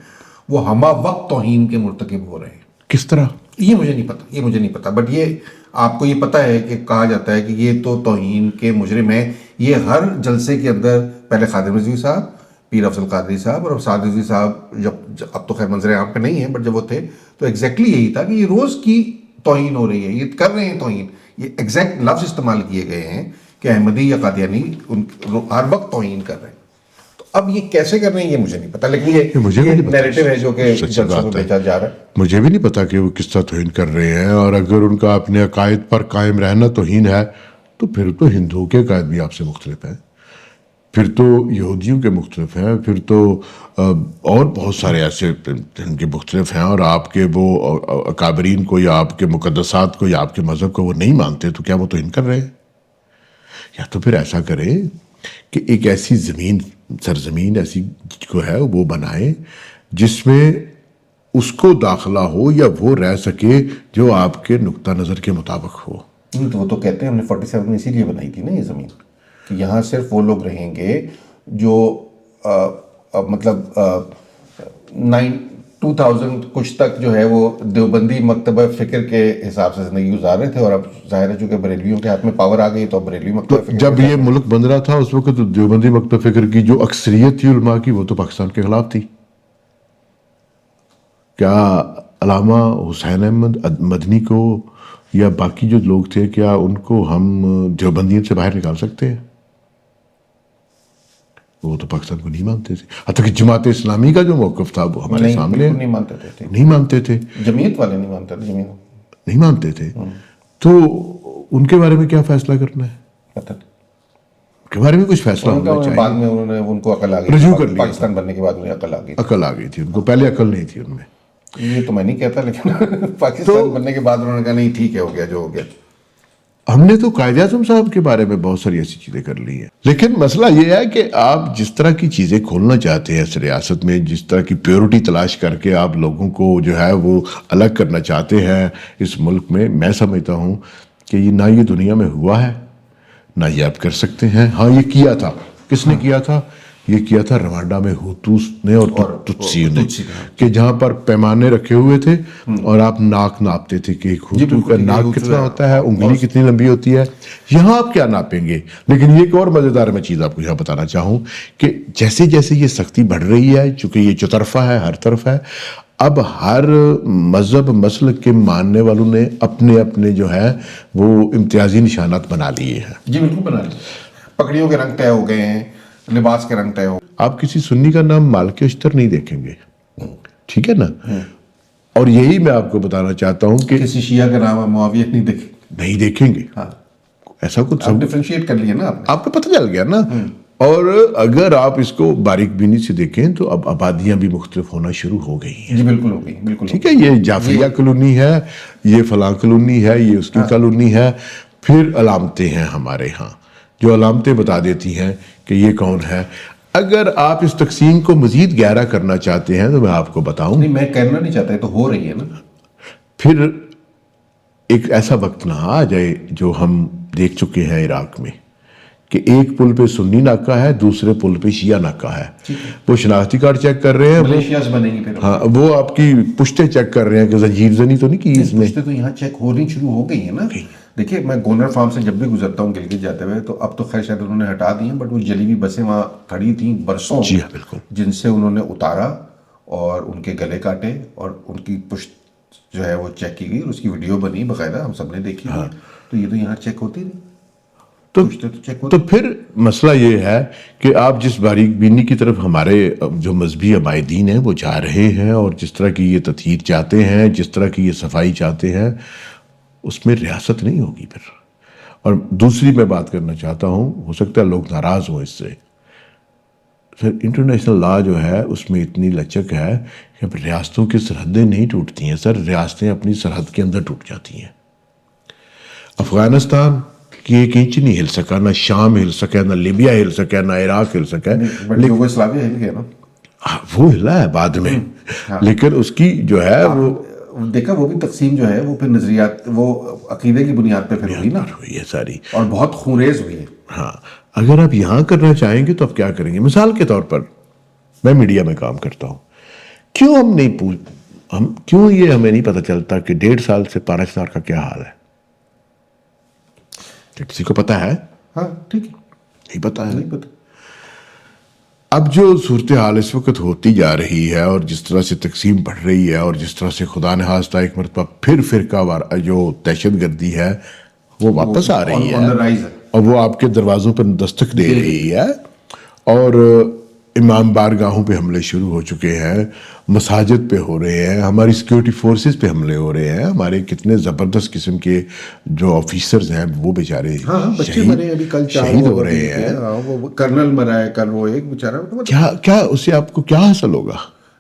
وہ ہمہ وقت توہین کے مرتکب ہو رہے ہیں. کس طرح؟ یہ مجھے نہیں پتا، بٹ یہ آپ کو یہ پتا ہے کہ کہا جاتا ہے کہ یہ تو توہین کے مجرم ہیں. یہ ہر جلسے کے اندر پہلے خادم رضوی صاحب، پیر افضل قادری صاحب اور سعد رضوی صاحب، جب اب تو خیر منظر عام پہ نہیں ہیں، بٹ جب وہ تھے تو ایگزیکٹلی یہی تھا کہ یہ روز کی توہین ہو رہی ہے، یہ کر رہے ہیں توہین. یہ ایگزیکٹ لفظ استعمال کیے گئے ہیں کہ احمدی یا قادیانی ہر وقت توہین کر رہے ہیں. تو اب یہ کیسے کر رہے ہیں یہ مجھے نہیں پتا، لیکن یہ نیریٹو ہے جو کہ جلسوں میں بیچا جا رہا ہے. مجھے بھی نہیں پتا کہ وہ کس طرح توہین کر رہے ہیں، اور اگر ان کا اپنے عقائد پر قائم رہنا توہین ہے تو پھر تو ہندوؤں کے عقائد بھی آپ سے مختلف ہیں، پھر تو یہودیوں کے مختلف ہیں، پھر تو اور بہت سارے ایسے ان کے مختلف ہیں، اور آپ کے وہ اکابرین کو یا آپ کے مقدسات کو یا آپ کے مذہب کو وہ نہیں مانتے تو کیا وہ توہین کر رہے ہیں؟ یا تو پھر ایسا کریں کہ ایک ایسی زمین سرزمین ایسی جو ہے وہ بنائیں جس میں اس کو داخلہ ہو یا وہ رہ سکے جو آپ کے نقطہ نظر کے مطابق ہو. تو وہ تو کہتے ہیں ہم نے 47 میں اسی لیے بنائی تھی نا یہ زمین کہ یہاں صرف وہ لوگ رہیں گے جو مطلب 2000 کچھ تک جو ہے وہ دیوبندی مکتبہ فکر کے حساب سے زندگی گزار رہے تھے, اور اب ظاہر ہے چونکہ بریلویوں کے ہاتھ میں پاور آ گئی تو بریلوی مکتبہ فکر. جب یہ ملک بن رہا تھا اس وقت دیوبندی مکتبہ فکر کی جو اکثریت تھی علماء کی وہ تو پاکستان کے خلاف تھی. کیا علامہ حسین احمد مدنی کو یا باقی جو لوگ تھے کیا ان کو ہم دیوبندیت سے باہر نکال سکتے ہیں؟ وہ تو پاکستان کو نہیں مانتے تھے. حتیٰ کہ جماعت اسلامی کا جو موقف تھا وہ ہمارے سامنے نہیں مانتے تھے. جمعیت والے نہیں مانتے تھے, نہیں مانتے تھے. تو ان کے بارے میں کیا فیصلہ کرنا ہے؟ پتہ نہیں. ان کے بارے میں کچھ فیصلہ ہونا چاہیے. بعد میں انہوں نے ان کو عقل آ گئی, رجوع کر لیا. پاکستان بننے کے بعد انہیں عقل آ گئی تھی ان کو, پہلے عقل نہیں تھی ان میں. یہ تو میں نہیں کہتا, لیکن پاکستان بننے کے بعد انہوں نے کہا نہیں ٹھیک ہے ہو گیا جو ہو گیا. ہم نے تو قائد اعظم صاحب کے بارے میں بہت ساری ایسی چیزیں کر لی ہیں, لیکن مسئلہ یہ ہے کہ آپ جس طرح کی چیزیں کھولنا چاہتے ہیں اس ریاست میں, جس طرح کی پیورٹی تلاش کر کے آپ لوگوں کو جو ہے وہ الگ کرنا چاہتے ہیں اس ملک میں سمجھتا ہوں کہ یہ نہ یہ دنیا میں ہوا ہے نہ یہ آپ کر سکتے ہیں. ہاں یہ کیا تھا, کس نے کیا تھا؟ یہ کیا تھا روانڈا میں ہوتوس نے اور تتسیوں نے, کہ جہاں پر پیمانے رکھے ہوئے تھے اور آپ ناک ناپتے تھے کہ ہوتو کا ناک کتنا ہوتا ہے, انگلی کتنی لمبی ہوتی ہے. یہاں آپ کیا ناپیں گے؟ لیکن یہ ایک اور مزیدار میں چیز آپ کو یہاں بتانا چاہوں کہ جیسے جیسے یہ سختی بڑھ رہی ہے, چونکہ یہ چوطرفہ ہے, ہر طرف ہے, اب ہر مذہب مسلک کے ماننے والوں نے اپنے اپنے جو ہے وہ امتیازی نشانات بنا لیے ہیں. جی بالکل بنا لیے. پگڑیوں کے رنگ طے ہو گئے ہیں, لباس کے رنگ طے ہو. آپ کسی سنی کا نام مالک اشتر نہیں دیکھیں گے, ٹھیک ہے نا. اور یہی میں آپ کو بتانا چاہتا ہوں کہ کسی شیعہ کا نام معاویہ نہیں دیکھیں گے. ایسا کچھ آپ ڈیفرینشیٹ کر لیے نا, آپ کو پتہ چل گیا نا. اور اگر آپ اس کو باریک بینی سے دیکھیں تو اب آبادیاں بھی مختلف ہونا شروع ہو گئی ہیں. جی بالکل ہو گئی, بالکل. ٹھیک ہے, یہ جعفریہ کالونی ہے, یہ فلاں کالونی ہے, یہ اس کی کالونی ہے. پھر علامتیں ہیں ہمارے ہاں جو علامتیں بتا دیتی ہیں کہ یہ کون ہے. اگر آپ اس تقسیم کو مزید گہرا کرنا چاہتے ہیں تو میں آپ کو بتاؤں. نہیں, میں کرنا نہیں چاہتا, تو ہو رہی ہے نا. پھر ایک ایسا وقت نہ آ جائے جو ہم دیکھ چکے ہیں عراق میں کہ ایک پل پہ سنی ناکہ ہے, دوسرے پل پہ شیعہ ناکہ ہے. وہ شناختی کارڈ چیک کر رہے ہیں, ملیشیاز بنیں گی پھر. ہاں, وہ آپ کی پشتیں چیک کر رہے ہیں کہ زنجیر زنی تو نہیں کی اس میں. پشتیں تو یہاں چیک ہونی شروع ہو گئی ہیں نا. دیکھیے میں گونر فارم سے جب بھی گزرتا ہوں گلگت جاتے ہوئے, تو اب تو خیر شاید انہوں نے ہٹا دی ہیں, بٹ وہ جلی ہوئی بسیں وہاں کھڑی تھیں برسوں. جی ہاں بالکل. جن سے انہوں نے اتارا اور ان کے گلے کاٹے اور ان کی پشت جو ہے وہ چیک کی گئی, اور اس کی ویڈیو بنی باقاعدہ, ہم سب نے دیکھی. تو یہ تو یہاں چیک ہوتی نہیں. تو پھر مسئلہ یہ ہے کہ آپ جس باریک بینی کی طرف ہمارے جو مذہبی عبائدین ہیں وہ جا رہے ہیں, اور جس طرح کی یہ تطہیر چاہتے ہیں, جس طرح کی یہ صفائی چاہتے ہیں, اس میں ریاست نہیں ہوگی پھر. اور دوسری میں بات کرنا چاہتا ہوں, ہو سکتا ہے لوگ ناراض ہوں اس سے, سر انٹرنیشنل لا جو ہے اس میں اتنی لچک ہے کہ ریاستوں کی سرحدیں نہیں ٹوٹتی ہیں. سر ریاستیں اپنی سرحد کے اندر ٹوٹ جاتی ہیں. افغانستان کہ ایک انچ نہیں ہل سکا, نہ شام ہل سکا, نہ لیبیا ہل سکا, نہ عراق ہل سکا. یوگوسلاویا ہل گیا نا, وہ ہلا ہے بعد میں, لیکن اس کی جو ہے وہ دیکھا, وہ بھی تقسیم جو ہے وہ پھر نظریات, وہ عقیدے کی بنیاد پہ پھر ہوئی نا, ہوئی ہے ساری, اور بہت خونریز ہوئی ہے. ہاں, اگر آپ یہاں کرنا چاہیں گے تو آپ کیا کریں گے؟ مثال کے طور پر میں میڈیا میں کام کرتا ہوں, کیوں یہ ہمیں نہیں پتہ چلتا کہ 1.5 سال سے پاکستان کا کیا حال ہے؟ کسی کو پتا ہے؟ ہاں ٹھیک ہے, نہیں پتا ہے. نہیں پتا. اب جو صورتحال اس وقت ہوتی جا رہی ہے, اور جس طرح سے تقسیم بڑھ رہی ہے, اور جس طرح سے خدا نخواستہ ایک مرتبہ پھر فرقہ وار جو دہشت گردی ہے وہ واپس آ رہی ہے, اور وہ آپ کے دروازوں پر دستک دے رہی ہے, اور امام بارگاہوں پہ حملے شروع ہو چکے ہیں, مساجد پہ ہو رہے ہیں, ہماری سیکیورٹی فورسز پہ حملے ہو رہے ہیں, ہمارے کتنے زبردست قسم کے جو آفیسرز ہیں وہ بیچارے شہید ہو رہے ہیں. کرنل مرا ہے کل, وہ ایک بیچارہ. کیا اس سے آپ کو کیا حاصل ہوگا؟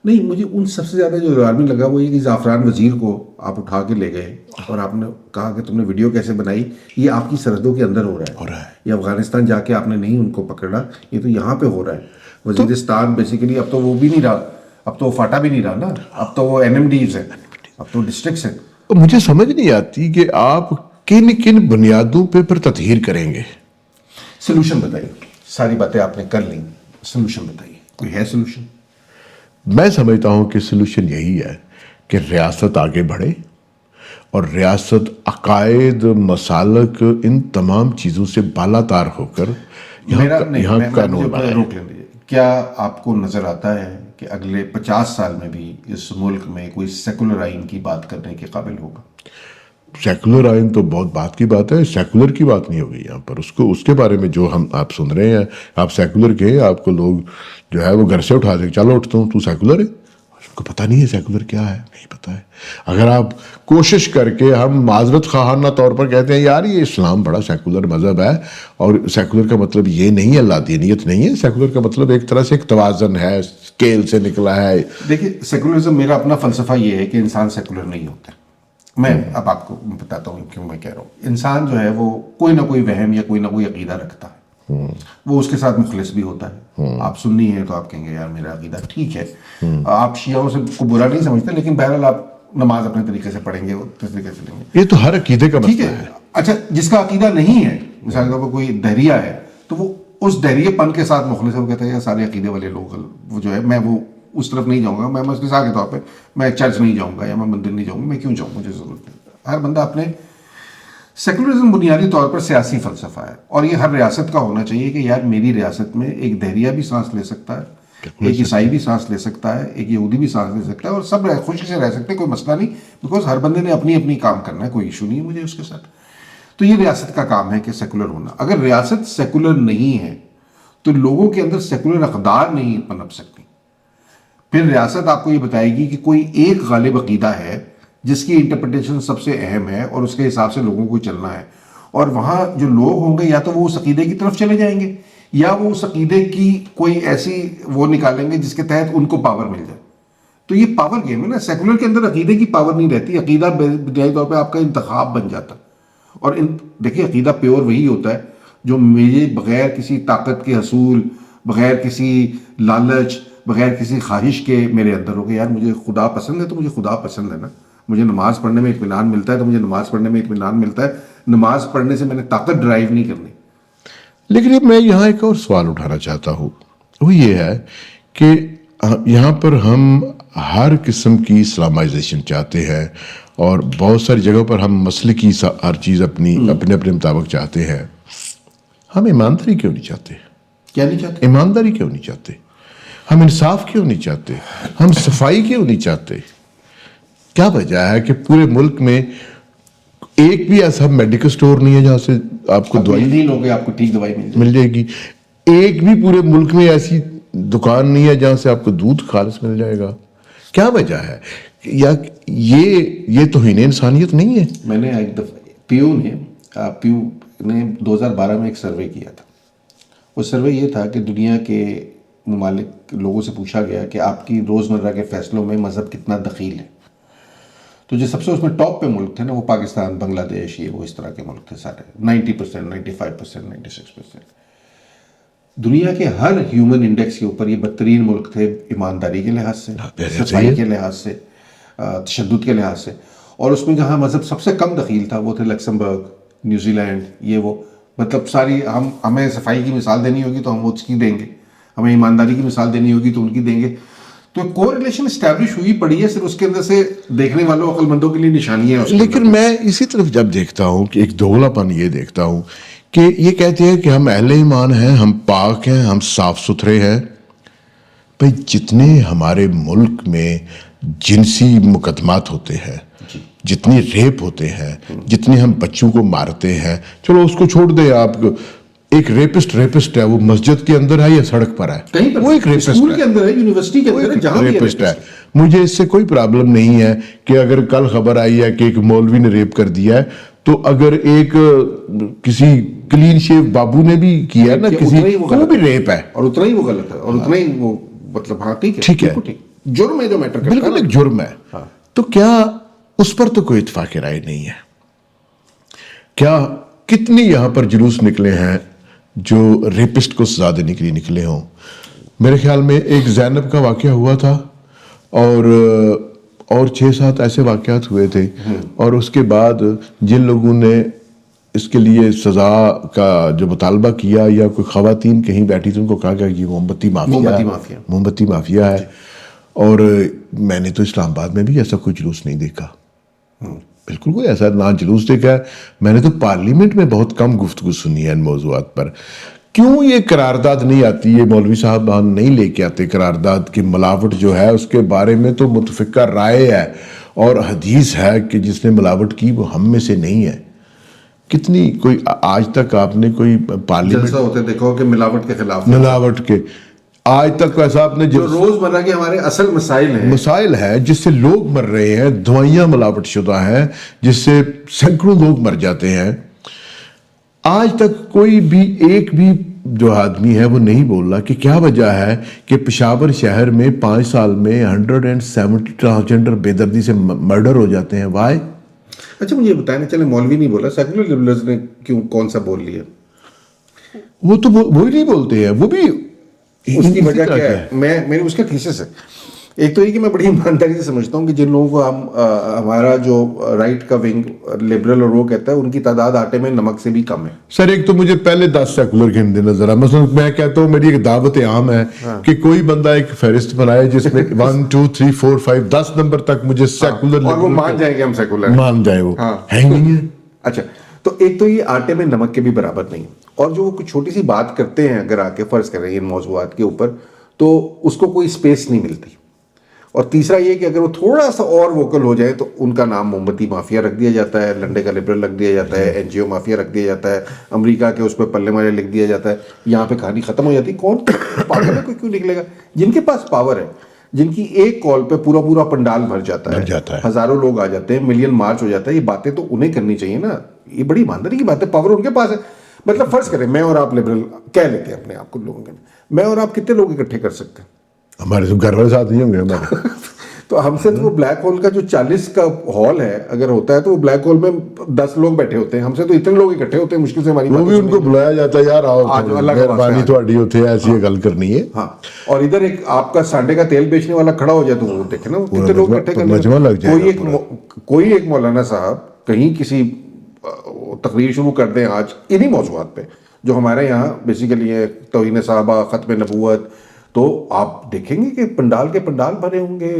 نہیں مجھے ان سب سے زیادہ جو الارمنگ لگا وہ یہ کہ زعفران وزیر کو آپ اٹھا کے لے گئے اور آپ نے کہا کہ تم نے ویڈیو کیسے بنائی، یہ آپ کی سرحدوں کے اندر ہو رہا ہے، یہ افغانستان جا کے آپ نے نہیں ان کو پکڑا، یہ تو یہاں پہ ہو رہا ہے وزیرستان بیسیکلی. اب تو وہ بھی نہیں رہا، اب تو وہ فاٹا بھی نہیں رہا نا، اب تو وہ NMDs ہیں، اب تو ڈسٹرکٹس ہیں. مجھے سمجھ نہیں آتی کہ آپ کن کن بنیادوں پہ پھر تطہیر کریں گے. سلوشن بتائیے، ساری باتیں آپ نے کر لیں، سلوشن بتائیے، کوئی ہے سلوشن؟ میں سمجھتا ہوں کہ سلوشن یہی ہے کہ ریاست آگے بڑھے اور ریاست عقائد، مسالک، ان تمام چیزوں سے بالا تار ہو کر یہاں قانون بنائے. روک لیں دیجیے، کیا آپ کو نظر آتا ہے کہ اگلے 50 سال میں بھی اس ملک میں کوئی سیکولر آئین کی بات کرنے کے قابل ہوگا؟ سیکولر آئین تو بہت بات کی بات ہے، سیکولر کی بات نہیں ہوگی یہاں پر. اس کے بارے میں جو آپ سن رہے ہیں، آپ سیکولر کہیں، آپ کو لوگ جو ہے وہ گھر سے اٹھا دیں، چلو اٹھتا ہوں تو سیکولر ہے. ان کو پتہ نہیں ہے سیکولر کیا ہے، نہیں پتہ ہے. اگر آپ کوشش کر کے، ہم معذرت خواہانہ طور پر کہتے ہیں یار یہ اسلام بڑا سیکولر مذہب ہے، اور سیکولر کا مطلب یہ نہیں ہے اللہ دینیت نہیں ہے. سیکولر کا مطلب ایک طرح سے ایک توازن ہے، اسکیل سے نکلا ہے. دیکھیے سیکولرزم، میرا اپنا فلسفہ یہ ہے کہ انسان سیکولر نہیں ہوتا. میں اب آپ کو بتاتا ہوں کیوں میں کہہ رہا ہوں. انسان جو ہے وہ کوئی نہ کوئی وہم یا کوئی نہ کوئی عقیدہ رکھتا ہے، وہ اس کے ساتھ مخلص بھی ہوتا ہے. آپ سنی ہیں تو آپ کہیں گے یار میرا عقیدہ ٹھیک ہے. آپ شیعوں سے کو برا نہیں سمجھتے، لیکن بہرحال آپ نماز اپنے طریقے سے پڑھیں گے، اس طریقے سے لیں گے. یہ تو ہر عقیدے کا ٹھیک مسئلہ ہے. ہے. اچھا، جس کا عقیدہ نہیں ہے، مثال کے طور پر کوئی دہریہ ہے، تو وہ اس دہریے پن کے ساتھ مخلص ہے. وہ کہتا ہے یار سارے عقیدے والے لوگ وہ جو ہے، میں وہ اس طرف نہیں جاؤں گا. میں مثال کے طور پہ میں چرچ نہیں جاؤں گا یا میں مندر نہیں جاؤں گا. میں کیوں جاؤں، مجھے ضرورت نہیں. ہر بندہ اپنے سیکولرزم بنیادی طور پر سیاسی فلسفہ ہے، اور یہ ہر ریاست کا ہونا چاہیے کہ یار میری ریاست میں ایک دہریہ بھی سانس لے سکتا ہے، ایک عیسائی بھی سانس لے سکتا ہے، ایک یہودی بھی سانس لے سکتا ہے، اور سب خوشی سے رہ سکتے ہیں، کوئی مسئلہ نہیں. بیکاز ہر بندے نے اپنی اپنی کام کرنا ہے، کوئی ایشو نہیں ہے مجھے اس کے ساتھ. تو یہ ریاست کا کام ہے کہ سیکولر ہونا. اگر ریاست سیکولر نہیں ہے تو لوگوں کے اندر سیکولر اقدار نہیں پنپ سکتی. پھر ریاست آپ کو یہ بتائے گی کہ کوئی ایک غالب عقیدہ ہے جس کی انٹرپریٹیشن سب سے اہم ہے، اور اس کے حساب سے لوگوں کو چلنا ہے. اور وہاں جو لوگ ہوں گے یا تو وہ اس عقیدے کی طرف چلے جائیں گے، یا وہ اس عقیدے کی کوئی ایسی وہ نکالیں گے جس کے تحت ان کو پاور مل جائے. تو یہ پاور گیم ہے نا. سیکولر کے اندر عقیدے کی پاور نہیں رہتی. عقیدہ بنیادی طور پہ آپ کا انتخاب بن جاتا. اور دیکھیے عقیدہ پیور وہی ہوتا ہے جو میرے بغیر کسی طاقت کے حصول، بغیر کسی لالچ، بغیر کسی خواہش کے میرے اندر ہو. کہ یار مجھے خدا پسند ہے تو مجھے خدا پسند ہے نا. مجھے نماز پڑھنے میں اطمینان ملتا ہے تو مجھے نماز پڑھنے میں اطمینان ملتا ہے. نماز پڑھنے سے میں نے طاقت ڈرائیو نہیں کرنی. لیکن میں یہاں ایک اور سوال اٹھانا چاہتا ہوں، وہ یہ ہے کہ یہاں پر ہم ہر قسم کی اسلامائزیشن چاہتے ہیں، اور بہت ساری جگہوں پر ہم مسلکی ہر چیز اپنے اپنے مطابق چاہتے ہیں. ہم ایمانداری کیوں نہیں چاہتے؟ کیا نہیں چاہتے؟ ایمانداری کیوں نہیں چاہتے؟ ہم انصاف کیوں نہیں چاہتے؟ ہم صفائی کیوں نہیں چاہتے؟ کیا وجہ ہے کہ پورے ملک میں ایک بھی ایسا میڈیکل سٹور نہیں ہے جہاں سے آپ کو دوائی آپ کو ٹھیک دوائی مل جائے گی؟ ایک بھی پورے ملک میں ایسی دکان نہیں ہے جہاں سے آپ کو دودھ خالص مل جائے گا؟ کیا وجہ ہے؟ یا یہ توہین انسانیت نہیں ہے؟ میں نے ایک دفعہ پیو نے 2012 میں ایک سروے کیا تھا. وہ سروے یہ تھا کہ دنیا کے ممالک لوگوں سے پوچھا گیا کہ آپ کی روزمرہ کے فیصلوں میں مذہب کتنا دخیل ہے. تو جو سب سے اس میں ٹاپ پہ ملک تھے نا، وہ پاکستان، بنگلہ دیش، یہ وہ اس طرح کے ملک تھے سارے. 90%، 95%، 96%. دنیا کے ہر ہیومن انڈیکس کے اوپر یہ بدترین ملک تھے، ایمانداری کے لحاظ سے، صفائی کے لحاظ سے، تشدد کے لحاظ سے. اور اس میں جہاں مذہب سب سے کم دخیل تھا وہ تھے لکسمبرگ، نیوزی لینڈ، یہ وہ. مطلب ساری ہمیں صفائی کی مثال دینی ہوگی تو ہم اس کی دیں گے، ہمیں ایمانداری کی مثال دینی ہوگی تو ان کی دیں گے. تو کو ریلیشن اسٹیبلش ہوئی پڑی ہے، صرف اس کے اندر سے دیکھنے والوں عقل مندوں کے لیے نشانیاں ہیں. لیکن میں اسی طرف جب دیکھتا ہوں کہ ایک دوغلا پن یہ دیکھتا ہوں کہ یہ کہتے ہیں کہ ہم اہل ایمان ہیں، ہم پاک ہیں، ہم صاف ستھرے ہیں. بھائی جتنے ہمارے ملک میں جنسی مقدمات ہوتے ہیں، جتنی ریپ ہوتے ہیں، جتنے ہم بچوں کو مارتے ہیں، چلو اس کو چھوڑ دیں. آپ ایک ریپسٹ ہے، وہ مسجد کے اندر ہے یا سڑک پر ہے، وہ ایک اسکول کے اندر ہے، یونیورسٹی کے اندر ہے، جہاں بھی ریپسٹ ہے. مجھے اس سے کوئی پرابلم نہیں ہے کہ اگر کل خبر آئی ہے کہ ایک مولوی نے ریپ کر دیا ہے، تو اگر ایک کسی کلین شیو بابو نے بھی کیا ہے نا کسی، وہ بھی ریپ ہے، اور اتنا ہی وہ غلط ہے، اور اتنا ہی وہ مطلب ہاں ٹھیک ہے. جرم ہے جو میٹر کرتا ہے. بالکل ایک جرم ہے. تو کیا اس پر تو کوئی اتفاق رائے نہیں ہے؟ کیا کتنی یہاں پر جلوس نکلے ہیں جو ریپسٹ کو سزا دینے کے لیے نکلے ہوں؟ میرے خیال میں ایک زینب کا واقعہ ہوا تھا اور 6-7 ایسے واقعات ہوئے تھے, اور اس کے بعد جن لوگوں نے اس کے لیے سزا کا جو مطالبہ کیا یا کوئی خواتین کہیں بیٹھی تھی ان کو کہا کہ یہ موم بتی مافیا ہے. اور میں نے تو اسلام آباد میں بھی ایسا کوئی جلوس نہیں دیکھا, بالکل کوئی ایسا نہ جلوس دیکھا ہے. میں نے تو پارلیمنٹ میں بہت کم گفتگو سنی ہے ان موضوعات پر. کیوں یہ قرارداد نہیں آتی؟ یہ مولوی صاحب نہیں لے کے آتے قرارداد کی ملاوٹ جو ہے اس کے بارے میں تو متفقہ رائے ہے اور حدیث ہے کہ جس نے ملاوٹ کی وہ ہم میں سے نہیں ہے. کتنی کوئی آج تک آپ نے کوئی پارلیمنٹ جلسہ ہوتے دیکھو کہ ملاوٹ کے خلاف, ملاوٹ کے آج تک ایسا آپ نے جو روزمرہ کے ہمارے اصل مسائل ہیں جس سے لوگ مر رہے ہیں, دوائیاں ملاوٹ شدہ ہیں جس سے سینکڑوں لوگ مر جاتے ہیں, آج تک کوئی بھی ایک بھی جو آدمی ہے وہ نہیں بول رہا کہ کیا وجہ ہے کہ پشاور شہر میں 5 سال میں 170 ٹرانسجنڈر بے دردی سے مرڈر ہو جاتے ہیں. وائے؟ اچھا مجھے بتائیں, چلے مولوی نہیں بولا, سیکولر لبرلز نے کیوں کون سا بول لیا؟ وہ تو وہی نہیں بولتے ہیں, وہ بھی اس کی وجہ کیا ہے؟ میری اس کا تھیسس ہے. ایک تو یہ کہ میں بڑی ایمانداری سے سمجھتا ہوں کہ جن لوگوں کو ہمارا جو رائٹ کا ونگ لبرل اور وہ کہتا ہے ان کی تعداد آٹے میں نمک سے بھی کم ہے. سر ایک تو مجھے پہلے 10 سیکولر گن دینا ذرا. مثلا میں کہتا ہوں میری ایک دعوت عام ہے کہ کوئی بندہ ایک فہرست بنائے جس میں 1 2 3 4 5 10 نمبر تک مجھے سیکولر, اور وہ مان جائیں گے ہم سیکولر مان جائے, وہ ہے نہیں ہے. اچھا تو ایک تو یہ آٹے میں نمک کے بھی برابر نہیں, اور جو وہ کچھ چھوٹی سی بات کرتے ہیں اگر آ کے فرض کریں ان موضوعات کے اوپر تو اس کو کوئی اسپیس نہیں ملتی. اور تیسرا یہ کہ اگر وہ تھوڑا سا اور ووکل ہو جائے تو ان کا نام موم بتی مافیا رکھ دیا جاتا ہے, لنڈے کا لبرل رکھ دیا جاتا ہے, NGO مافیا رکھ دیا جاتا ہے, امریکہ کے اس پہ پلے مارے لکھ دیا جاتا ہے. یہاں پہ کہانی ختم ہو جاتی. کون پاگل ہے, کوئی کیوں نکلے گا؟ جن کے پاس پاور ہے, جن کی ایک کال پہ پورا پنڈال بھر جاتا ہے, ہزاروں لوگ آ جاتے ہیں, ملین مارچ ہو جاتا ہے, یہ باتیں تو انہیں کرنی چاہیے نا. یہ بڑی ایمانداری کی بات ہے, پاور ان کے پاس ہے. مطلب فرض کریں میں اور آپ لبرل کہہ لیتے ہیں اپنے آپ کو لوگوں کے, میں اور آپ کتنے لوگ اکٹھے کر سکتے ہیں؟ ہمارے تو گھر والے ساتھ نہیں ہوں گے ہمارے. تو ہم سے تو وہ بلیک ہول کا جو 40 کا ہال ہے اگر ہوتا ہے تو وہ بلیک ہول میں 10 لوگ بیٹھے ہوتے ہیں, ہم سے تو اتنے لوگ اکٹھے ہوتے ہیں مشکل سے ہماری. وہ بھی ان کو بلایا جاتا ہے, یار آؤ مہربانی تھوڑی ہوتی ہے, ایسی گل کرنی ہے. ہاں, اور ادھر ایک آپ کا سانڈے کا تیل بیچنے والا کھڑا ہو جائے تو وہ دیکھیں نا کتنے لوگ اکٹھے کرنے. کوئی ایک مولانا صاحب کہیں کسی تقریر شروع کر دیں آج انہی موضوعات پہ جو ہمارے یہاں بیسیکلی ہے, توہین صحابہ, ختم نبوت, تو آپ دیکھیں گے کہ پنڈال کے پنڈال بھرے ہوں گے.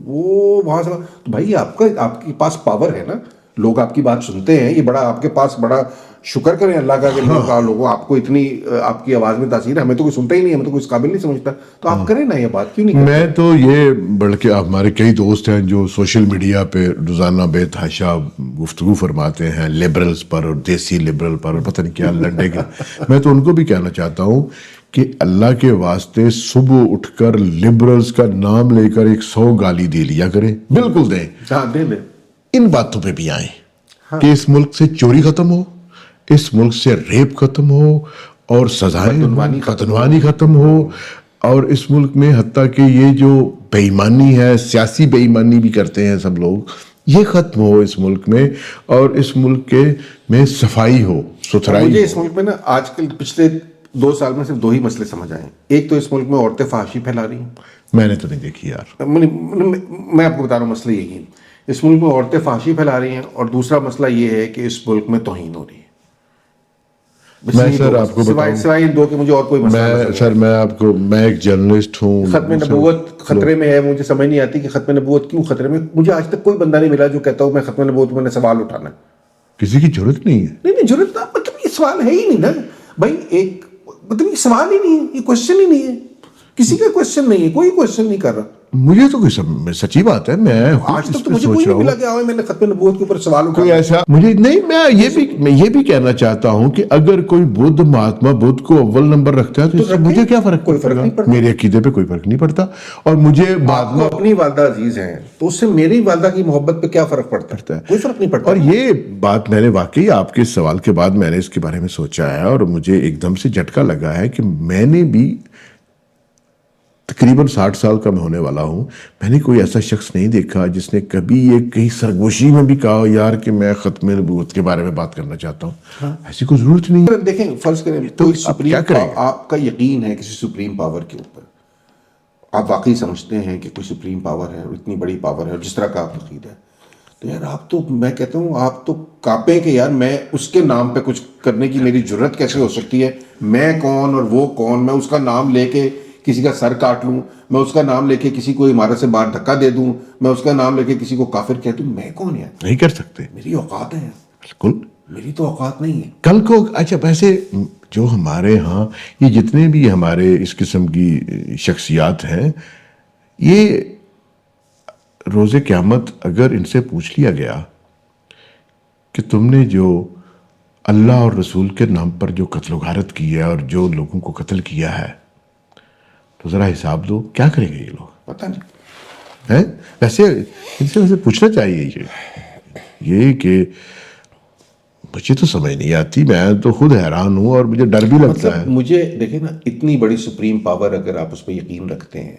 وہ وہاں سے تو بھائی آپ کے پاس پاور ہے نا, لوگ آپ کی بات سنتے ہیں. یہ بڑا آپ کے پاس بڑا شکر کریں اللہ کا کہ لوگوں آپ کو اتنی آپ کی آواز میں تاثیر ہے. ہمیں تو کوئی سنتا ہی نہیں, ہمیں تو کوئی اس قابل نہیں سمجھتا. تو آپ کریں نا یہ بات, کیوں نہیں کریں؟ میں تو یہ بلکہ ہمارے کئی دوست ہیں جو سوشل میڈیا پہ روزانہ بے تحاشا گفتگو فرماتے ہیں لبرلز پر اور دیسی لبرل پر اور پتہ نہیں کیا لڑنے کے. میں تو ان کو بھی کہنا چاہتا ہوں کہ اللہ کے واسطے صبح اٹھ کر لبرلز کا نام لے کر 100 گالی دے لیا کریں, بالکل دیں. دیں. ان باتوں پہ بھی آئیں کہ اس ملک سے چوری ختم ہو, اس ملک سے ریپ ختم ہو, اور سزائیں بدعنوانی ختم ہو, اور اس ملک میں حتیٰ کہ یہ جو بے ایمانی ہے, سیاسی بے ایمانی بھی کرتے ہیں سب لوگ, یہ ختم ہو اس ملک میں, اور اس ملک کے میں صفائی ہو, ستھرائی. مجھے اس ملک میں نا آج کل پچھلے 2 سال میں صرف 2 ہی مسئلے سمجھ آئے. ایک تو اس ملک میں عورتیں فحاشی پھیلا رہی ہیں, میں نے تو نہیں دیکھی یار. میں آپ کو بتا رہا ہوں مسئلہ یہی ہے, اس ملک میں عورتیں فحاشی پھیلا رہی ہیں, اور دوسرا مسئلہ یہ ہے کہ اس ملک میں توہین ہو رہی ہے. میں سر آپ کو بتاؤں, سوائے ان 2 کے مجھے اور کوئی مسئلہ میں ایک جرنلسٹ ہوں. ختم نبوت خطرے میں ہے, مجھے سمجھ نہیں آتی کہ ختم نبوت کیوں خطرے میں. مجھے آج تک کوئی بندہ نہیں ملا جو کہتا ہوں میں ختم نبوت میں نے سوال اٹھانا ہے. کسی کی ضرورت نہیں ہے. نہیں ضرورت, مطلب یہ سوال ہے ہی نہیں نا بھائی. ایک مطلب یہ سوال ہی نہیں ہے, یہ کوشچن ہی نہیں ہے, کسی کا کوشچن نہیں ہے, کوئی کوشچن نہیں کر رہا. مجھے تو کوئی سچی بات ہے, میں آج تک تو مجھے کوئی نہیں ملا کہ میں نے ختم نبوت کے اوپر سوال اٹھایا. کوئی ایسا مجھے نہیں. میں یہ بھی کہنا چاہتا ہوں کہ اگر کوئی بدھ مہاتما بدھ کو اول نمبر رکھتا ہے تو اس سے مجھے کیا فرق پڑتا؟ میرے عقیدے پہ کوئی فرق نہیں پڑتا. اور مجھے اپنی والدہ عزیز ہیں تو اس سے میری والدہ کی محبت پہ کیا فرق پڑتا ہے؟ کوئی فرق نہیں پڑتا. اور یہ بات میں نے واقعی آپ کے سوال کے بعد میں نے اس کے بارے میں سوچا ہے, اور مجھے ایک دم سے جھٹکا لگا ہے کہ میں نے بھی تقریباً 60 سال کا میں ہونے والا ہوں، میں نے کوئی ایسا شخص نہیں دیکھا جس نے کبھی یہ کہیں سرگوشی میں بھی کہا یار کہ میں ختم نبوت کے بارے میں بات کرنا چاہتا ہوں. ایسی کوئی ضرورت نہیں ہے. دیکھیں فرض کریں تو کوئی آپ کیا سپریم کریں گے؟ آپ کا یقین ہے کسی سپریم پاور کے اوپر، آپ واقعی سمجھتے ہیں کہ کوئی سپریم پاور ہے اور اتنی بڑی پاور ہے اور جس طرح کا آپ عقید ہے، تو یار آپ تو، میں کہتا ہوں آپ تو کانپیں کہ یار میں اس کے نام پہ کچھ کرنے کی میری جرت کیسے ہو سکتی ہے. میں کون اور وہ کون؟ میں اس کا نام لے کے کسی کا سر کاٹ لوں، میں اس کا نام لے کے کسی کو عمارت سے باہر دھکا دے دوں، میں اس کا نام لے کے کسی کو کافر کہہ دوں، میں کون یار؟ نہیں کر سکتے. میری اوقات ہے یار، بالکل. میری تو اوقات نہیں ہے. کل کو اچھا ویسے جو ہمارے ہاں یہ جتنے بھی ہمارے اس قسم کی شخصیات ہیں، یہ روز قیامت اگر ان سے پوچھ لیا گیا کہ تم نے جو اللہ اور رسول کے نام پر جو قتل و غارت کی ہے اور جو لوگوں کو قتل کیا ہے، تو ذرا حساب دو کیا کریں گے یہ لوگ؟ پتہ نہیں. ہیں ویسے ان سے ویسے پوچھنا چاہیے یہ کہ مجھے تو سمجھ نہیں آتی، میں تو خود حیران ہوں اور مجھے ڈر بھی لگتا ہے. مجھے دیکھیں نا، اتنی بڑی سپریم پاور اگر آپ اس پہ یقین رکھتے ہیں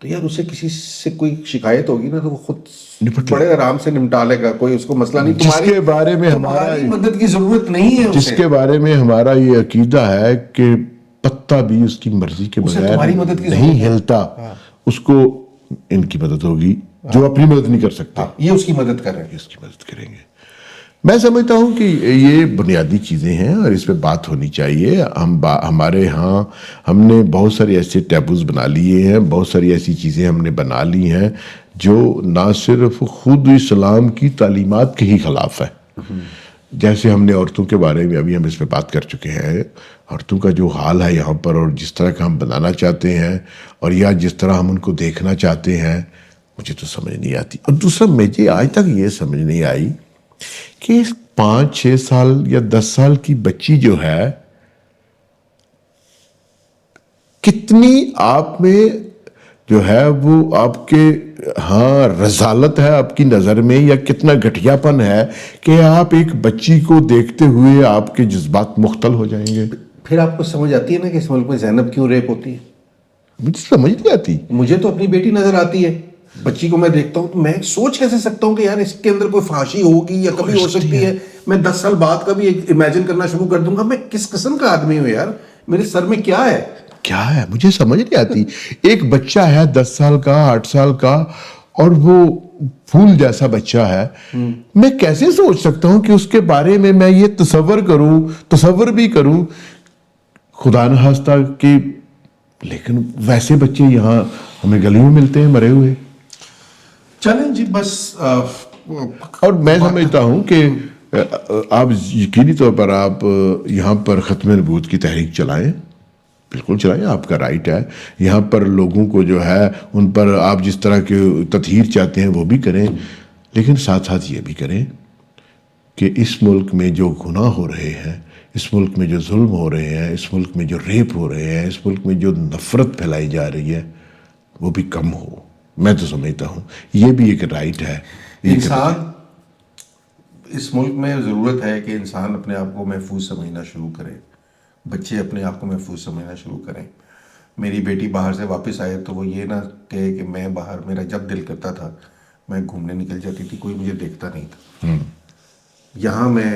تو یار اسے کسی سے کوئی شکایت ہوگی نا تو وہ خود بڑے آرام سے نمٹا لے گا، کوئی اس کو مسئلہ نہیں. جس کے بارے میں ہمارا مدد کی ضرورت نہیں ہے، جس کے بارے میں ہمارا یہ عقیدہ ہے کہ پتہ بھی اس کی مرضی کے بغیر تمہاری مدد کی نہیں ہلتا، اس کو ان کی مدد ہوگی جو اپنی مدد نہیں کر سکتے، یہ اس کی مدد کر رہے ہیں. اس کی مدد کریں گے. میں سمجھتا ہوں کہ یہ بنیادی چیزیں ہیں اور اس پہ بات ہونی چاہیے. ہمارے ہاں ہم نے بہت سارے ایسے ٹیبوز بنا لیے ہیں، بہت ساری ایسی چیزیں ہم نے بنا لی ہیں جو نہ صرف خود اسلام کی تعلیمات کے ہی خلاف ہے. جیسے ہم نے عورتوں کے بارے میں ابھی ہم اس پہ بات کر چکے ہیں، عورتوں کا جو حال ہے یہاں پر اور جس طرح کا ہم بنانا چاہتے ہیں اور یا جس طرح ہم ان کو دیکھنا چاہتے ہیں، مجھے تو سمجھ نہیں آتی. اور دوسرا مجھے آج تک یہ سمجھ نہیں آئی کہ 5-6 سال یا 10 سال کی بچی جو ہے کتنی آپ میں جو ہے وہ آپ کے ہاں رذالت ہے آپ کی نظر میں، یا کتنا گھٹیا پن ہے کہ آپ ایک بچی کو دیکھتے ہوئے آپ کے جذبات مختل ہو جائیں گے. پھر آپ کو سمجھ آتی ہے نا کہ اس ملک میں زینب کیوں ریپ ہوتی ہے؟ مجھے سمجھ نہیں آتی. مجھے تو اپنی بیٹی نظر آتی ہے، بچی کو میں دیکھتا ہوں تو میں سوچ کیسے سکتا ہوں کہ یار اس کے اندر کوئی فحاشی ہوگی یا کبھی ہو سکتی ہے. میں 10 سال بعد کا بھی امیجن کرنا شروع کر دوں گا. میں کس قسم کا آدمی ہوں یار؟ میرے سر میں کیا ہے؟ مجھے سمجھ نہیں آتی. ایک بچہ ہے 10 سال کا 8 سال کا اور وہ پھول جیسا بچہ ہے، میں کیسے سوچ سکتا ہوں کہ اس کے بارے میں یہ تصور بھی کروں خدا نخواستہ کہ، لیکن ویسے بچے یہاں ہمیں گلیوں میں ملتے ہیں مرے ہوئے. چلیں جی بس. اور میں سمجھتا ہوں کہ آپ یقینی طور پر آپ یہاں پر ختم نبوت کی تحریک چلائیں، بالکل چلائیں، آپ کا رائٹ ہے. یہاں پر لوگوں کو جو ہے ان پر آپ جس طرح کے تطہیر چاہتے ہیں وہ بھی کریں، لیکن ساتھ ساتھ یہ بھی کریں کہ اس ملک میں جو گناہ ہو رہے ہیں، اس ملک میں جو ظلم ہو رہے ہیں، اس ملک میں جو ریپ ہو رہے ہیں، اس ملک میں جو نفرت پھیلائی جا رہی ہے، وہ بھی کم ہو. میں تو سمجھتا ہوں یہ بھی ایک رائٹ ہے. انسان اس ملک میں ضرورت ہے کہ انسان اپنے آپ کو محفوظ سمجھنا شروع کرے، بچے اپنے آپ کو محفوظ سمجھنا شروع کریں. میری بیٹی باہر سے واپس آئے تو وہ یہ نہ کہے کہ میں باہر، میرا جب دل کرتا تھا میں گھومنے نکل جاتی تھی، کوئی مجھے دیکھتا نہیں تھا. یہاں میں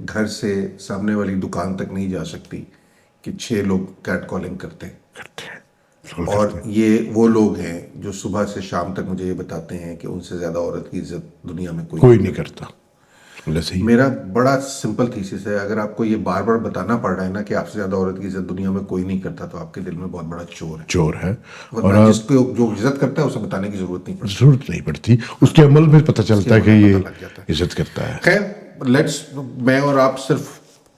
گھر سے سامنے والی دکان تک نہیں جا سکتی کہ 6 لوگ کیٹ کالنگ کرتے ہیں. اور یہ وہ لوگ ہیں جو صبح سے شام تک مجھے یہ بتاتے ہیں کہ ان سے زیادہ عورت کی عزت دنیا میں کوئی نہیں کرتا. میرا بڑا سمپل تھیسس ہے، اگر آپ کو یہ بار بار بتانا پڑ رہا ہے نا کہ آپ سے زیادہ عورت کی عزت دنیا میں کوئی نہیں کرتا، تو آپ کے دل میں بہت بڑا چور ہے. اور جس کو جو عزت کرتا ہے اسے بتانے کی ضرورت نہیں پڑتی، اس کے عمل میں پتہ چلتا ہے کہ یہ عزت کرتا ہے. خیر لیٹس، میں اور آپ صرف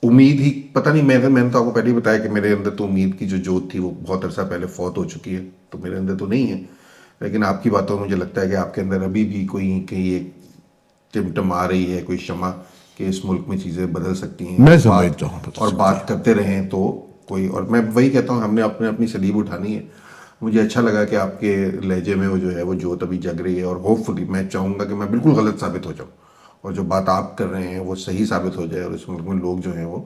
امید ہی، پتہ نہیں، میں نے تو آپ کو پہلے ہی بتایا کہ میرے اندر تو امید کی جو جوت تھی وہ بہت عرصہ پہلے فوت ہو چکی ہے، تو میرے اندر تو نہیں ہے. لیکن آپ کی باتوں میں مجھے لگتا ہے کہ آپ کے اندر ابھی بھی کوئی کہیں ایک ٹمٹم آ رہی ہے، کوئی شمع کہ اس ملک میں چیزیں بدل سکتی ہیں. میں سمجھتا ہوں اور بات کرتے رہیں تو کوئی، اور میں وہی کہتا ہوں ہم نے اپنی سلیب اٹھانی ہے. مجھے اچھا لگا کہ آپ کے لہجے میں وہ جو ہے وہ جوت ابھی جگ رہی ہے، اور ہوپ فلی میں چاہوں گا کہ میں بالکل غلط ثابت ہو جاؤں اور جو بات آپ کر رہے ہیں وہ صحیح ثابت ہو جائے، اور اس ملک میں لوگ جو ہیں وہ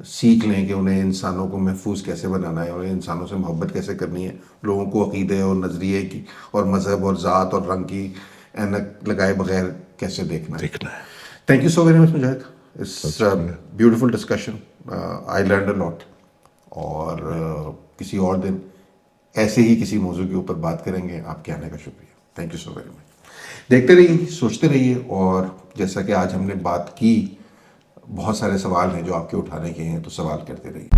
سیکھ لیں کہ انہیں انسانوں کو محفوظ کیسے بنانا ہے، انہیں انسانوں سے محبت کیسے کرنی ہے، لوگوں کو عقیدے اور نظریے کی اور مذہب اور ذات اور رنگ کی اینک لگائے بغیر کیسے دیکھنا ہے. دیکھنا ہے. Thank you so very much Mujahid. It's beautiful discussion. I learned a lot. اور کسی اور دن ایسے ہی کسی موضوع کے اوپر بات کریں گے. آپ کے آنے کا شکریہ. تھینک یو سو ویری مچ. دیکھتے رہیے، سوچتے رہیے، اور جیسا کہ آج ہم نے بات کی، بہت سارے سوال ہیں جو آپ کے اٹھانے کے ہیں، تو سوال کرتے رہیے.